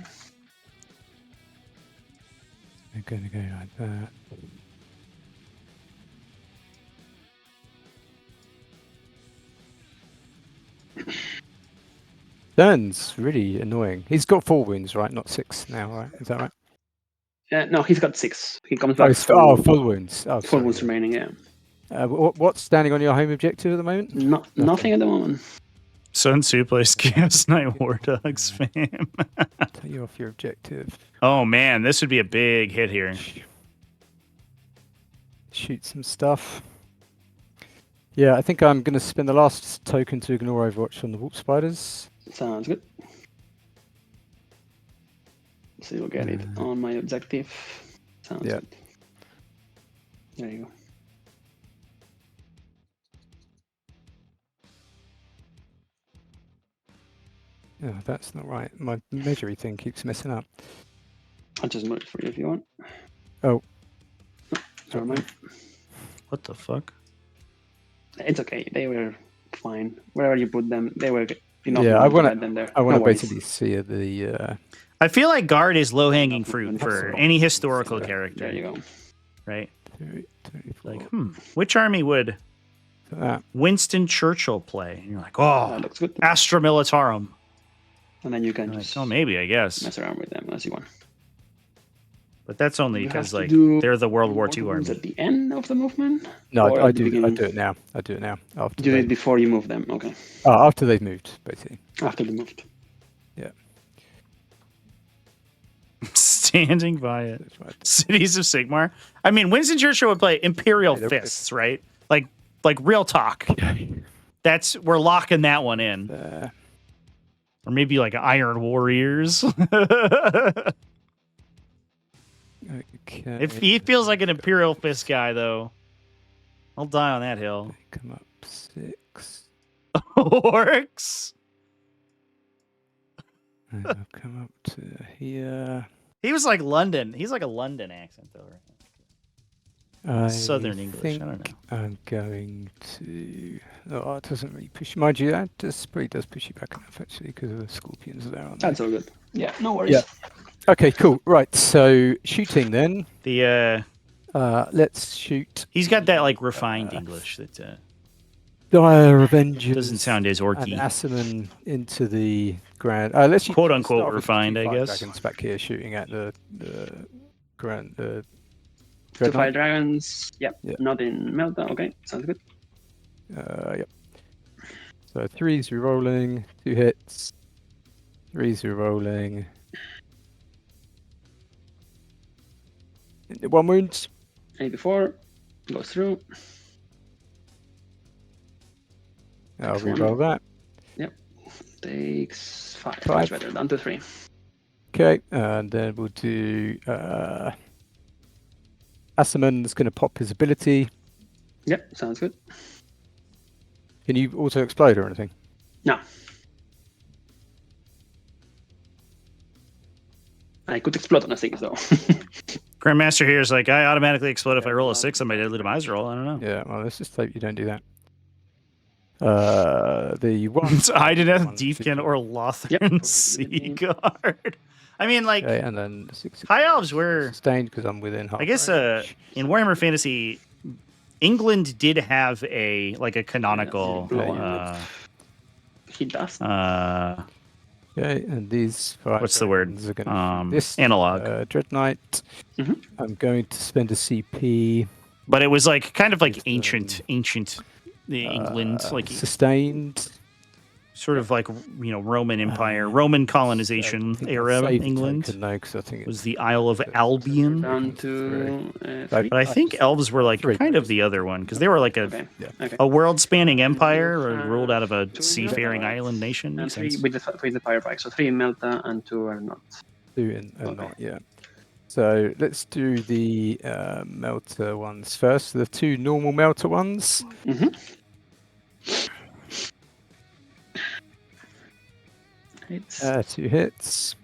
I'm going to go like that. Dern's really annoying. He's got 4 wounds, right? Not 6 now, right? Is that right? No, he's got 6. He comes back. Full wounds. Oh, full sorry, wounds yeah. remaining. Yeah. What's standing on your home objective at the moment? Nothing at the moment. Sun Tzu plays Chaos Knight War Dogs, fam. Take you off your objective. Oh man, this would be a big hit here. Shoot some stuff. Yeah, I think I'm going to spend the last token to ignore Overwatch on the Warp Spiders. Sounds good. So you'll get it on my objective. Sounds good. There you go. Oh, that's not right. My measuring thing keeps messing up. I'll just move it for you if you want. Oh. Never mind. What the fuck? It's okay. They were fine. Wherever you put them, they were enough. Yeah, I want to them there. I want to No worries. basically see the... I feel like guard is low-hanging fruit for any historical character. There you go. Right? 24. Like, which army would Winston Churchill play? And you're like, oh, That looks good. Astra Militarum. And then you can Like, just oh, maybe, I guess. mess around with them as you want. But that's only You have because to like do they're the World War II movements army. at the end of the movement? No, Or I at the do beginning? it now. I do it now. After Do they, it before you move them. Okay. after they've moved, basically. After they moved. Yeah. Standing by it. Cities of Sigmar. I mean, Winston Churchill would play Imperial Hey, they're- Fists, right? Like real talk. We're locking that one in. Or maybe like Iron Warriors. Okay. If he feels like an Imperial Fist guy, though, I'll die on that hill. Come up 6. Orcs. And I'll come up to here. He was like London. He's like a London accent, though, right? Southern English. I don't know. I'm going to. Oh, it doesn't really push. Mind you, that probably does push you back enough actually because of the scorpions there. Aren't they? That's all good. Yeah, no worries. Yeah. Okay, cool. Right, so shooting then. The Let's shoot. he's got that like refined English that Dire Avengers. doesn't sound as And orky. Assaman into the ground. Let's shoot- Quote, unquote, start with the refined, I T5 guess. Dragons back here shooting at the ground. The Two Dreadnought. fire dragons. Yep. Yeah. Not in meltdown. Okay, sounds good. Yep. So 3s re-rolling, 2 hits. 3s re-rolling. 1 wound. 84 goes through. I'll Next one. re-roll that. Takes 5. 5. Much better. Down to 3. Okay, and then we'll do Assaman's going to pop his ability. Yep, sounds good. Can you auto explode or anything? No. I could explode on a 6 though. Grandmaster here is like, I automatically explode if I roll a 6 on my deadly demise roll. I don't know. Yeah, well, let's just hope you don't do that. The one. I didn't have one Deepkin should- or Lothern Sea Guard. I mean, like, Okay, and then 6 High Elves were, sustained because I'm within half. I guess, range. in Warhammer Fantasy, England did have a canonical He does. Okay, and these. What's the word? Are gonna shoot this Analog. Dread Knight. Mhm. I'm going to spend a CP. But it was like kind of like It's, ancient England, like sustained. sort of like Roman Empire, Roman colonization era England No, because I think it was the Isle of Albion. Down to 3. But I think elves were like 3. kind of the other one because they were like Okay. Okay. a world-spanning empire ruled out of a seafaring island nation. And Makes 3 sense. with the fire bike. So 3 in Melta and 2 are not. 2 and Okay. not yet. So let's do the melter ones first. The 2 normal melter ones. Mm-hmm. Hits. 2 hits.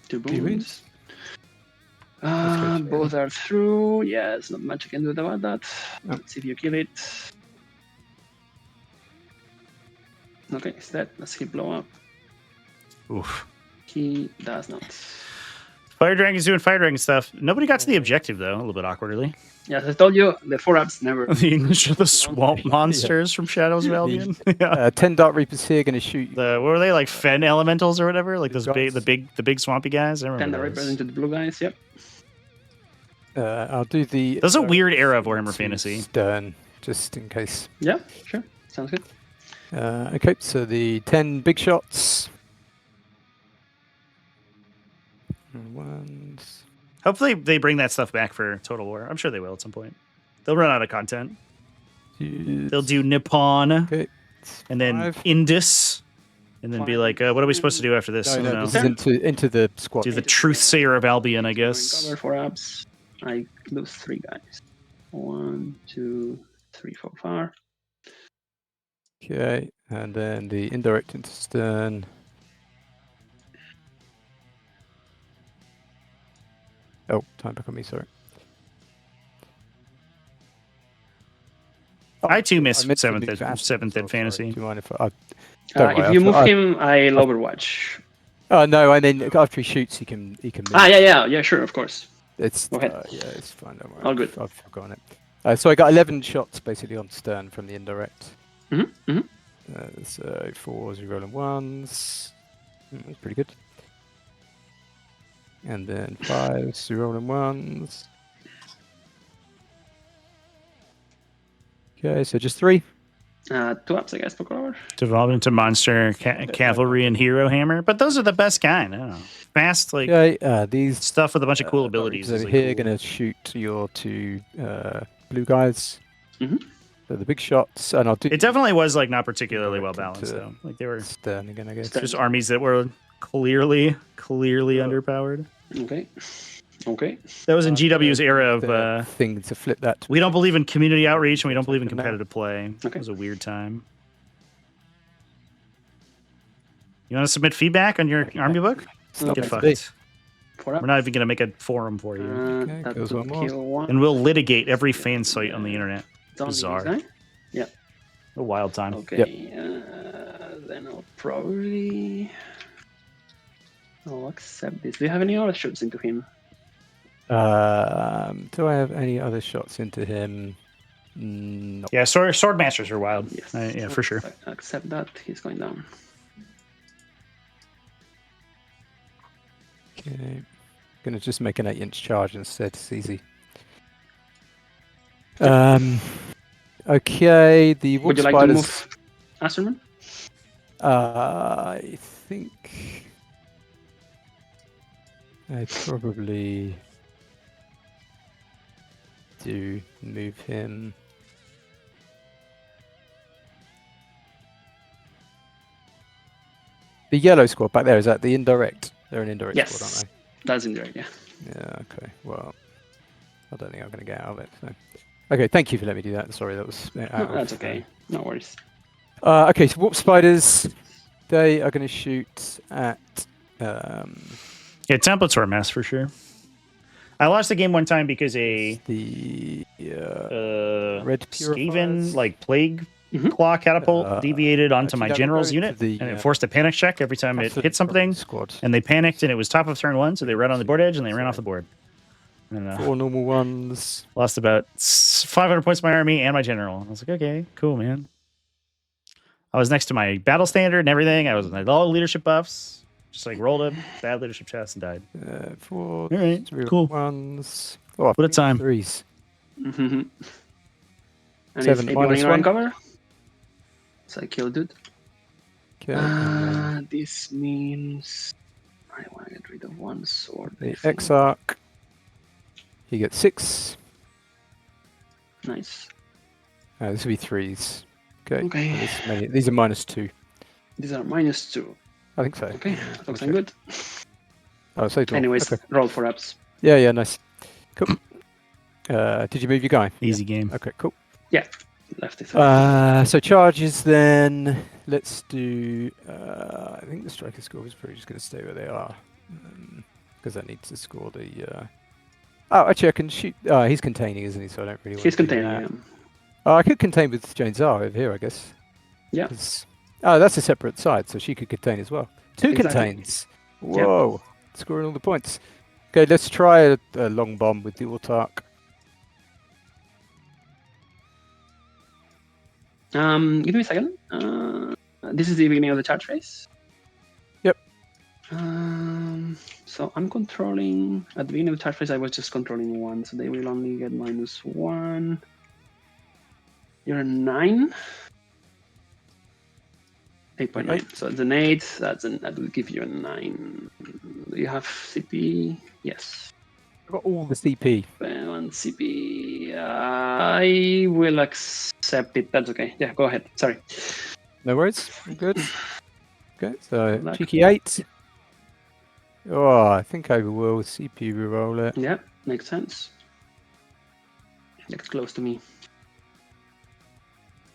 2 2 wounds. wounds. Both are through. Yes, not much I can do about that. No. Let's see if you kill it. Okay, it's dead. Let's hit blow up. Oof. He does not. Fire Dragon's doing Fire Dragon stuff. Nobody got to the objective though, a little bit awkwardly. Yes, I told you the 4-ups never. The English are the swamp monsters from Shadows of Albion. Yeah. 10 Dark Reapers here going to shoot. The what were they like Fen elementals or whatever? Like those Guys. the big swampy guys. I Then remember the those. represent the blue guys. Yep. I'll do the. That's a weird era of Warhammer to Fantasy. Stern, just in case. Yeah, sure. Sounds good. Okay, so the 10 big shots. And ones. Hopefully they bring that stuff back for Total War. I'm sure they will at some point. They'll run out of content. They'll do Nippon Okay. and then 5. Indus, and then be like, what are we supposed to do after this? No, I don't no, know. this is into the squad. Do the Truthsayer of Albion, I guess. Cover 4-ups. I lose 3 guys. 1, 2, 3, 4, 5. Okay, and then the indirect into Stern. Oh, time back on me, sorry. I too miss I meant to seventh move ed, fast, seventh so ed sorry. fantasy. Do you mind if I... don't worry, If you move I- him, I'll overwatch. Oh no! I mean, after he shoots, he can move. Yeah, sure, of course. It's Go ahead. yeah, it's fine. Don't worry. All good. I've forgotten it. So I got 11 shots basically on Stern from the indirect. Mm-hmm. Mm-hmm. So 4s, rolling 1s. That's pretty good. And then 5s, rolling 1s. Okay, so just 3. 2 ups, I guess, per color. Devolve into monster, cavalry, and hero hammer. But those are the best kind. I don't know. Fast, like Okay, these stuff with a bunch of cool abilities. over Is, like, here cool. going to shoot your 2 blue guys. Mhm. So the big shots, and I'll do. It definitely was like not particularly well Direct balanced into though. Like they were Stern again, I guess. Stern. just armies that were clearly underpowered. Okay. Okay. That was in GW's era of the thing to flip that. we don't believe in community outreach and we don't believe in Now. competitive play. It Okay. was a weird time. You want to submit feedback on your army book? It's not Get meant to be. fucked. 4 ups. We're not even going to make a forum for you. Okay, That goes would one more. kill 1. And we'll litigate every fan site on the internet. It's only Bizarre. this guy. Yeah. A wild time. Okay. Then I'll probably. I'll accept this. Do you have any other shots into him? Do I have any other shots into him? No. Yeah, sword masters are wild. Yes. Yeah, for sure. Accept that. He's going down. Okay. Gonna just make an 8-inch charge instead. It's easy. Okay. The wolf Would you like spiders. to move Asterman? I think I probably do move him. The yellow squad back there, is that the indirect? They're an indirect Yes. squad, aren't That's indirect, yeah. they? Yeah, okay. Well, I don't think I'm going to get out of it. So. Okay, thank you for letting me do that. Sorry, that was out No, of, that's okay. No worries. Okay, so warp spiders, they are going to shoot at. Yeah, templates were a mess for sure. I lost the game one time because a The red Skaven purifiers. like plague Mhm. claw catapult deviated onto actually, my that would general's go unit, into the, and it forced a panic check every time it Absolute hit something. squad. And they panicked, and it was top of turn 1, so they ran on the board edge and they ran off the board. And 4 normal ones. lost about 500 points of my army and my general. I was like, okay, cool, man. I was next to my battle standard and everything. I had all the leadership buffs. Just like rolled a bad leadership test and died. 4 All right, 3 cool. ones. Oh, What a time. 3s. Mm-hmm. And 7 is minus 8 1. cover? So I kill dude. Okay. and then This means I want to get rid of 1 sword. I the think. Exarch. He gets 6. Nice. This will be 3s. Okay. Okay. And these are -2. These are -2. I think so. Okay, looks Okay. good. Oh, so 12. Anyways, Okay. roll 4 ups. Yeah, nice. Cool. Did you move your guy? Easy game. Okay, cool. Left it. So charges then. Let's do. I think the striker score is probably just going to stay where they are, because I need to score the. Oh, actually, I can shoot. He's containing, isn't he? So I don't really. He's want to do containing that. him. Oh, I could contain with Jane Zara over here, I guess. Yeah. 'Cause- Oh, that's a separate side, so she could contain as well. 2 Exactly. contains. Whoa, scoring all the points. Okay, let's try a long bomb with the Autark. Give me a second. This is the beginning of the charge phase. Yep. So I'm controlling at the beginning of the charge phase. I was just controlling 1, so they will only get -1. You're a 9. 8.9. So it's an 8. That will give you a 9. Do you have CP? Yes. I've got all the CP. 1 CP. I will accept it. That's okay. Yeah, go ahead. Sorry. No worries. All good. Okay, so Luck. cheeky 8. Oh, I think I will CP reroll it. Yeah, makes sense. Get close to me.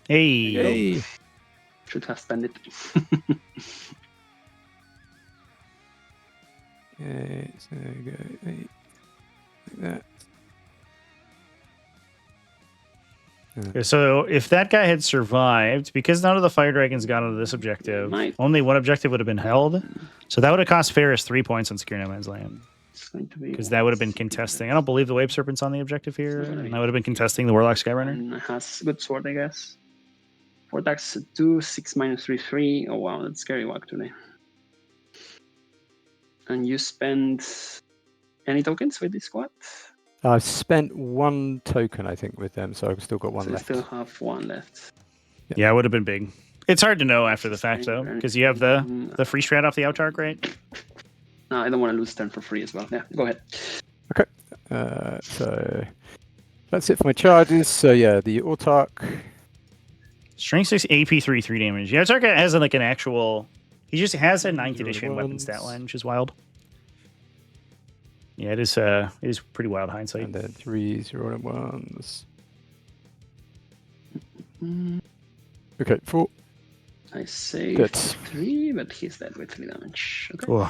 Hey. Yay. Should have spent it. Okay, so go 8. Like that. Okay, so if that guy had survived, because none of the fire dragons got onto this objective, Might. only one objective would have been held. So that would have cost Ferris 3 points on Secure No Man's Land. It's going to be Because that would have been contesting. I don't believe the Wave Serpent's on the objective here. And that would have been contesting the Warlock Skyrunner. And has good sword, I guess. 4 attacks, 2, 6 -3, 3. Oh wow, that's scary walk today. And you spend any tokens with this squad? I've spent 1 token, I think, with them, so I've still got 1 So you left. still have 1 left. Yeah, it would have been big. It's hard to know after the fact, though, because you have the free strat off the Aeldari, right? No, I don't want to lose turn for free as well. Yeah, go ahead. Okay. So that's it for my charges. So yeah, the Autark. Strength 6, AP 3, 3 damage. Yeah, Aeldari has like an actual... He just has a 9th edition weapon stat line, which is wild. Yeah, it is pretty wild hindsight. And then 3 0-1s. Okay, 4. I saved Good. 3, but he's dead with 3 damage. Okay. Cool.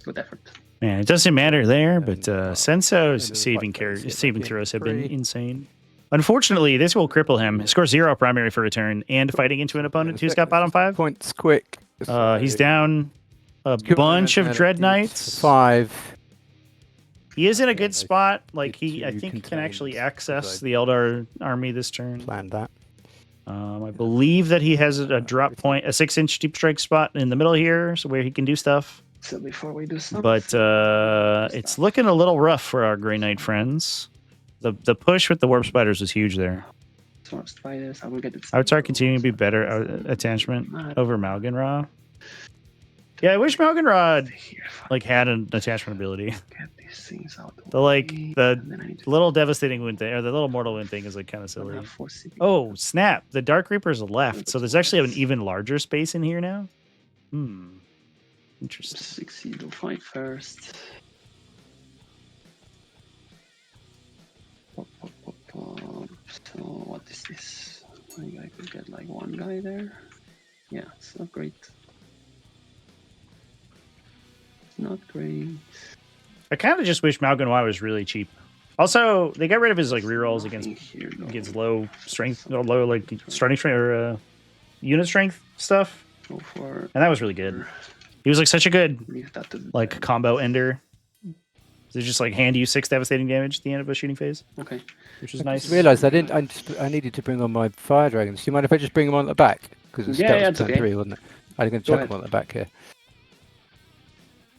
Good effort. Man, it doesn't matter there, And, but well, Senso's and saving like saving yeah, throws have been 3. insane. Unfortunately, this will cripple him. He scores 0 primary for a turn, and fighting into an opponent who's got bottom 5. Points quick. He's down a bunch of Dread Knights. 5. He is in a Yeah, good they spot. Like did I two think he can actually contains, access because the Eldar army this turn. Planned that. I believe that he has a drop point, a 6-inch deep strike spot in the middle here, so where he can do stuff. So before we do something... But it's looking a little rough for our Grey Knight friends. The push with the Warp Spiders was huge there. Warp Spiders, I will get it. Outside continuing to be better attachment over Malganra. Yeah, I wish Malganra like had an attachment ability. Get these things out. The little devastating wound thing, or the little mortal wound thing is like kind of silly. Oh, snap. The Dark Reapers left. So there's actually an even larger space in here now. Interesting. 6 evil fight first. So what is this? Maybe I could get like one guy there. Yeah, it's not great. Not great. I kind of just wish Malganwa was really cheap. Also, they got rid of his like rerolls against low strength, or low like starting strength or unit strength stuff, and that was really good. He was like such a good like combo ender. They just like hand you 6 devastating damage at the end of a shooting phase. Okay, which is nice. I realised I needed to bring on my fire dragons. Do you mind if I just bring them on at the back? Because that was turn 3, wasn't it? I'm going to chuck them on the back here.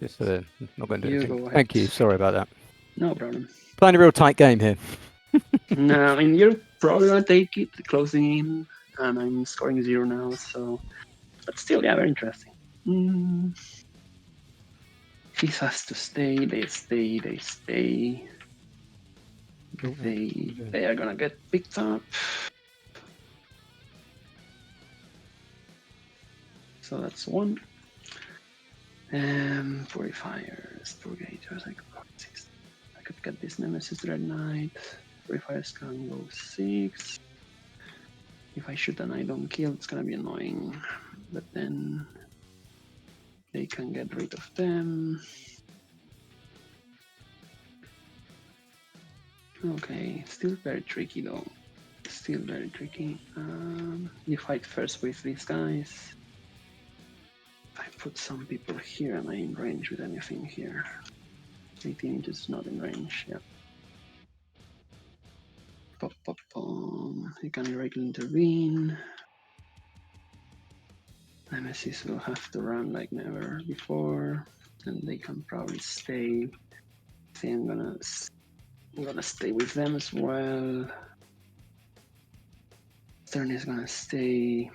Just not going to do anything. Thank you. Sorry about that. No problem. Playing a real tight game here. No, I mean you're probably gonna take it closing in, and I'm scoring 0 now. So, but still, yeah, very interesting. He has to stay. They stay. They stay. They are gonna get picked up. So that's 1. Purifiers, Purgators. I could get this Nemesis Dread Knight. Purifiers can go 6. If I shoot and I don't kill, it's gonna be annoying. But then they can get rid of them. Okay, still very tricky though. Still very tricky. You fight first with these guys. I put some people here. Am I in range with anything here? 18 inches not in range, yeah. Pop, pop, pom. You can directly intervene. Nemesis will have to run like never before, and they can probably stay. I think I'm gonna stay with them as well. Stern is gonna stay.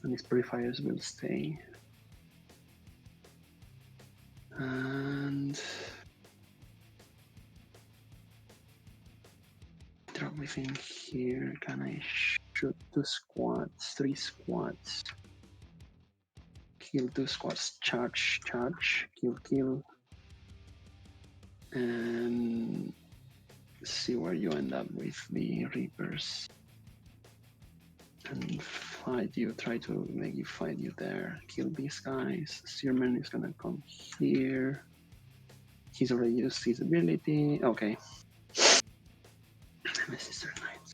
And his purifiers will stay. And drop within here. Can I shoot 2 squads, 3 squads? Kill 2 squads, charge, kill. And see where you end up with the Reapers. And fight you, try to make you fight you there. Kill these guys. Searman is gonna come here. He's already used his ability. Okay. Nemesis Knight.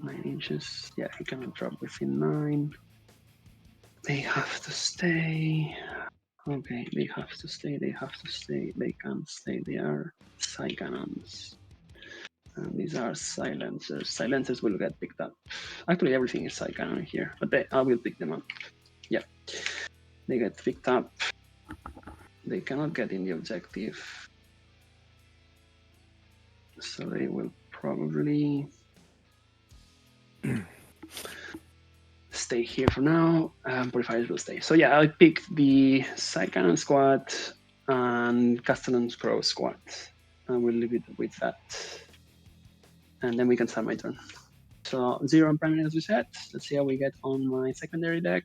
9 inches. Yeah, he cannot drop within 9. They have to stay. Okay, they have to stay. They can't stay. They are side cannons. And these are silencers. Silencers will get picked up. Actually, everything is side cannon here, but I will pick them up. Yeah, they get picked up. They cannot get in the objective, so they will probably stay here for now. Purifiers will stay. So yeah, I picked the Side Cannon squad and Castellan's Crow squad. And we'll leave it with that. And then we can start my turn. So 0 on primary as we said. Let's see how we get on my secondary deck.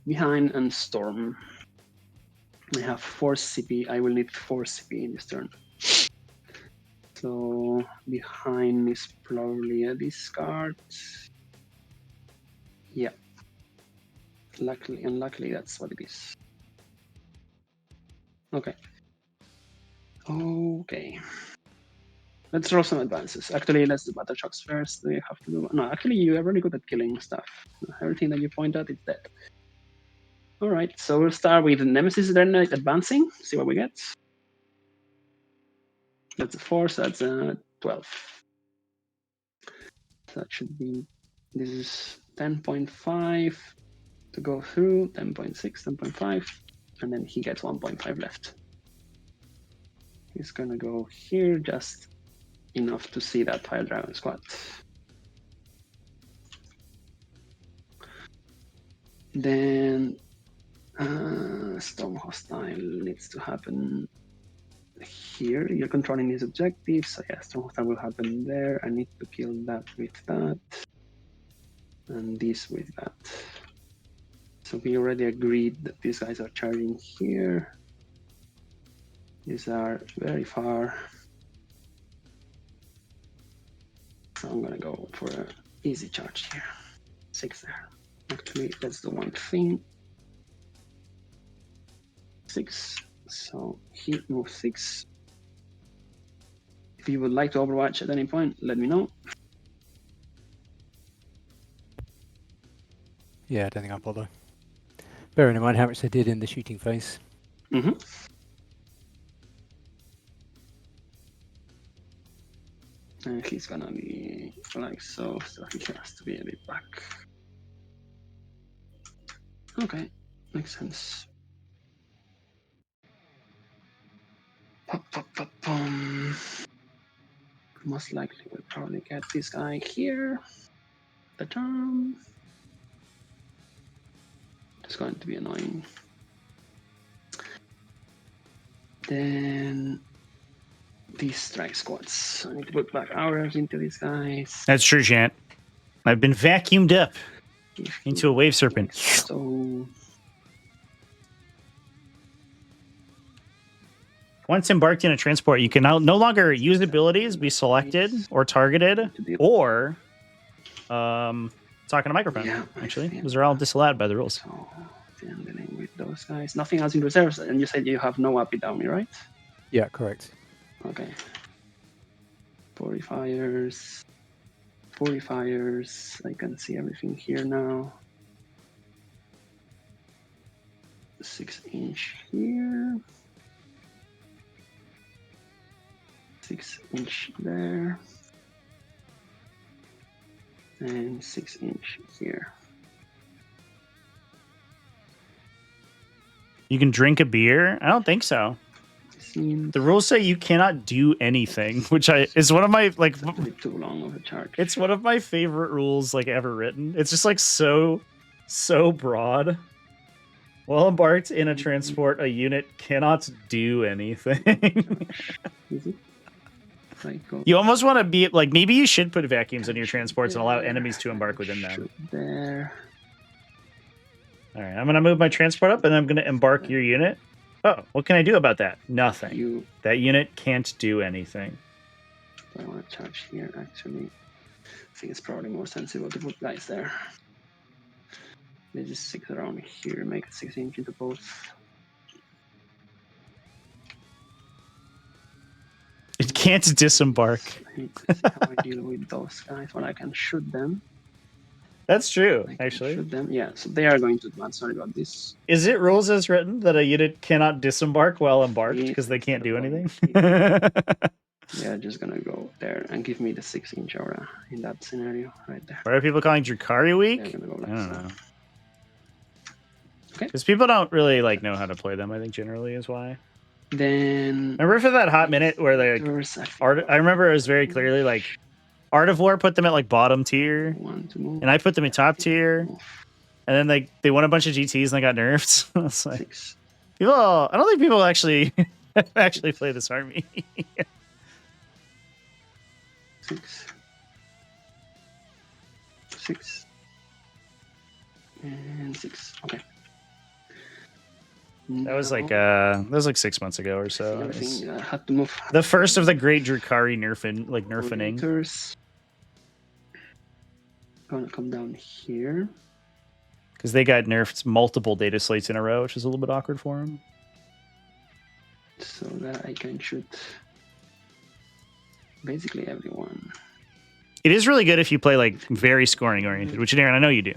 Behind and Storm. I have 4 CP. I will need 4 CP in this turn. So behind is probably a discard. Yeah. Luckily, unluckily, that's what it is. Okay. Okay. Let's roll some advances. Actually, let's do battle shocks first. Do you have to do? No, actually, you are really good at killing stuff. Everything that you point at is dead. All right. So we'll start with Nemesis Dreadnought advancing. See what we get. That's a 4. So that's a 12. So that should be. This is 10.5 to go through. 10.6, 10.5, and then he gets 1.5 left. He's gonna go here just enough to see that Fire Dragon squad. Then Storm Hostile needs to happen here. You're controlling his objectives, so yeah, Storm Hostile will happen there. I need to kill that with that, and this with that. So we already agreed that these guys are charging here. These are very far. So I'm gonna go for an easy charge here. 6 there. Actually, let's do one thing. 6. So he moves 6. If you would like to overwatch at any point, let me know. Yeah, I don't think I'll bother. Bearing in mind how much they did in the shooting phase. Mm-hmm. And he's gonna be like so he has to be a bit back. Okay, makes sense. Most likely we'll probably get this guy here. The turn. It's going to be annoying. Then these strike squads. I need to put back hours into these guys. That's true, Chant. I've been vacuumed up into a wave serpent. So once embarked in a transport, you can now no longer use abilities, be selected or targeted, or talk on a microphone. Yeah, actually, those are all disallowed by the rules. So dealing with those guys. Nothing else in reserves, and you said you have no up down me, right? Yeah, correct. Okay. Purifiers. Purifiers. I can see everything here now. 6-inch here. 6-inch there. And 6-inch here. You can drink a beer? I don't think so. The rules say you cannot do anything, which is one of my like. Too long of a charge. It's one of my favorite rules like ever written. It's just like so broad. While embarked in a transport, a unit cannot do anything. You almost want to be like, maybe you should put vacuums on your transports and allow enemies to embark within them. There. All right, I'm going to move my transport up and I'm going to embark your unit. Oh, what can I do about that? Nothing. That unit can't do anything. I want to charge here, actually. I think it's probably more sensible to put guys there. They just stick around here, make 6-inch into both. It can't disembark. I need to see how I deal with those guys when I can shoot them. That's true, actually. Shoot them. Yeah, so they are going to advance. Sorry about this. Is it rules as written that a unit cannot disembark while embarked because they can't do anything? Yeah, just gonna go there and give me the 6-inch aura in that scenario right there. Why are people calling Drukhari weak? Go I don't know. Okay. Because people don't really like know how to play them, I think generally is why. Then remember for that hot minute where they like, I remember it was very clearly like Art of War put them at like bottom tier, One to move. and I put them in top tier. And then they won a bunch of GTs and they got nerfed. It's like, 6. people, I don't think people actually play this army. 6. 6. And 6. Okay. That was like 6 months ago or so. It was Everything had to move. the first of the great Drukari nerfing. Coordinators. Gonna come down here. Because they got nerfed multiple data slates in a row, which is a little bit awkward for them. So that I can shoot basically everyone. It is really good if you play like very scoring oriented, which Aaron, I know you do.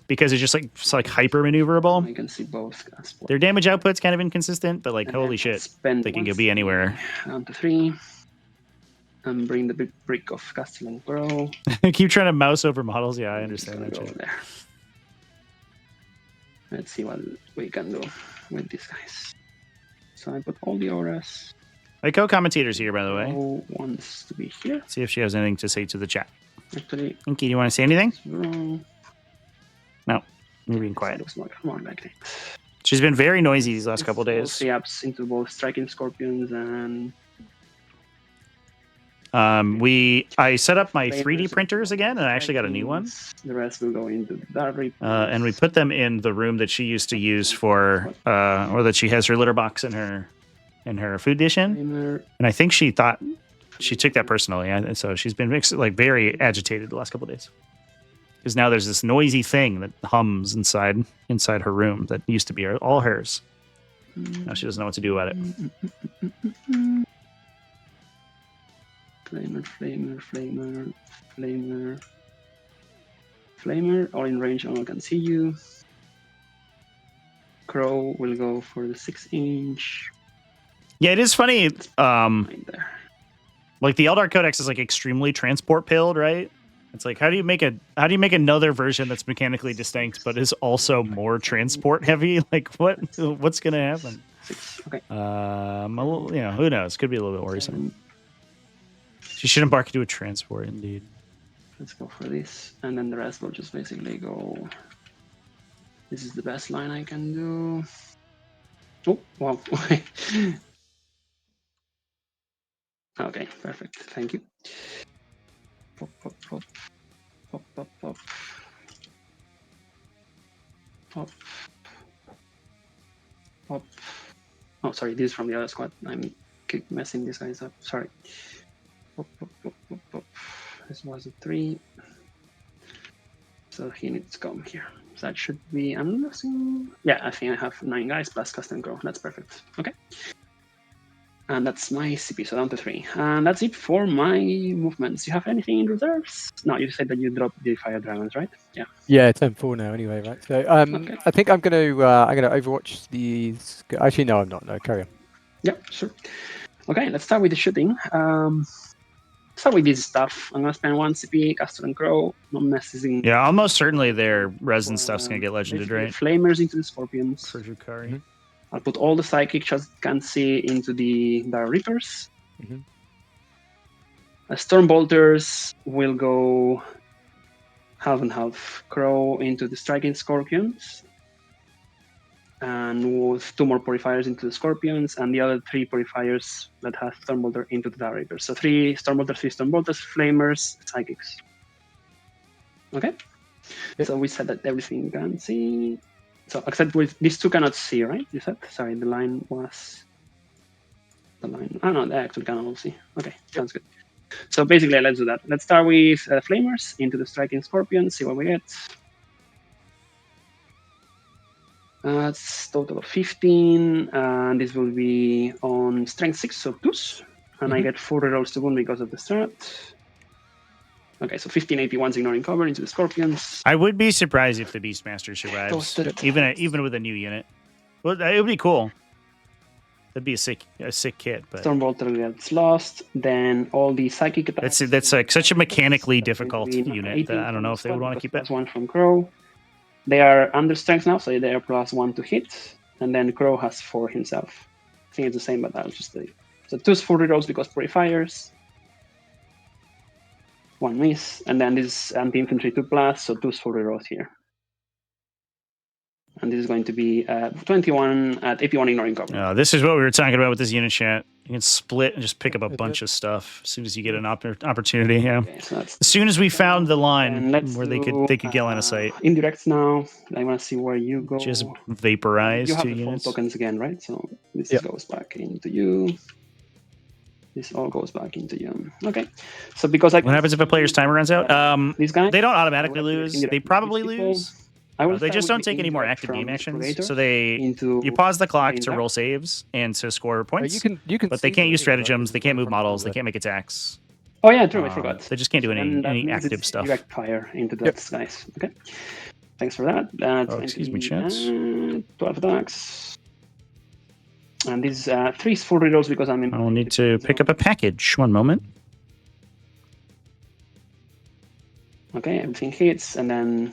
Because it's like hyper maneuverable. I can see both. Their damage output's kind of inconsistent, but like And holy then shit, spend they can once go be anywhere. Down to 3. And bring the big brick of Castle and Grow. Keep trying to mouse over models. Yeah, I understand that. Go Shit. there. Let's see what we can do with these guys. So I put all the auras. My co-commentator's here, by the way. Grow wants to be here. See if she has anything to say to the chat. Actually, Inky, do you want to say anything? it's wrong. No, you're being So it quiet. looks more like that. She's been very noisy these last couple All days. 3 apps into both striking scorpions and I set up my 3D flamers. printers again, and I actually got a new one. The rest will go into the dark reapers. And we put them in the room that she used to use for, or that she has her litter box in her food dish in. Flamer. And I think she thought she took that personally, and so she's been like very agitated the last couple of days. Because now there's this noisy thing that hums inside her room that used to be all hers. Now she doesn't know what to do about it. Flamer, all in range, all can see you. Crow will go for the 6-inch. Yeah, it is funny. Right there. Like the Eldar Codex is like extremely transport pilled, right? It's like how do you make another version that's mechanically distinct but is also more transport heavy? Like what's gonna happen? 6. Okay. Who knows? Could be a little bit worrisome. She should embark into a transport, indeed. Let's go for this, and then the rest will just basically go. This is the best line I can do. Oh wow! Okay, perfect. Thank you. Pop, pop, pop, pop, pop, pop, pop, pop. Oh, sorry. This is from the other squad. I'm keep messing these guys up. Sorry. Pop, pop, pop, pop, pop. This was a 3. So he needs to come here. So that should be, I'm guessing, yeah, I think I have 9 guys plus custom grow. That's perfect. Okay. And that's my CP, so down to 3. And that's it for my movements. You have anything in reserves? No, you said that you dropped the fire dragons, right? Yeah. Yeah, 10-4 now anyway, right? So Okay. I think I'm gonna overwatch these. Actually, no, I'm not. No, carry on. Yeah, sure. Okay, let's start with the shooting. Start with this stuff. I'm gonna spend 1 CP, Castle and Crow, not messing. Yeah, almost certainly their resin stuff's gonna get legended, basically right? Flamers into the scorpions. For Drukari. Mm-hmm. I'll put all the psychic just can see into the Dark Reapers. Mhm. Storm Bolters will go half and half. Crow into the striking scorpions. And with 2 more purifiers into the scorpions, and the other 3 purifiers that have Stormbolter into the Dark Reapers. So 3 Stormbolters, 3 Stormbolters, Flamers, Psychics. Okay? Yep. So we said that everything you can see. So except with these 2 cannot see, right? You said? Sorry, the line was... The line... Oh no, they actually can all see. Okay, sounds good. So basically, let's do that. Let's start with Flamers into the striking scorpions, see what we get. That's total of 15, and this will be on strength 6, so 2s, and I get 4 rerolls to wound because of the strat. Okay, so 15 AP ones ignoring cover into the scorpions. I would be surprised if the Beastmaster survives, Toasted. even with a new unit. Well, it would be cool. That'd be a sick kit, but Stormbolter gets lost, then all the psychic attacks. that's like such a mechanically That's difficult going to be unit 18 that I don't know if they would from want to the keep squad, it. plus 1 from Crow. They are under strength now, so they are +1 to hit, and then Crow has 4 himself. I think it's the same, but I'll just do it. So 2's 4 rerolls because purifiers. 1 miss, and then this anti-infantry 2+, so 2 full rerolls here. And this is going to be 21 at AP1 ignoring cover. This is what we were talking about with this unit chat. You can split and just pick up a bunch of stuff as soon as you get an opportunity. Yeah. Okay, so As soon as we found the line let's where they could get line of sight. Indirects now. I want to see where you go. Just vaporize you have 2 the units. full tokens again, right? So this Yep. goes back into you. This all goes back into you. Okay. So because I What happens if a player's timer runs out? These guys, They don't I automatically will activate lose. indirect They probably people. lose. I will They start just with don't the take any more indirect active from game this actions. Predator So you into pause the clock to Danger. roll saves and to score points. You can But they see can't them use anyway, right? stratagems. They can't move From models. They the- can't make attacks. Oh yeah, true. I forgot. They just can't do And that any means active it's stuff. Direct fire into Yep. that guys. Okay. Thanks for that. Oh, excuse me, chance. 12 attacks. And these 3 full rerolls because I'm in. I'll need to pick up a package. One moment. Okay, everything hits, and then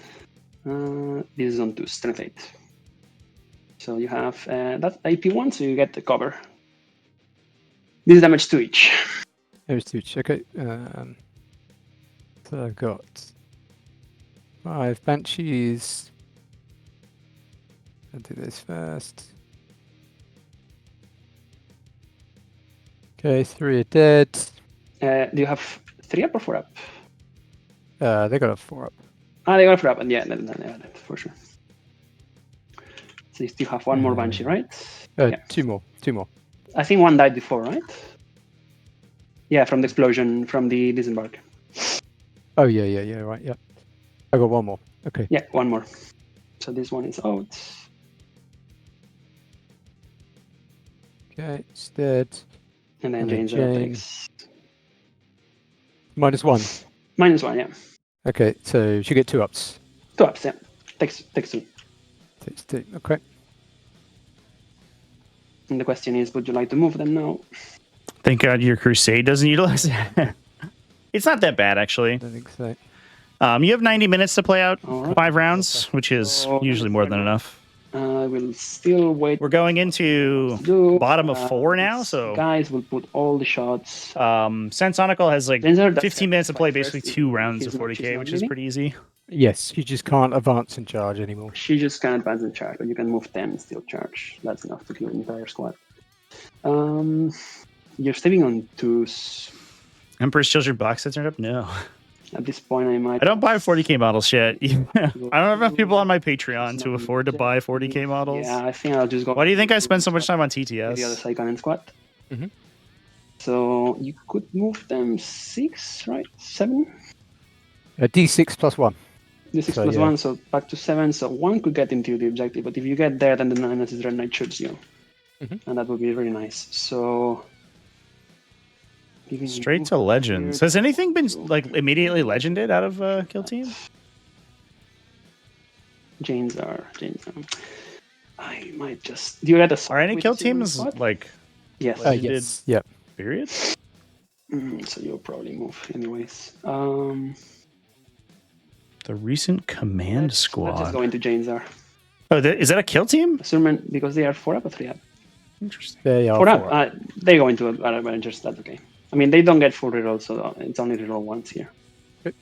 this is on to strength 8. So you have that's AP1, so you get the cover. This is damage 2 each. There's 2. Okay. So I've got 5 banshees. I'll do this first. Okay, 3 are dead. Do you have 3 up or 4 up? They got a 4 up. They got a 4 up, and yeah, for sure. So you still have 1 more Banshee, right? Yeah. 2 more. 2 more. I think 1 died before, right? Yeah, from the explosion, from the disembark. Oh yeah, right, yeah. I got 1 more. Okay. Yeah, 1 more. So this one is out. Okay, it's dead. And then And then Jane's Jane. takes -1. -1, yeah. Okay, so she get 2 ups. 2 ups, yeah. Takes 2. Takes 2. Okay. And the question is, would you like to move them now? Thank God your crusade doesn't utilize it. It's not that bad, actually. I don't think so. You have 90 minutes to play out All right. 5 rounds, which is So usually more than enough. I will still wait. We're going into Do, bottom of 4 now, these so guys will put all the shots. Sensonical has like Denzer, that's 15 minutes to play first basically is- 2 rounds he's of not- she's 40k, not which is leading. pretty easy. Yes, you just can't advance and charge anymore. She just can advance and charge, but you can move 10 and still charge. That's enough to kill the entire squad. You're stepping on 2s. Emperor's Children box sets turned up? No. At this point, I might. I don't buy 40k models yet. I don't have enough people on my Patreon to afford to buy 40k models. Yeah, I think I'll just go. Why do you think I spend so much time on with the other TTS? Saigon squad? Mhm. So you could move them 6, right? 7? D6 +1. The 6 So, plus yeah. 1, so back to 7. So 1 could get into the objective, but if you get there, then the 9 as Red Knight shoots you. Mhm. And that would be really nice. So. giving Straight you to legends. here- Has anything been like immediately legended out of Kill Team? Janes are. I might just. Do you get a? Are any with Kill the Silver Teams squad? like Yes. Like- Yes. Yep. period? So you'll probably move anyways. The recent command Let's just squad. go into Janes are. Oh, is that a Kill Team? Assuming because they are 4 up or 3 up. Interesting. They are 4 4 up. They go into Avengers. That's okay. I mean, they don't get full reroll, so it's only reroll once here. Okay.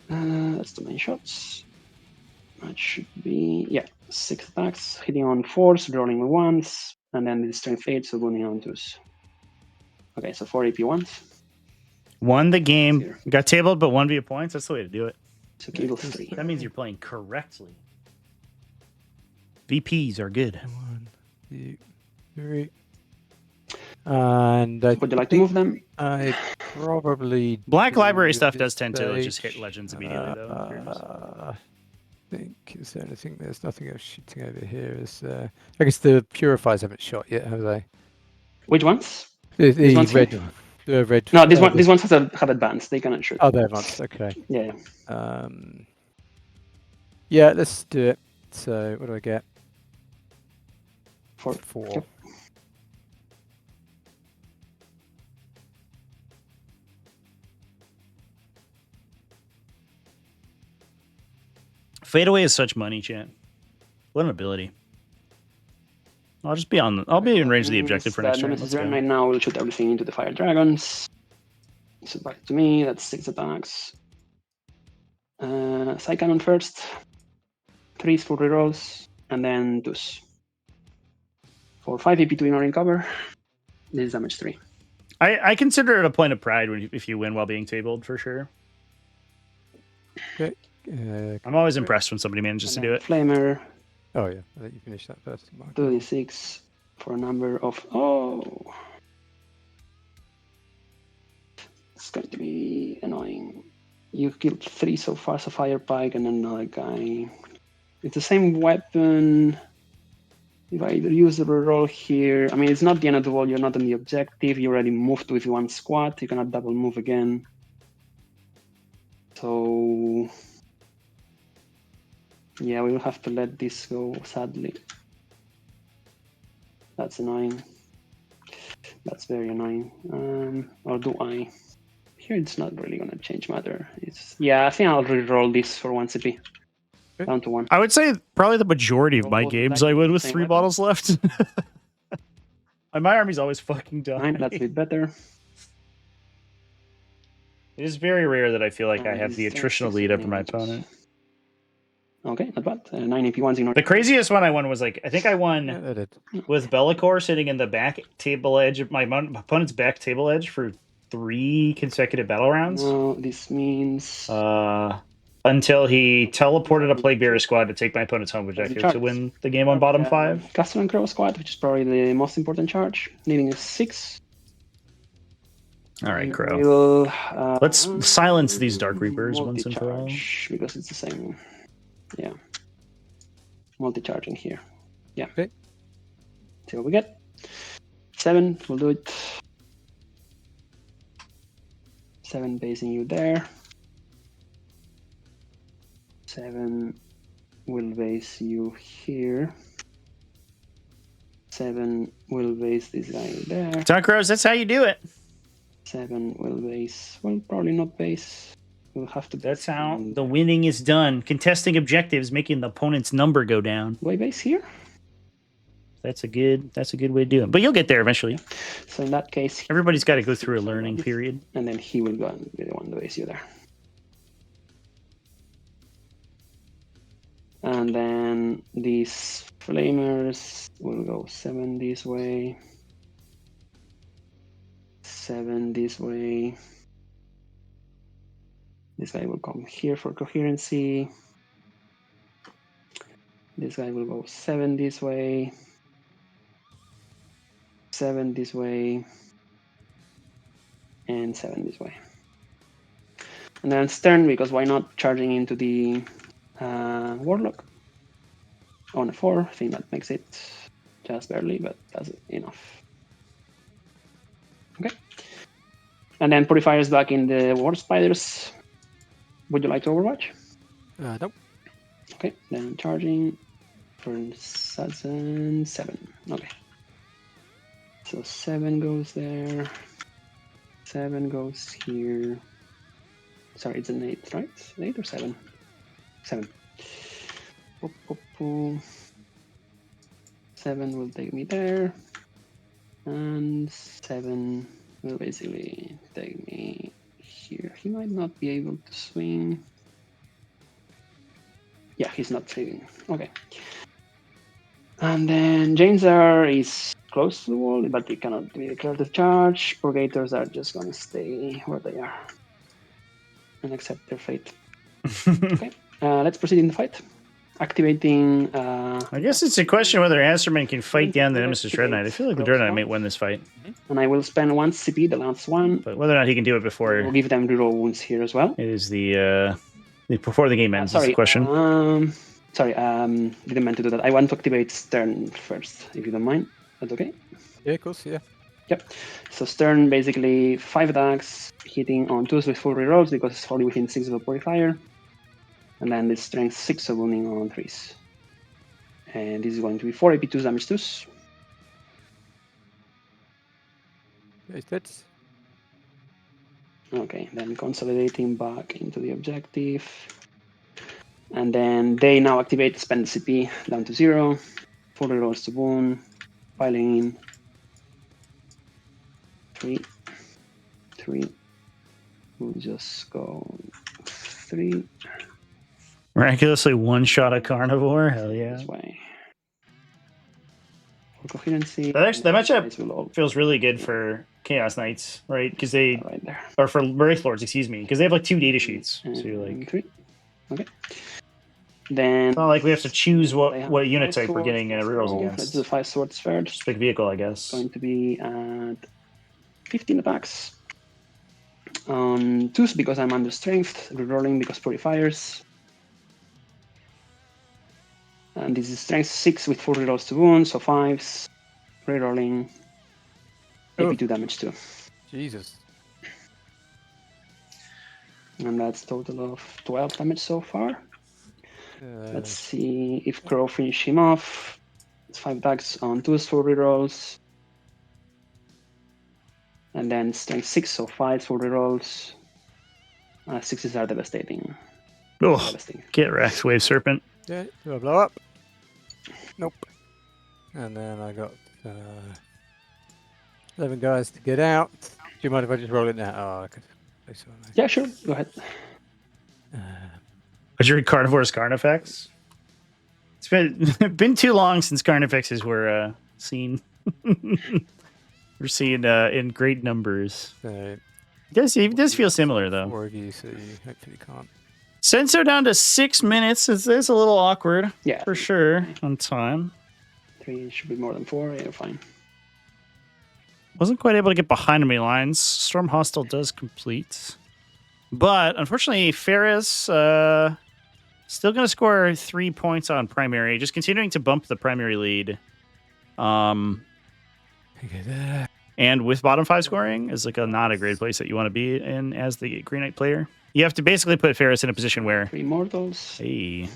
That's the main shots. That should be 6 attacks, hitting on 4s, rolling once, and then the strength 8, so wounding on 2s. Okay, so 4 AP ones. Won the game. Here. Got tabled, but 1 via points. That's the way to do it. So kill 3. That means you're playing correctly. VPs are good. 1, 2, 3. And Would you like to move them? I probably Black Library do stuff at does this tend to stage. just hit legends immediately, though. in fairness. I think is there anything? There's nothing else shooting over here. Is I guess the purifiers haven't shot yet, have they? Which ones? The ones red here? one. The red. No, this one. the- These ones have advanced. They cannot shoot. Oh, they're advanced. Okay. Yeah. Yeah, let's do it. So what do I get? 4. 4. Yep. Fadeaway is such money, chat. What an ability. I'll just be on. I'll be in range of the objective for next turn. Nemesis Let's Red go. Knight now will shoot everything into the fire dragons. So back to me, that's 6 attacks. Side cannon first, 3 for rerolls, and then 2s. For 5 AP to ignoring cover, this is damage 3. I consider it a point of pride if you win while being tabled, for sure. Okay. I'm always impressed when somebody manages to do it. Flamer. Oh yeah, I'll let you finish that first. Mark. 36 for a number of... Oh! It's going to be annoying. You've killed 3 so far, so fire pike and another guy. It's the same weapon. If I use the reroll here, I mean, it's not the end of the world, you're not on the objective, you already moved with 1 squad, you cannot double move again. So... yeah, we will have to let this go, sadly. That's annoying. That's very annoying. Or do I? Here it's not really gonna change matter. Yeah, I think I'll re-roll this for 1 CP. Okay. Down to 1. I would say probably the majority of Roll my both games back I to win the with same 3 weapon. bottles left. And my army's always fucking 9, dying. that's a bit better. It is very rare that I feel like I And have the this is attritional 6 lead over my damage. opponent. Okay, not bad. 9 AP ones ignored. The craziest one I won was I think I Yeah, won that did. with Bellicor sitting in the back table edge of my opponent's back table edge for 3 consecutive battle rounds. No, this means... Until he teleported a Plague Bearer squad to take my opponent's home objective to win the game on bottom 5. Castle and Crow squad, which is probably the most important charge, needing a 6. All right, Crow. We'll, Let's silence these Dark Reapers once and for all. multi-charge, because it's the same. Yeah. Multi-charging here. Yeah. Okay. See what we get. 7, we'll do it. 7 basing you there. 7 will base you here. 7 will base this guy there. Dark Rose, that's how you do it. 7 will base. Well, probably not base. We'll have to. That's how the winning is done. Contesting objectives, making the opponent's number go down. Do I base here? That's a good way to do it. But you'll get there eventually. So in that case, Everybody's got to go through a learning period. and then he will go and be the one to base you there. And then these flamers will go 7 this way, 7 this way. This guy will come here for coherency. This guy will go 7 this way, 7 this way, and 7 this way. And then Stern, because why not charging into the Warlock on a 4? I think that makes it just barely, but that's enough. Okay. And then Purifiers back in the War Spiders. Would you like to Overwatch? Nope. Okay, then charging for 7. Okay. So 7 goes there. 7 goes here. Sorry, it's an 8, right? 8 or 7? 7. 7 will take me there. And 7 will basically take me here. He might not be able to swing. Yeah, he's not saving. Okay. And then Janesar is close to the wall, but he cannot be declared to charge. Purgators are just gonna stay where they are and accept their fate. Okay, let's proceed in the fight. Activating. I guess it's a question whether Asterman can fight down the Nemesis Dread Knight. I feel like the Dread Knight might win this fight. And I will spend 1 CP, the last one. But whether or not he can do it before We'll give them reroll wounds here as well. it is before the game ends is the question. Didn't mean to do that. I want to activate Stern first, if you don't mind. That's okay? Yeah, of course, yeah. Yep. So Stern basically 5 attacks, hitting on 2s with full rerolls because it's only within 6 of a Purifier. And then the strength 6 of wounding on 3s. And this is going to be 4 AP2s damage 2s. Yeah, he's dead. Okay, then consolidating back into the objective. And then they now activate spend CP down to 0. Full rerolls to wound. Piling in. 3, 3, We'll just go 3 Miraculously one shot a carnivore. Hell yeah. this way. For coherency. That matchup guys will all feels really good for Chaos Knights, right? Because they right there. or for Wraith Lords, excuse me, because they have like 2 data sheets. So you're like, 3. Okay. Then it's not like we have to choose they have what unit 5 type we're swords, getting let's rerolls go. against. Let's do the 5 swords first. Just pick vehicle, I guess. Going to be at 15 attacks. On 2s because I'm under strength, rerolling because purifiers. And this is strength 6 with 4 rerolls to wounds, so 5s. Rerolling. Oh. AP2 damage too. Jesus. And that's a total of 12 damage so far. Let's see if Crow finish him off. It's 5 attacks on 2s, 4 rerolls. And then strength 6, so 5 4 rerolls. 6s are devastating. Oh, Devastating. get wrecked, Wave Serpent. Okay, do I blow up? Nope. And then I got 11 guys to get out. Do you mind if I just roll it now? Oh, I could. Yeah, sure. Go ahead. Would you read Carnivore's Carnifex? It's been too long since Carnifexes were seen. We're seeing in great numbers. So, It does feel similar though. 4 of you, so you hopefully can't. Senso down to 6 minutes. It's a little awkward. Yeah. For sure on time. 3 should be more than 4. Yeah, you're fine. Wasn't quite able to get behind enemy lines. Storm Hostile does complete. But unfortunately, Ferris still going to score 3 points on primary. Just continuing to bump the primary lead. And with bottom 5 scoring is like not a great place that you want to be in as the Green Knight player. You have to basically put Ferris in a position where 3 mortals. the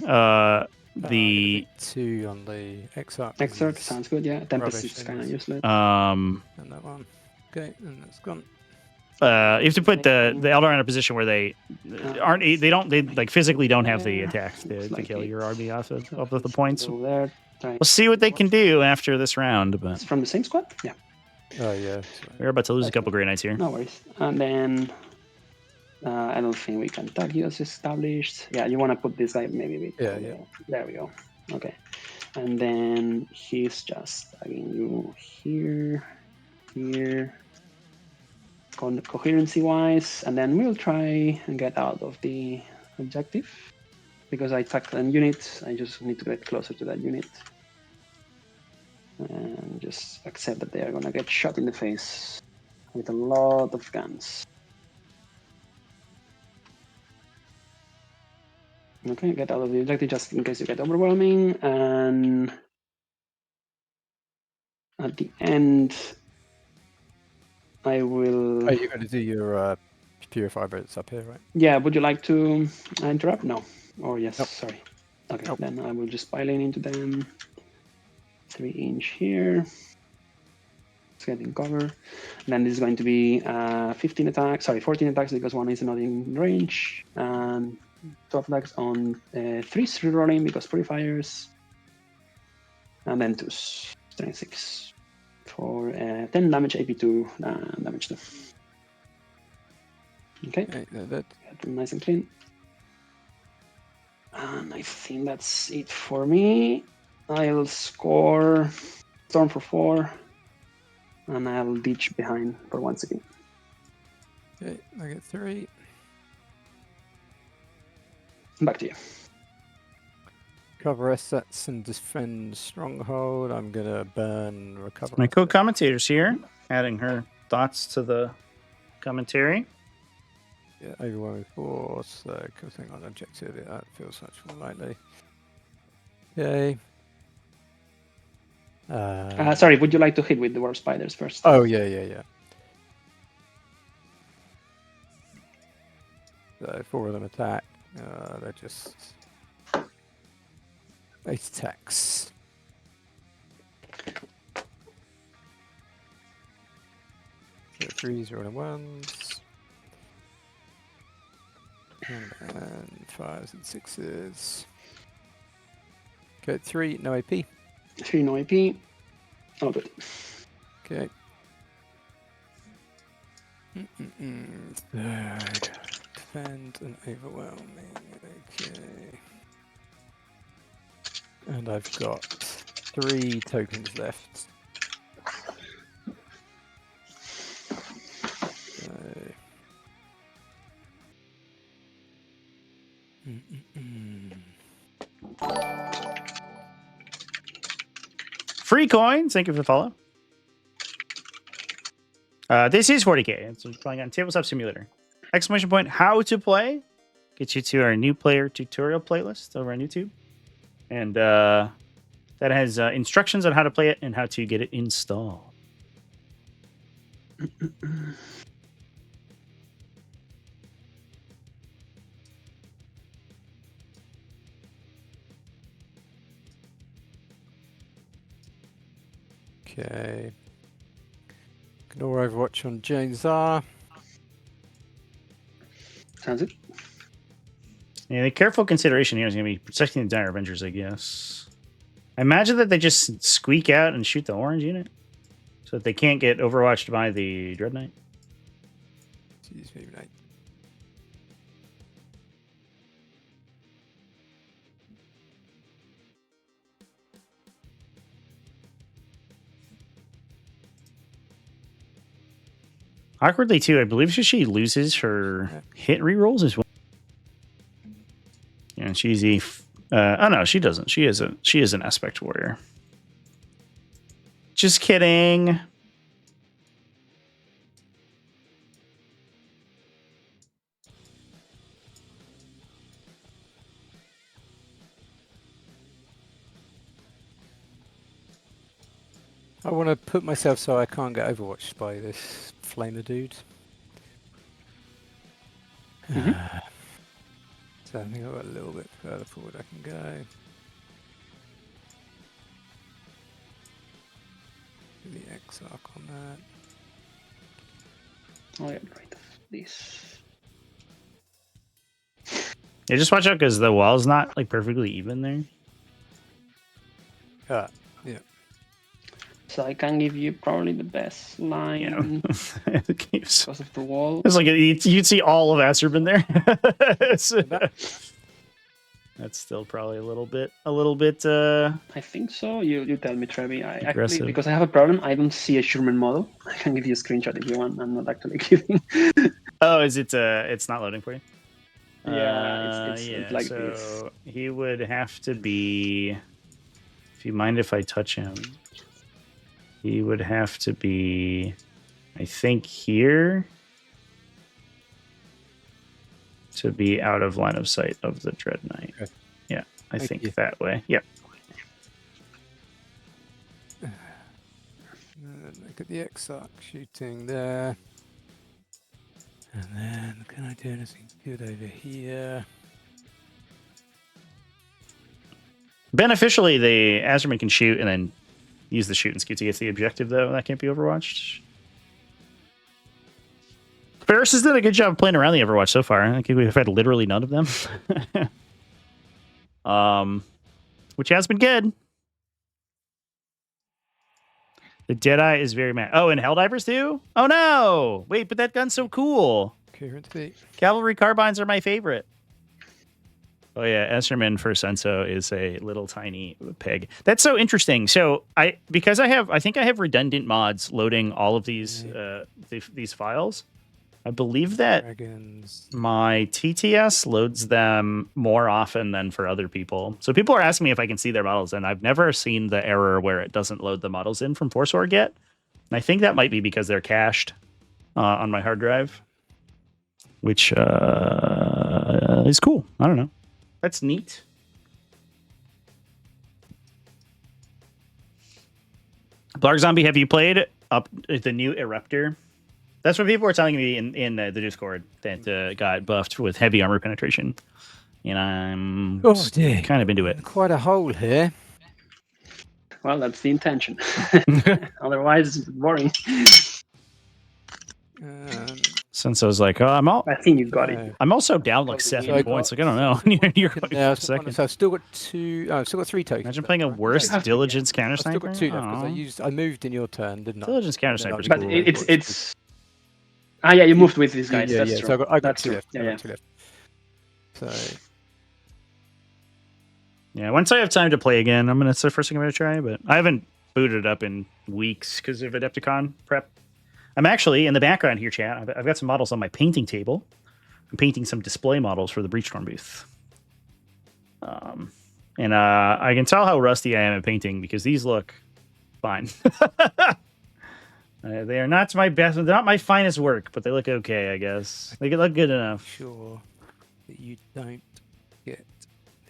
2 on the Exarch. Exarch sounds good, yeah. Tempest rubbish is kind of things. useless. And that one. Okay, and that's gone. you have to put the Eldar in a position where they like physically don't have the attacks to kill your army off of the points. Go there. Try. We'll see what they can do after this round, but It's from the same squad? Yeah. Oh, yeah. we're about to lose a couple Grey Knights here. No worries. And then I don't think we can tag you as established. Yeah, you want to put this guy maybe with. Yeah. There we go. Okay. And then he's just tagging you here, here. Coherency wise, and then we'll try and get out of the objective because I tagged a unit. I just need to get closer to that unit and just accept that they are gonna get shot in the face with a lot of guns. Okay, get out of the objective just in case you get overwhelming, and at the end I will. Oh, you're going to do your purifier bits up here, right? Yeah, would you like to interrupt? No. Or yes, Nope. sorry. Okay, Nope. then I will just pile into them. 3 inch here. It's getting cover. And then this is going to be 14 attacks because one is not in range. And 12 attacks on 3s rerolling because purifiers. And then 2s, strength 6. For 10 damage, AP2 damage 2. Okay, That. get them nice and clean. And I think that's it for me. I'll score Storm for 4, and I'll ditch behind for 1 second. Okay, I get 3. Back to you. Cover assets and defend stronghold. I'm going to burn recover. My co-commentator's here, adding her thoughts to the commentary. Yeah, overwhelming force. Thing on objective. Yeah, that feels much more likely. Okay. Sorry, would you like to hit with the Warp Spiders first? Oh, yeah. So 4 of them attack. They're just 8 attacks. So 3s rolling 1s. And 5s and 6s. Okay, 3, no AP. 3 no AP. Oh, good. Okay. Third. Defend and overwhelming. Okay. And I've got 3 tokens left. So... Free coins. Thank you for the follow. This is 40K. It's playing on Tabletop Simulator. Exclamation point, how to play. Get you to our new player tutorial playlist over on YouTube. And that has instructions on how to play it and how to get it installed. Okay. Ignore Overwatch on James R. Sounds it. Yeah, the careful consideration here is going to be protecting the Dire Avengers, I guess. I imagine that they just squeak out and shoot the orange unit so that they can't get overwatched by the Dread Knight. Jeez, maybe not. Awkwardly, too, I believe she loses her hit rerolls as well. Yeah, she's a... oh, no, she doesn't. She is an aspect warrior. Just kidding. I want to put myself so I can't get overwatched by this flamer dude. So I think I've got a little bit further forward I can go. Do the X arc on that. I'll get rid of this. Yeah, just watch out because the wall's not like perfectly even there. Ah, yeah. So I can give you probably the best line because of the wall. It's like you'd see all of Acerban there. That's still probably a little bit. I think so. You tell me, Trevi. I actually, Aggressive. because I have a problem, I don't see a Sherman model. I can give you a screenshot if you want. I'm not actually giving. Oh, is it? It's not loading for you. Yeah, it's like so this. He would have to be. If you mind if I touch him, he would have to be. I think here. To be out of line of sight of the Dread Knight. Okay. Yeah, I Thank think you. that way. Yep. Look at the X arc shooting there. And then, can I do anything good over here? Beneficially, the Azerman can shoot and then use the shoot and scoot to get to the objective, though. That can't be overwatched. Ferris has done a good job of playing around the Overwatch so far. I think we've had literally none of them. Which has been good. The Deadeye is very mad. Oh, and Helldivers too? Oh no! Wait, but that gun's so cool. Currency. Cavalry carbines are my favorite. Oh yeah, Esserman for Senso is a little tiny peg. That's so interesting. So I think I have redundant mods loading all of these these files. I believe that Dragons. my TTS loads them more often than for other people. So people are asking me if I can see their models, and I've never seen the error where it doesn't load the models in from ForceOrg yet. And I think that might be because they're cached on my hard drive, which is cool. I don't know. That's neat. Blarg Zombie, have you played up the new Eruptor? That's what people were telling me in the Discord that got buffed with heavy armor penetration, and I'm kind of into it. Quite a hole here. Well, that's the intention. Otherwise, it's boring. Since I was like, oh, I think you got it. I'm also down like 7 points. Like I don't know. You're Yeah, second. so I've still got I've still got 3 tokens. Imagine playing a worse diligence counter I've still sniper. got 2 left because I moved in your turn, didn't I? moved in your turn, didn't I? Diligence counter sniper is But cool. it's Ah, yeah, you moved with these guys. Yeah, That's yeah. true. So I got That's two true. left. Yeah, I yeah. got two left. So Yeah, once I have time to play again, that's the first thing I'm gonna try. But I haven't booted it up in weeks because of Adepticon prep. I'm actually in the background here, chat. I've got some models on my painting table. I'm painting some display models for the Breachstorm booth. And I can tell how rusty I am at painting because these look fine. They are not my best. They're not my finest work, but they look okay, I guess. They look good enough. sure that you don't get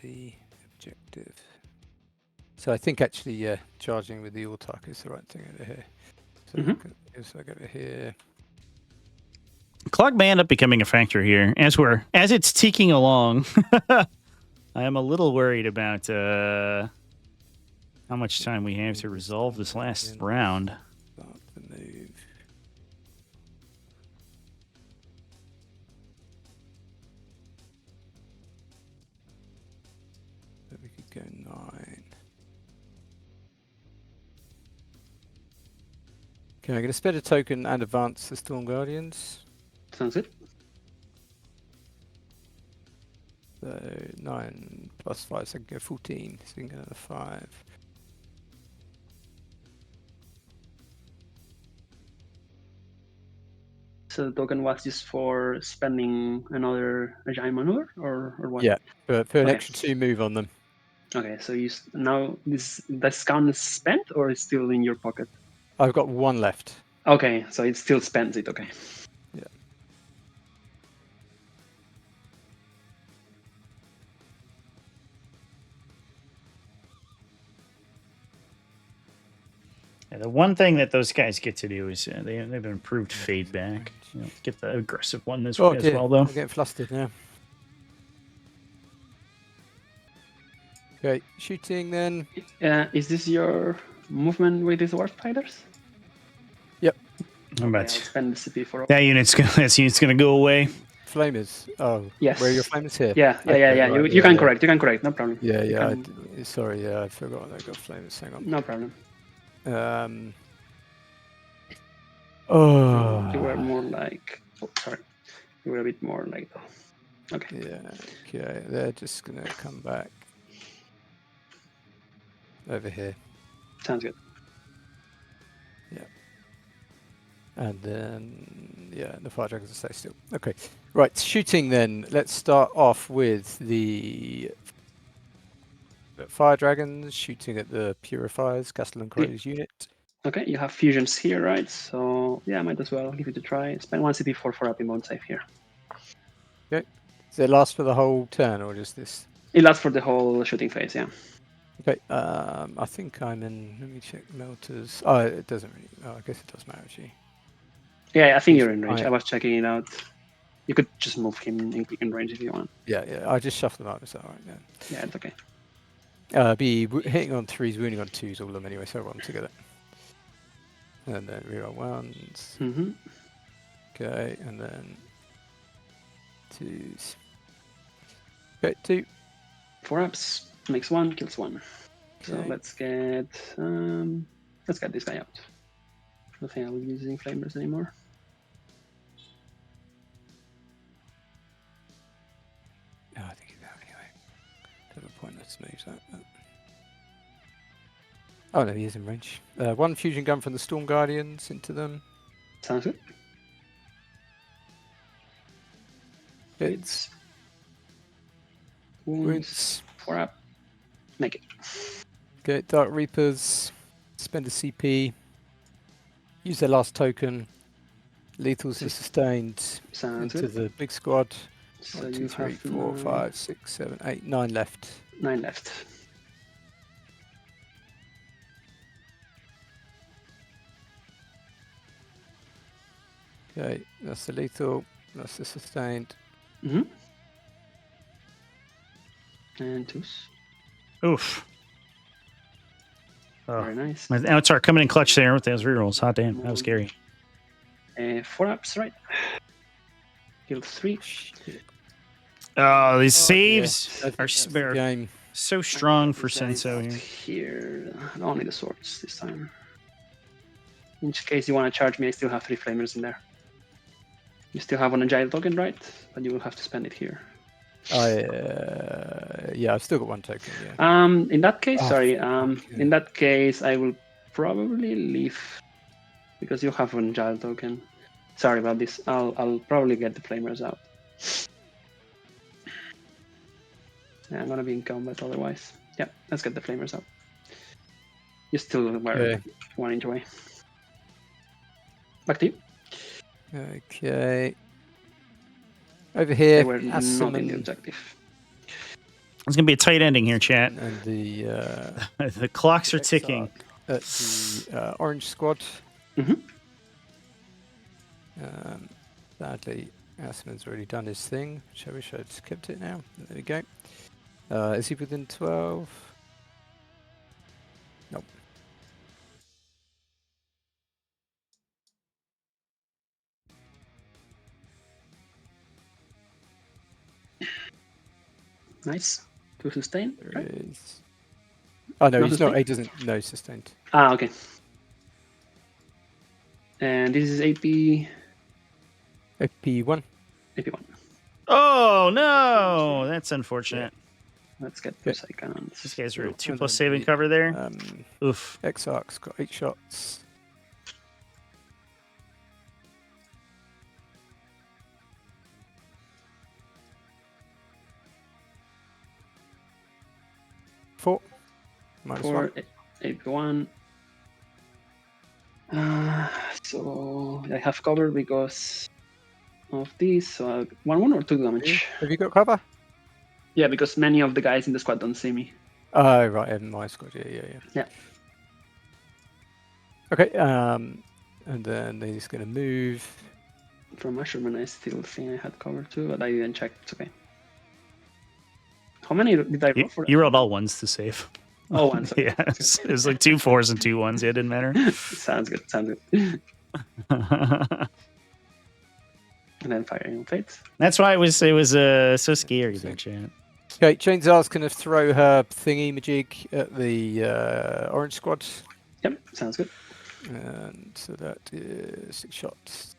the objective. So I think actually, charging with the Autark is the right thing over here. So I go over here. Clock may end up becoming a factor here as it's ticking along. I am a little worried about how much time we have to resolve this last round. Start the move. So we could go 9. Okay, I'm going to spend a token and advance the Storm Guardians. Sounds good. So 9 plus 5, so I can go 14. So we can go another 5. So the token was just for spending another giant maneuver, or what? Yeah, for an Okay. extra 2 move on them. Okay, so now this discount is spent, or it's still in your pocket? I've got 1 left. Okay, so it still spends it. Okay. Yeah. Yeah, the one thing that those guys get to do is they've improved fade back. Get the aggressive one as well, though. I'm getting flustered now. Okay, shooting then. Is this your movement with these warp fighters? Yep. I'm I'll about spend the CP for that unit's gonna go away. Flamers. Oh, Yes. Where are your flamers here? Yeah. Okay, right, You can correct. You can correct. No problem. Yeah, You yeah. can- Sorry, yeah, I forgot I got flamers. Hang on. No problem. Oh. You were more like. Oh, sorry. You were a bit more like. Okay. Yeah. Okay, they're just gonna come back over here. Sounds good. And then, yeah, the fire dragons will stay still. Okay, right, shooting then. Let's start off with the fire dragons shooting at the purifiers, Castle and Crow's unit. Okay, you have fusions here, right? So yeah, I might as well give it a try. Spend 1 CP for 4 up in bone safe here. Okay, does it last for the whole turn or just this? It lasts for the whole shooting phase, yeah. Okay, I think I'm in. Let me check melters. Oh, it doesn't really. Oh, I guess it does matter actually. Yeah, I think you're in range. I- I was checking it out. You could just move him in range if you want. Yeah, I just shuffled them up. Is that all right? Yeah. Yeah, it's okay. Hitting on 3s, wounding on 2s, all of them anyway, so I roll them together. And then reroll 1s. Mm-hmm. Okay, and then 2s. Okay, 2. 4 ups, makes 1, kills 1. So Okay. let's get this guy out. I don't think I will be using flamers anymore. Oh, I think it's out anyway. Don't have a point, let's move that. Oh no, he is in range. 1 fusion gun from the Storm Guardians into them. Sounds good. Hits. Wounds. 4 up. Make it. Okay, Dark Reapers. Spend a CP. Use their last token. Lethals and sustained Sounds into good. the big squad. So 1, 2, you 3, have 4, 5, 6, 7, 8, 9 left. 9 left. Okay, that's the lethal. That's the sustained. Mm-hmm. And 2s. Oof. Oh, Very nice. my Avatar coming in clutch there with those rerolls. Hot damn, that was scary. 4 ups, right? Kill 3. Oh, these saves Yeah, are that's the game. so strong for Designs Senso out here. Here, only the swords this time. In case you want to charge me, I still have 3 flamers in there. You still have an agile token, right? But you will have to spend it here. Yeah, I've still got one token. Yeah. In that case, Oh, sorry. fuck, yeah. In that case, I will probably leave because you have an agile token. Sorry about this. I'll probably get the flamers out. Yeah, I'm gonna be in combat otherwise. Yeah, let's get the flamers out. You still were 1 inch away. Back to you. Okay. Over here, They were not in the Assaman objective. It's gonna be a tight ending here, chat. and the The clocks are ticking. at the orange squad. Mhm. Sadly, Assaman's already done his thing. I wish I'd skipped it now. There we go. Is he within 12? Nope. Nice. To sustain. There Right? is. Oh no, No he's not. sustain? He doesn't. No sustained. Ah, okay. And this is AP. AP1. AP1. Oh no, that's unfortunate. Let's get Okay. the side cannons. These guys are Cool. at 2+ And saving then cover there. Oof. Exarch's got 8 shots. Four. Minus For one. AP1. So I have cover because of this. So 1 or 2 damage. Have you got cover? Yeah, because many of the guys in the squad don't see me. Oh right, in my squad. Yeah. Yeah. Okay. And then they're just gonna move. From Asherman, I still think I had cover too, but I didn't check. It's okay. How many did I roll for? You rolled all ones to save. Oh, ones. Okay. Yeah, it was like 2 4s and 2 1s. Yeah, it didn't matter. Sounds good. Sounds good. And then firing on fates. That's why it was so scary there, chat. Okay, Chainsaws gonna throw her thingy majig at the orange squad, Yep, sounds good. and so that is 6 shots.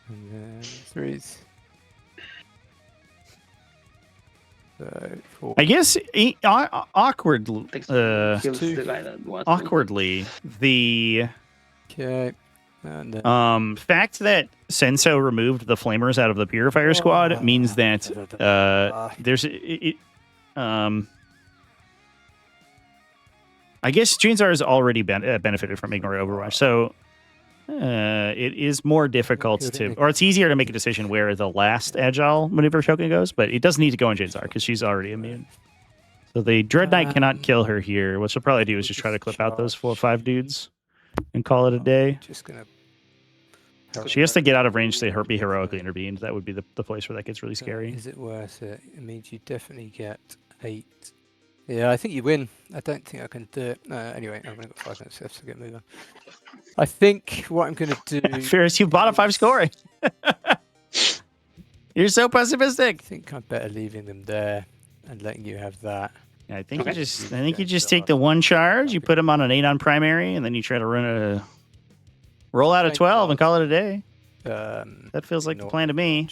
And then 3s. So 4. I guess awkwardly, Kills two. the guy that was awkwardly, the Okay. And then fact that Senso removed the flamers out of the purifier squad means that there's I guess Janzar has already benefited from ignoring Overwatch, so it is more difficult to, or it's easier to make a decision where the last agile maneuver token goes, but it doesn't need to go on Janzar because she's already immune. So the Dread Knight cannot kill her here. What she'll probably do is just try to clip out those 4 or 5 dudes and call it a day. just gonna. She has to get out of range to be heroically intervened. That would be the place where that gets really scary. Is it worth it? It means you definitely get 8. Yeah, I think you win. I don't think I can do it. Anyway, I've only got 5 minutes left to get moving. I think what I'm going to do... Ferris, you bought a 5 scoring. You're so pessimistic. I think I'm better leaving them there and letting you have that. I think you just take the 1 charge, you put them on an 8 on primary, and then you try to roll out a 12 and call it a day. That feels like the plan to me.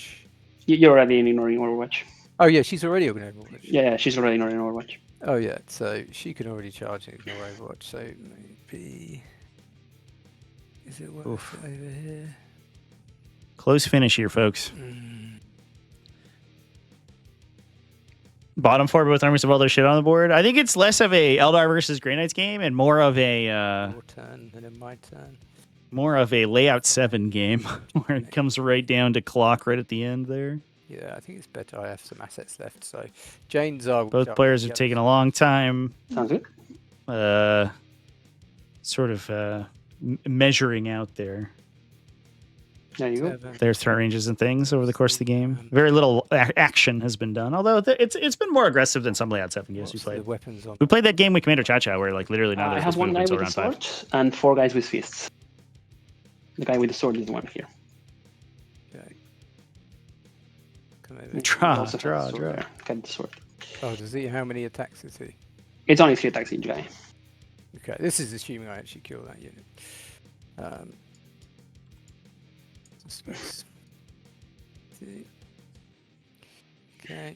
You're already ignoring Overwatch. Oh yeah, she's already ignoring Overwatch. Yeah, she's already ignoring Overwatch. Oh yeah, so she can already charge and ignore Overwatch. So maybe is it worth it over here? Close finish here, folks. Bottom 4 both armies have all their shit on the board. I think it's less of a Eldar versus Grey Knights game and more of a Your turn and then my turn. more of a layout 7 game where it comes right down to clock right at the end there. Yeah, I think it's better I have some assets left. So Jane's are Both players have taken a long time Sounds good. sort of measuring out their There you go. threat ranges and things over the course of the game. Very little action has been done, although it's been more aggressive than some layout 7 games we The played. weapons on. We played that game with Commander Cha-Cha where like literally none I of have those 1 guy movements with were a around 5. sword and 4 guys with fists. The guy with the sword is the one here. Okay. Come over. Draw. Also has a sword there. Get the sword. Oh, does he? How many attacks is he? It's only 3 attacks each guy. Okay, this is assuming I actually kill that unit. Space. Okay.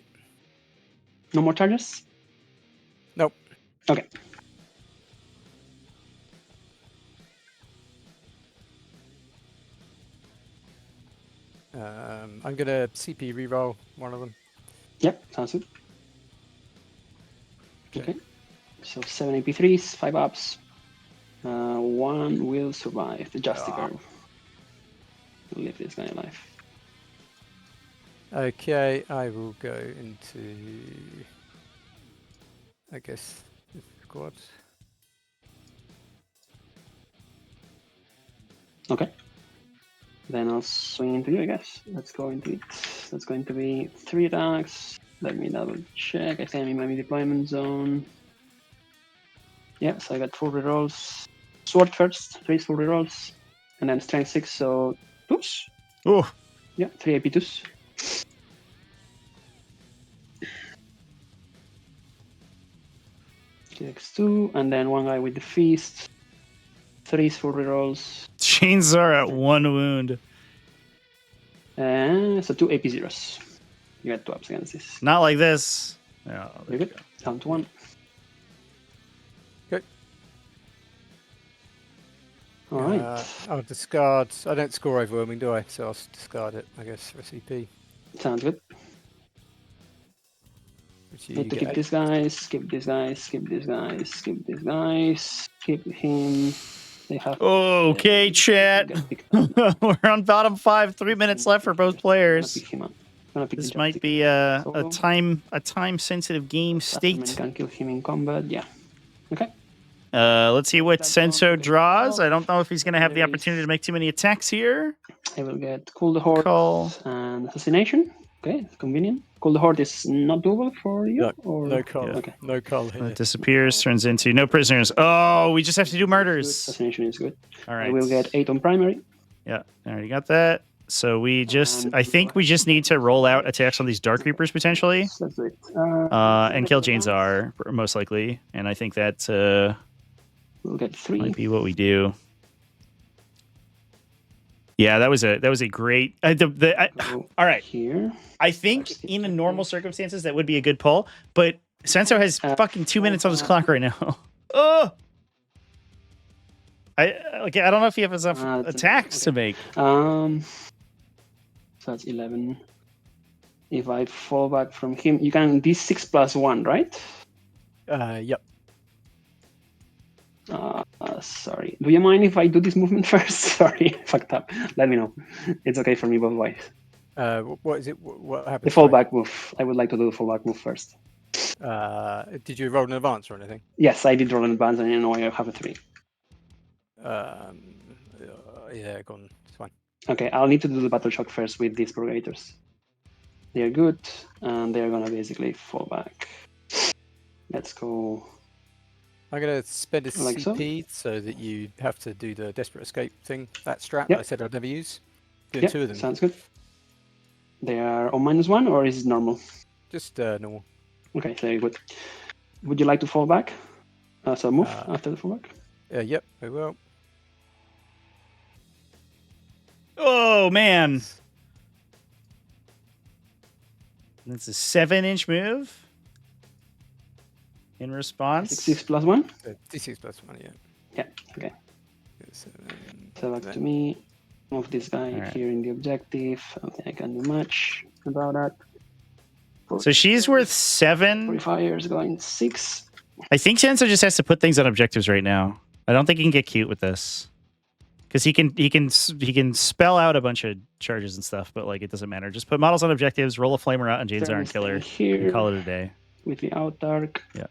No more charges? Nope. Okay. I'm gonna CP reroll one of them. Yep, sounds good. Okay. So 7 AP3s, 5 ups. 1 will survive the Justicar. We'll leave this guy alive. Okay, I will go into, I guess, the squad. Okay. Then I'll swing into you, I guess. Let's go into it. That's going to be 3 attacks. Let me double check. I think I'm in my deployment zone. Yeah, so I got 4 rerolls. Sword first, 3 full rerolls. And then strength 6, so 2s. Oh, Yeah, 3 AP 2s. X2, and then 1 guy with the feast. 3 full rerolls. chains are at 1 wound. So 2 AP 0s. You had 2 ups against this. Not like this. Oh, You're good. Count 1. Good. All right. I'll discard. I don't score overwhelming, do I? So I'll discard it, I guess, for CP. Sounds good. Which you Need to get keep this guy, skip this guy, skip this guy, skip this guy, skip him. They have. Okay, chat. Get picked up. We're on bottom 5. 3 minutes left for both Gonna players. pick him up. Gonna pick This the might Justicar. be a Solo. time sensitive game Superman state. can kill him in combat. Yeah. Okay. Let's see what That's Senso all. draws. I don't know if he's going to have the There is- opportunity to make too many attacks here. I will get Cool the Horde Call. and Assassination. Okay, it's convenient. Cool the Horde is not doable for you? No, or... no call. Okay. No call here. It disappears, turns into no prisoners. Oh, we just have to do Good. murders. Assassination is good. All right. I will get 8 on primary. Yeah, I already got that. So we just, And- I think we just need to roll out attacks on these Dark Reapers potentially, Let's do it. and kill Jane Czar most likely. And I think that We'll get 3. might be what we do. Yeah, that was a great. Go All right, Here. I think in a normal circumstances that would be a good pull, but Senso has fucking 2 minutes on his clock right now. Oh, I don't know if he has enough attacks to make. So that's 11. If I fall back from him, you can D6 plus 1, right? Yep. Sorry. Do you mind if I do this movement first? Sorry, fucked up. Let me know. It's okay for me both ways. What is it? What The happened? fallback move. I would like to do the fallback move first. Did you roll in advance or anything? Yes, I did roll in advance, and I know I have a 3. Yeah, gone. It's fine. Okay, I'll need to do the battle shock first with these Purgators. They're good, and they're gonna basically fall back. Let's go. I'm going to spend a Like so? CP so that you have to do the desperate escape thing. That strat Yep. I said I'd never use. Doing Yep, 2 of them. sounds good. They are on -1, or is it normal? Just normal. Okay, very good. Would you like to fall back? So move Uh, after the fallback? Yep, I will. Oh man, that's a 7-inch move. In response, 6 plus 1? D6 plus 1, yeah. Yeah, okay. 7, So back then- to me. Move this guy Alright. here in the objective. I don't think I can do much about that. so she's worth 7. Purifiers going 6. I think Senso just has to put things on objectives right now. I don't think he can get cute with this, because he can spell out a bunch of charges and stuff, but like it doesn't matter. Just put models on objectives, roll a flamer out on Jane Czar and kill her, Here and call it a day. with the out dark. Yeah.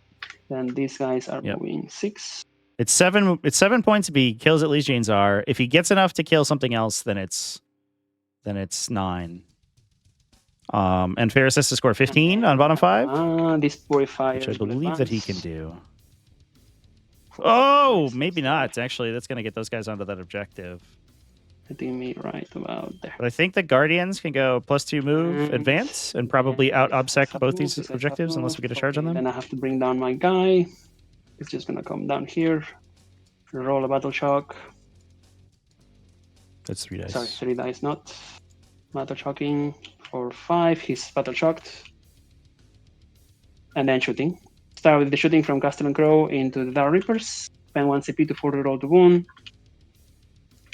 Then these guys are Yep. moving 6. It's 7. It's 7 points if he kills at least Jane Czar. If he gets enough to kill something else, then it's 9. And Ferris has to score 15 on bottom 5, This purifier. which I believe that he can do. Oh, maybe not. Actually, that's going to get those guys onto that objective. Hitting me right about there. But I think the Guardians can go +2 move, And advance, and probably then out obsec have both moved, these these guys have objectives unless we moved. get a charge on Okay, them. Then I have to bring down my guy. It's just gonna come down here. Roll a battle shock. That's 3 dice. Sorry, 3 dice, not battle shocking. 4, 5. He's battle shocked. And then shooting. Start with the shooting from Castle and Crow into the Dark Reapers. Spend 1 CP to fully roll the wound.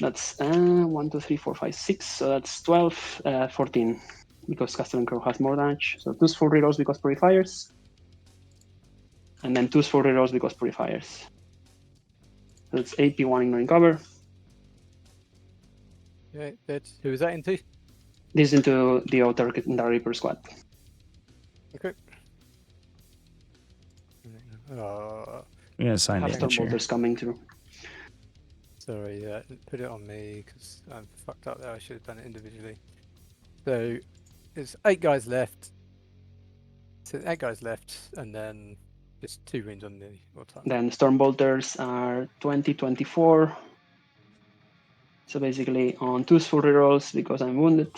That's 1, 2, 3, 4, 5, 6. So that's 12, 14. Because Castle and Crow has more damage. So 2's full rerolls because purifiers. And then 2's full rerolls because purifiers. So it's AP1 ignoring cover. Yeah, that's, who was that into? This is into the outer Dark Reaper squad. Okay. Oh, We're gonna assign Have damage here. Stormbolters coming through. sorry, put it on me because I'm fucked up there. I should have done it individually. So there's 8 guys left. So 8 guys left, and then just 2 wins on the all-time. Then Stormbolters are 20, 24. So basically on 2's full rerolls because I'm wounded.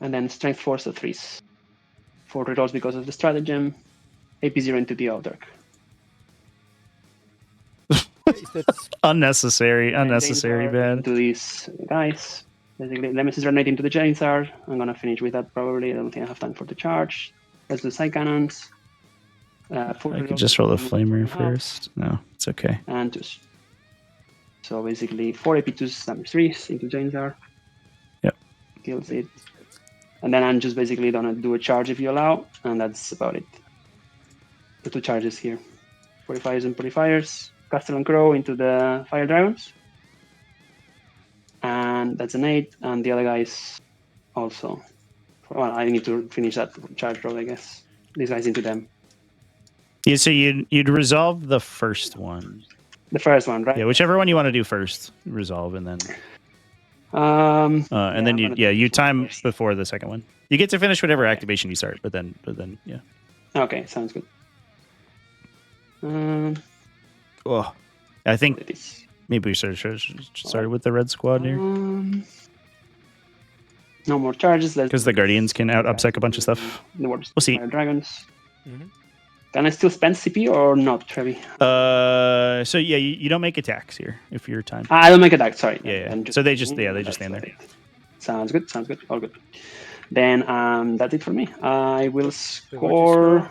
And then Strength Force of 3's. 4 rerolls because of the stratagem. AP0 into the Outer. Unnecessary, And unnecessary, James are bad. into these guys. Basically, Nemesis Renate into the Jainsar. I'm gonna finish with that probably. I don't think I have time for the charge. Let's do side cannons. Full I could reroll just roll the from flamer 1.5. first. No, it's okay. And 2s. So basically 4 AP2s damage 3s into Jainsar. Yep. Kills it. And then I'm just basically gonna do a charge if you allow, and that's about it. The 2 charges here. Purifiers and Purifiers. Castle and Crow into the Fire Dragons. And that's an 8, and the other guys also. Well, I need to finish that charge roll, I guess. These guys into them. Yeah, so you'd resolve the first one. The first one, right? Yeah, whichever one you want to do first, resolve, and then Yeah, then I'm you gonna do you this one time first. before the second one. You get to finish whatever activation you start, but then yeah. Okay, sounds good. Oh, I think It is. maybe we started with the red squad here No more charges. because the Guardians can out obsec a bunch of stuff. The words. We'll see. Fire Dragons. Mhm. Can I still spend CP or not, Trevi? So yeah, you don't make attacks here if you're timed. I don't make a deck, sorry. Yeah. I'm So they just that's stand there. about it. Sounds good, all good. Then that's it for me. I will score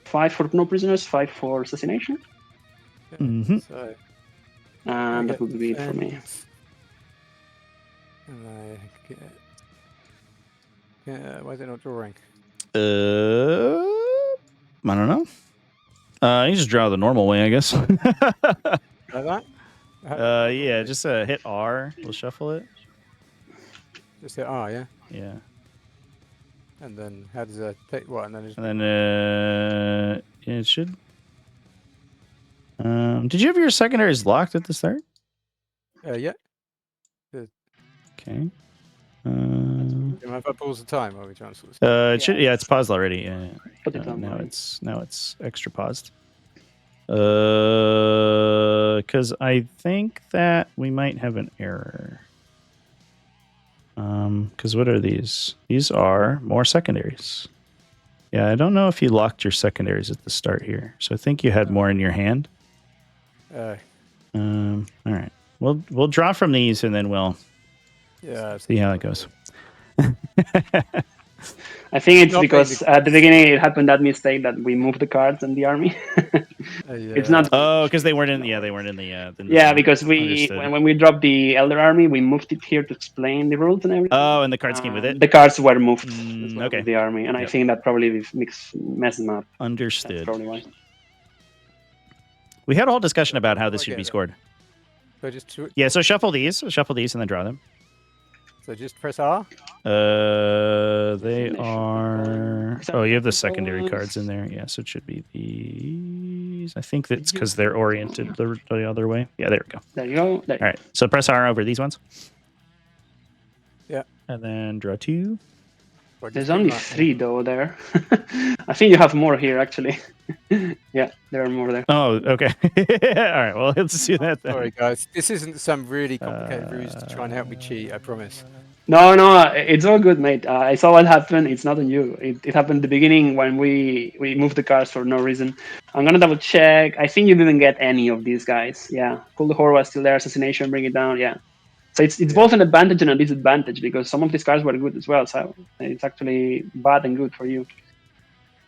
5 for no prisoners, 5 for assassination, Mhm. So, and that okay, would be it for me. and I get, why is it not drawing? I don't know. You just draw the normal way, I guess. Like that? Yeah, just hit R. We'll shuffle it. Just hit R, yeah? Yeah. And then how does that take what? And then just, And then yeah, it should. Did you have your secondaries locked at the start? yeah. Okay. If I pause the time, or are we trying to sort of It should. Yeah, it's paused already. Yeah. Put it on Now my- it's extra paused. Because I think that we might have an error. Because what are these? These are more secondaries. Yeah, I don't know if you locked your secondaries at the start here. So I think you had more in your hand. All right. We'll draw from these and then we'll yeah, see how it goes. I think it's Not because basic. at the beginning it happened that mistake that we moved the cards and the army. It's not. Oh, because they weren't in. Yeah, they weren't in the. Yeah, because we Understood. when we dropped the Elder Army, we moved it here to explain the rules and everything. Oh, and the cards came with it. The cards were moved Mm, as well okay. with the army, and I Yep. think that probably messed them up. That's Understood. probably why. We had a whole discussion about how this should be Okay. scored. So just Yeah, so shuffle these, and then draw them. so just press R. They Destination. are. Oh, you have the secondary cards in there. Yeah, so it should be these. I think that's because they're oriented the other way. Yeah, there we go. There you go. There. All right, so press R over these ones. Yeah. And then draw 2. Or just There's keep only that. 3 though there. I think you have more here actually. Yeah, there are more there. Oh, okay. All right. Well, let's do that then. Sorry, guys. This isn't some really complicated ruse to try and help me cheat. I promise. No, it's all good, mate. I saw what happened. It's not on you. It happened at the beginning when we moved the cars for no reason. I'm gonna double check. I think you didn't get any of these guys. Yeah, Cold Horror was still there. Assassination, bring it down. Yeah. So it's both an advantage and a disadvantage because some of these cars were good as well. So it's actually bad and good for you.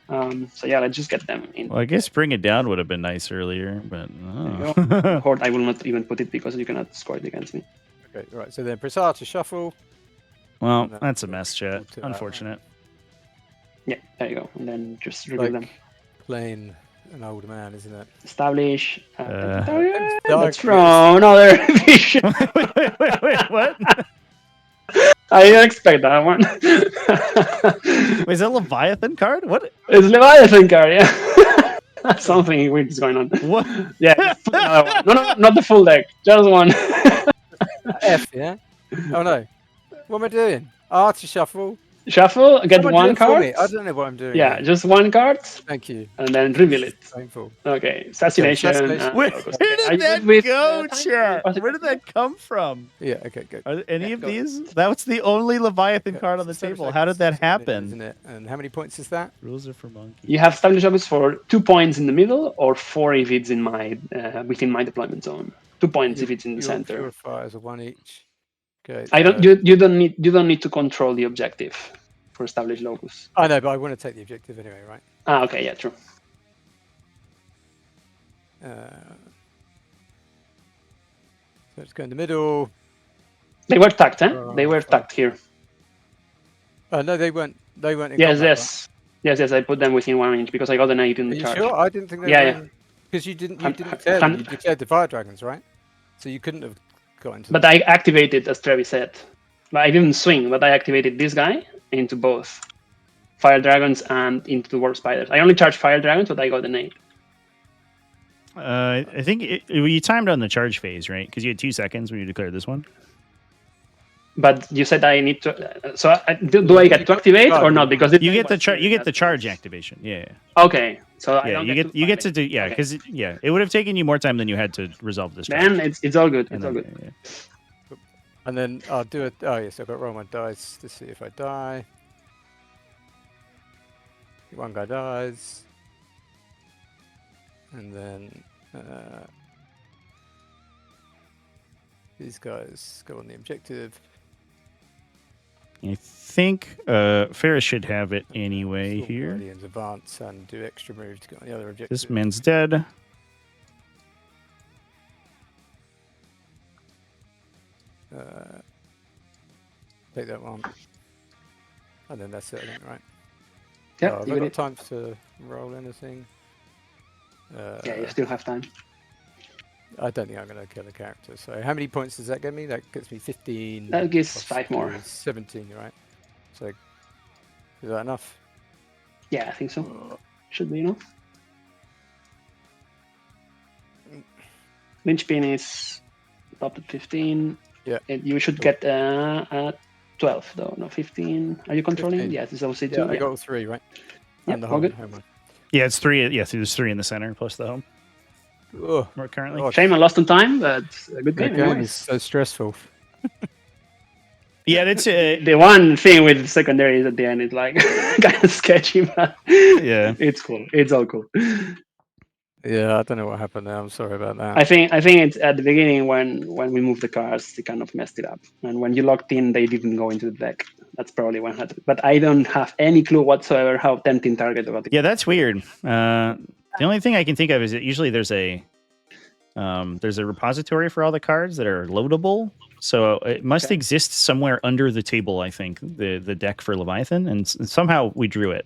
So yeah, let's just get them in. Well, I guess bring it down would have been nice earlier, but Horde, I will not even put it because you cannot score it against me. Okay, right. So then Prasad to shuffle. well, that's a mess, chat. Unfortunate. Yeah, there you go. And then just reveal them. Playing an old man, isn't it? Establish. Dark Let's throw another vision. Wait, what? I didn't expect that one. Wait, is that Leviathan card? What? It's Leviathan card, yeah. Something weird is going on. What? Yeah, just put another one. No, not the full deck. Just one. F, yeah? Oh no. What am I doing? R to shuffle. Shuffle, get Someone do one it for card. me. I don't know what I'm doing. Yeah, here. just one card. Thank you. And then reveal it. Painful. Okay, assassination. Assassination. Where Are did you that good with, go, time? chat? Where did that come from? Yeah, okay, good. Are there any Yeah, of go. these? That was the only Leviathan card on the Seven table. How did that seconds, happen? Isn't it? And how many points is that? Rules are for monkeys. You have established objects for 2 points in the middle or 4 if it's in my within my deployment zone. 2 points if it's in the center. Purifiers are one each. Okay. I don't. You don't need to control the objective for established locus. I know, but I want to take the objective anyway, right? Ah, okay, yeah, true. So let's go in the middle. They were tucked, huh? They were tucked here. No, they weren't. They weren't. In Yes, combat, yes, yes, yes. I put them within 1 inch because I got an 8 in Right? the Are you charge. sure? I didn't think they Yeah, were. Because you didn't. You Hun- didn't hun- declare them. hun- You declared the fire dragons, right? So you couldn't have got into. But I activated, as Travis said. But I didn't swing, but I activated this guy into both fire dragons and into the warp spiders. I only charged fire dragons, but I got an 8. I think you timed on the charge phase, right? Because you had 2 seconds when you declared this one. But you said I need to. So do I get to activate or not? Because You get the charge activation. Yeah. Okay, so I Yeah, don't you get to do Okay. because it would have taken you more time than you had to resolve this. Then charge. it's all good. And It's all then- good. yeah. And then I'll do it. Oh yes, I've got to roll my dice to see if I die. One guy dies, and then these guys go on the objective. I think Ferris should have it anyway Storm here. Guardians advance and do extra moves to get on the other objective. This man's dead. Take that one, and then that's it, I think, right? Yeah, Have I got time to roll anything? yeah, you still have time. I don't think I'm going to kill a character. So how many points does that get me? That gets me 15. That gives plus 5 more. 17, right? So is that enough? Yeah, I think so. Should be enough. Linchpin is top at 15. Yeah. You should get 12 though, no 15. Are you controlling? 15. Yes, it's also 2. Yeah, I got all 3, right? Yeah, And the all good. home one. Yeah, it's 3. Yeah, there's 3 in the center plus the home. Oh, More currently. God. Shame I lost on time, but a good that game. game anyways. is so stressful. Yeah, it's The one thing with secondaries at the end is like kind of sketchy, but yeah. it's cool. It's all cool. Yeah, I don't know what happened there. I'm sorry about that. I think it's at the beginning when we moved the cars, they kind of messed it up, and when you locked in, they didn't go into the deck. That's probably what happened. But I don't have any clue whatsoever how tempting target about it. Yeah, that's weird. The only thing I can think of is that usually there's a repository for all the cards that are loadable. So it must Okay. exist somewhere under the table, I think, the deck for Leviathan, and somehow we drew it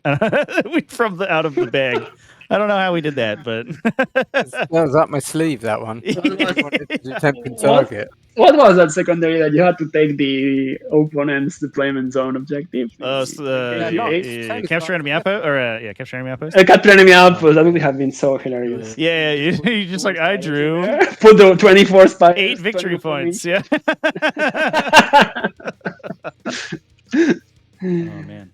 from out of the bag. I don't know how we did that, but That was up my sleeve, that one. I wanted to do tempting target. What was that secondary that you had to take the opponent's deployment zone objective? capture enemy outpost, or capture enemy outpost. Capture enemy outpost. That would have been so hilarious. Yeah, you just like I drew Put the 24 spiders. 8 victory 24 points. me. Yeah. Oh man.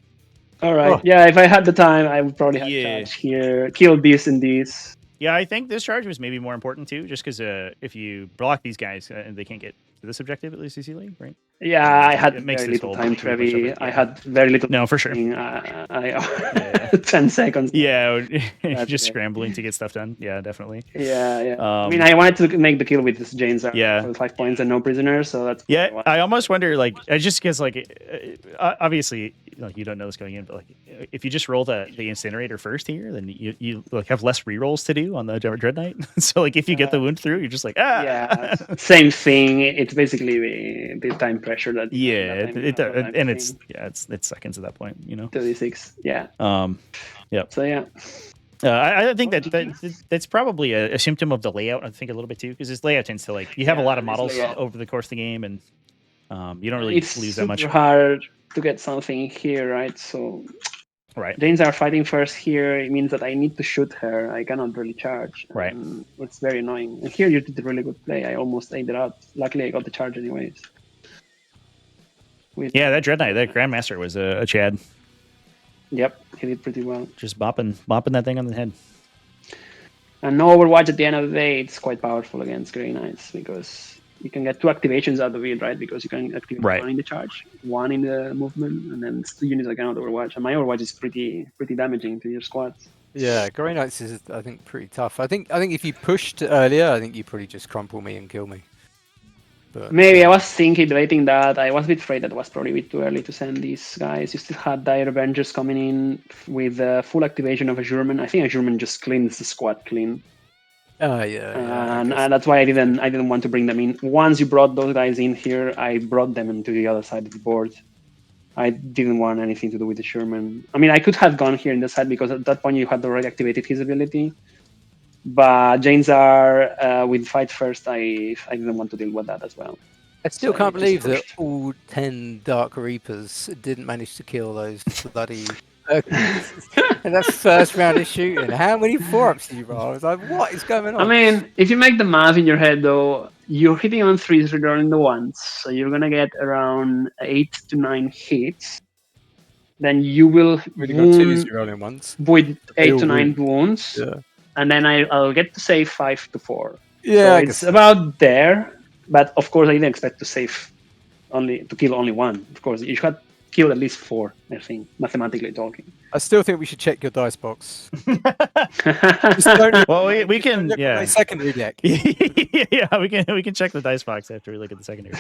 All right. Oh. Yeah, if I had the time, I would probably have charge here, kill this and this. Yeah, I think this charge was maybe more important too, just because if you block these guys, they can't get to this objective at least easily, right? Yeah, I had it makes very this little whole time, pretty much Trevi. separate, I yeah. had very little. No, for sure. I 10 seconds. Yeah, That's just it. scrambling to get stuff done. Yeah, definitely. Yeah. I mean, I wanted to make the kill with this Jane's Yeah. for the 5 points and no prisoners, so that's. Yeah, I almost wonder, like, just because, like, obviously, like, you don't know this going in, but like, if you just roll the incinerator first here, then you like have less rerolls to do on the Dread Knight. So, like, if you get the wound through, you're just like, ah. Yeah, same thing. It's basically the time pressure that. Yeah, it's it's seconds at that point, you know. 36. Yeah. Yeah. So yeah. I think that's probably a symptom of the layout. I think a little bit too, because this layout tends to, like, you have a lot of models over the course of the game, and you don't really lose that much. It's super hard to get something here, right? So right, Danes are fighting first here. It means that I need to shoot her. I cannot really charge. Right. It's very annoying. And here you did a really good play. I almost ate it out. Luckily, I got the charge anyways. Yeah, that Dread Knight, that Grandmaster was a Chad. Yep, he did pretty well. Just bopping that thing on the head. And no Overwatch at the end of the day, it's quite powerful against Grey Knights because you can get 2 activations out of it, right? Because you can activate 1 in the charge, 1 in the movement, and then 2 units that cannot Overwatch. And my Overwatch is pretty damaging to your squads. Yeah, Grey Knights is, I think, pretty tough. I think if you pushed earlier, I think you probably just crumple me and kill me. But, maybe I was debating that. I was a bit afraid that it was probably a bit too early to send these guys. You still had Dire Avengers coming in with full activation of a German. I think a German just cleans the squad clean. And that's why I didn't want to bring them in. Once you brought those guys in here, I brought them into the other side of the board. I didn't want anything to do with the Sherman. I mean, I could have gone here in the side because at that point you had already activated his ability. But Janes are with fight first. I didn't want to deal with that as well. I still can't believe that all 10 Dark Reapers didn't manage to kill those bloody and that's first round of shooting. How many 4-ups did you roll? I was like, what is going on? I mean, if you make the math in your head, though, you're hitting on 3s regarding the 1s, so you're gonna get around 8 to 9 hits. Then you will wound with 8 to 9 wounds, and then I'll get to save 5 to 4. Yeah, so it's about there. But of course, I didn't expect to kill only 1. Of course, you should kill at least 4, I think, mathematically talking. I still think we should check your dice box. Well, we can, yeah. Secondary deck. Yeah, we can check the dice box after we look at the secondary.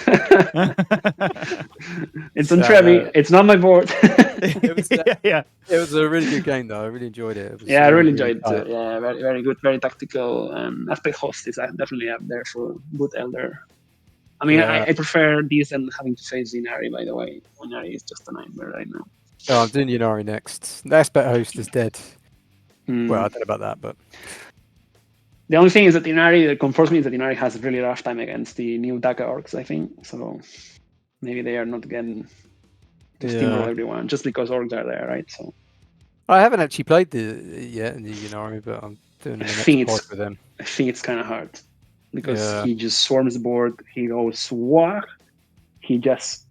It's on Trevi. It's not my board. It was a really good game, though. I really enjoyed it. I really enjoyed it too. Yeah, very, very good, very tactical. Aspect host is definitely up there for good Elder. I mean, I prefer these than having to face Zinari, by the way. Zinari is just a nightmare right now. Oh, I'm doing Yunari next. The Aspect host is dead. Well, I don't know about that, but... The only thing is that that comforts me is that Inari has a really rough time against the new Daka orcs, I think. So maybe they are not getting to steamroll everyone just because orcs are there, right? So I haven't actually played yet in the Inari, but I'm doing the next pod with them. I think it's kind of hard because he just swarms the board. He goes war. He just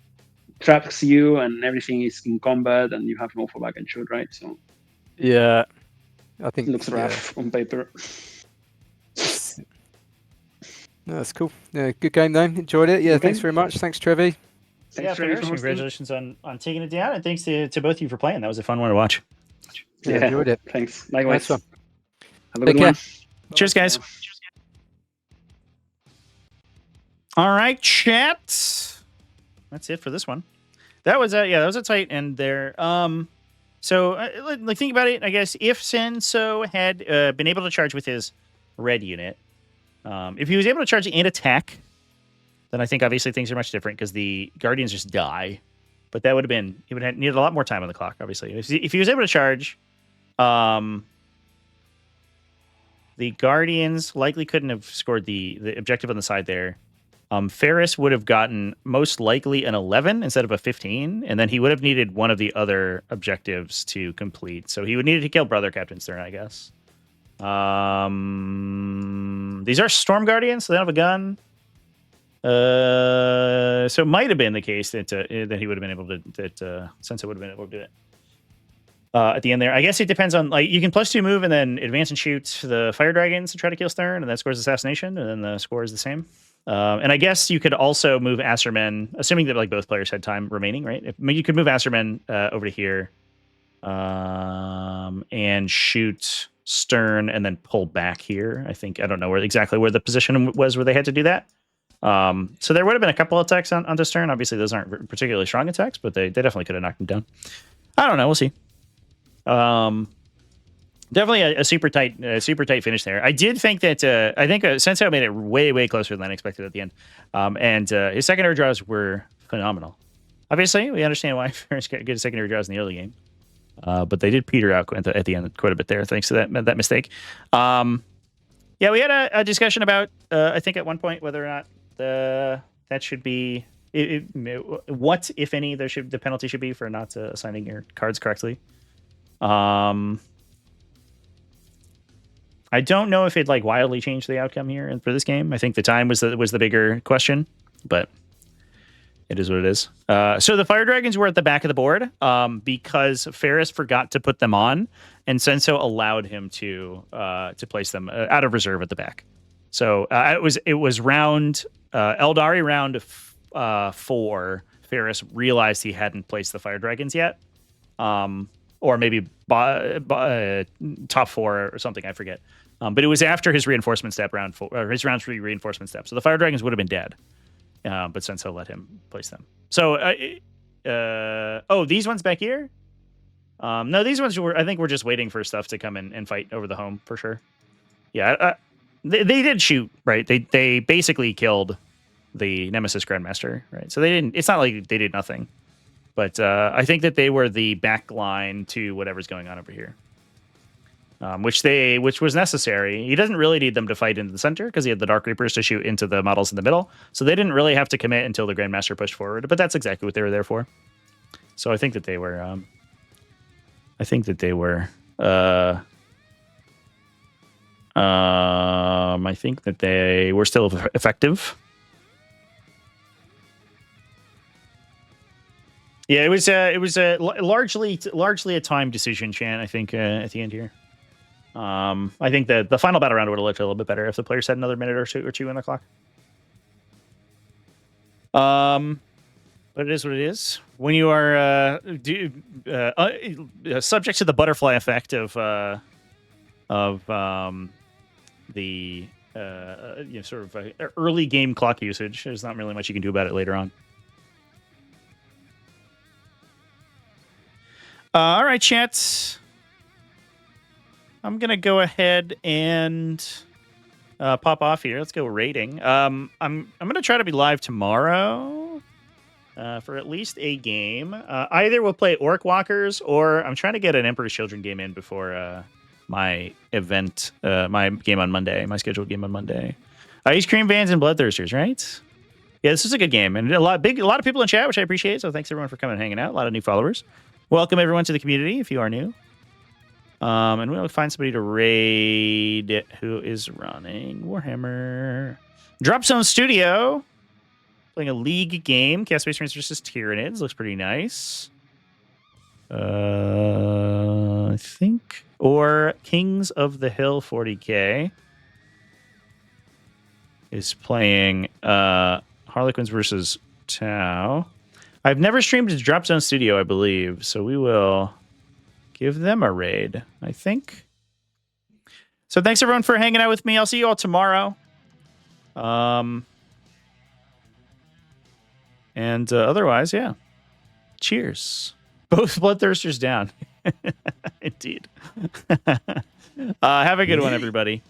traps you, and everything is in combat, and you have no fallback and shoot, right? So yeah, I think it looks rough on paper. No, that's cool. Yeah, good game though. Enjoyed it. Yeah, thanks very much. Thanks, Trevi. Thanks, congratulations on taking it down, and thanks to both of you for playing. That was a fun one to watch. Yeah, enjoyed it. Thanks. Likewise. Nice one. Have a good one. Cheers, guys. All right, chat. That's it for this one. That was a tight end there. So like think about it. I guess if Senso had been able to charge with his red unit, if he was able to charge and attack, then I think obviously things are much different because the Guardians just die. But that would have been, he would have needed a lot more time on the clock, obviously. If he was able to charge, the Guardians likely couldn't have scored the objective on the side there. Ferris would have gotten most likely an 11 instead of a 15, and then he would have needed one of the other objectives to complete. So he would need to kill Brother Captain's turn, I guess. These are Storm Guardians, so they don't have a gun. So it might have been the case that he would have been able to, that Senso would have been able to do it. at the end there. I guess it depends on, like, you can +2 move and then advance and shoot the fire dragons to try to kill Stern, and that scores assassination, and then the score is the same. And I guess you could also move Assermen, assuming that like both players had time remaining, right? You could move Assermen over to here, and shoot Stern, and then pull back here. I don't know exactly where the position was where they had to do that. So there would have been a couple of attacks onto Stern. Obviously, those aren't particularly strong attacks, but they definitely could have knocked him down. I don't know. We'll see. Definitely a super tight finish there. I did think that I think Sensei made it way closer than I expected at the end, and his secondary draws were phenomenal. Obviously, we understand why Ferris got good secondary draws in the early game, but they did peter out at the end quite a bit there, thanks to that mistake. Yeah, we had a discussion about I think at one point whether or not that should be what, if any, the penalty should be for not assigning your cards correctly. I don't know if it like wildly changed the outcome here and for this game. I think the time was the bigger question, but it is what it is. So the fire dragons were at the back of the board because Ferris forgot to put them on, and Senso allowed him to place them out of reserve at the back. So it was round Aeldari round 4. Ferris realized he hadn't placed the fire dragons yet, or maybe top 4 or something. I forget. But it was after his reinforcement step round 4, or his round 3 reinforcement step. So the fire dragons would have been dead, but Senso let him place them. So these ones back here. No, these ones I think we're just waiting for stuff to come in and fight over the home for sure. Yeah, they did shoot, right. They basically killed the Nemesis Grandmaster, right? So they didn't. It's not like they did nothing, but I think that they were the back line to whatever's going on over here, which was necessary. He doesn't really need them to fight into the center because he had the Dark Reapers to shoot into the models in the middle, so they didn't really have to commit until the Grandmaster pushed forward. But that's exactly what they were there for. So I think that they were. I think that they were still effective. Yeah, it was largely a time decision, Chan. I think at the end here. I think that the final battle round would have looked a little bit better if the players had another minute or two on the clock. But it is what it is. When you are subject to the butterfly effect of the sort of early game clock usage, there's not really much you can do about it later on. All right, chat. I'm gonna go ahead and pop off here. Let's go rating. I'm gonna try to be live tomorrow for at least a game. Either we'll play Orc Walkers, or I'm trying to get an Emperor's Children game in before my event, my game on Monday, my scheduled game on Monday. Ice Cream Vans and Bloodthirsters, right? Yeah, this is a good game, and a lot of people in chat, which I appreciate. So thanks everyone for coming and hanging out. A lot of new followers. Welcome everyone to the community if you are new. And we'll find somebody to raid who is running Warhammer. Drop Zone Studio. Playing a league game. Chaos Space Marines versus Tyranids. Looks pretty nice. I think. Or Kings of the Hill 40K is playing Harlequins versus Tau. I've never streamed to Drop Zone Studio, I believe, so we will give them a raid, I think. So thanks everyone for hanging out with me. I'll see you all tomorrow. And otherwise, yeah. Cheers. Both Bloodthirsters down. Indeed. Have a good one, everybody.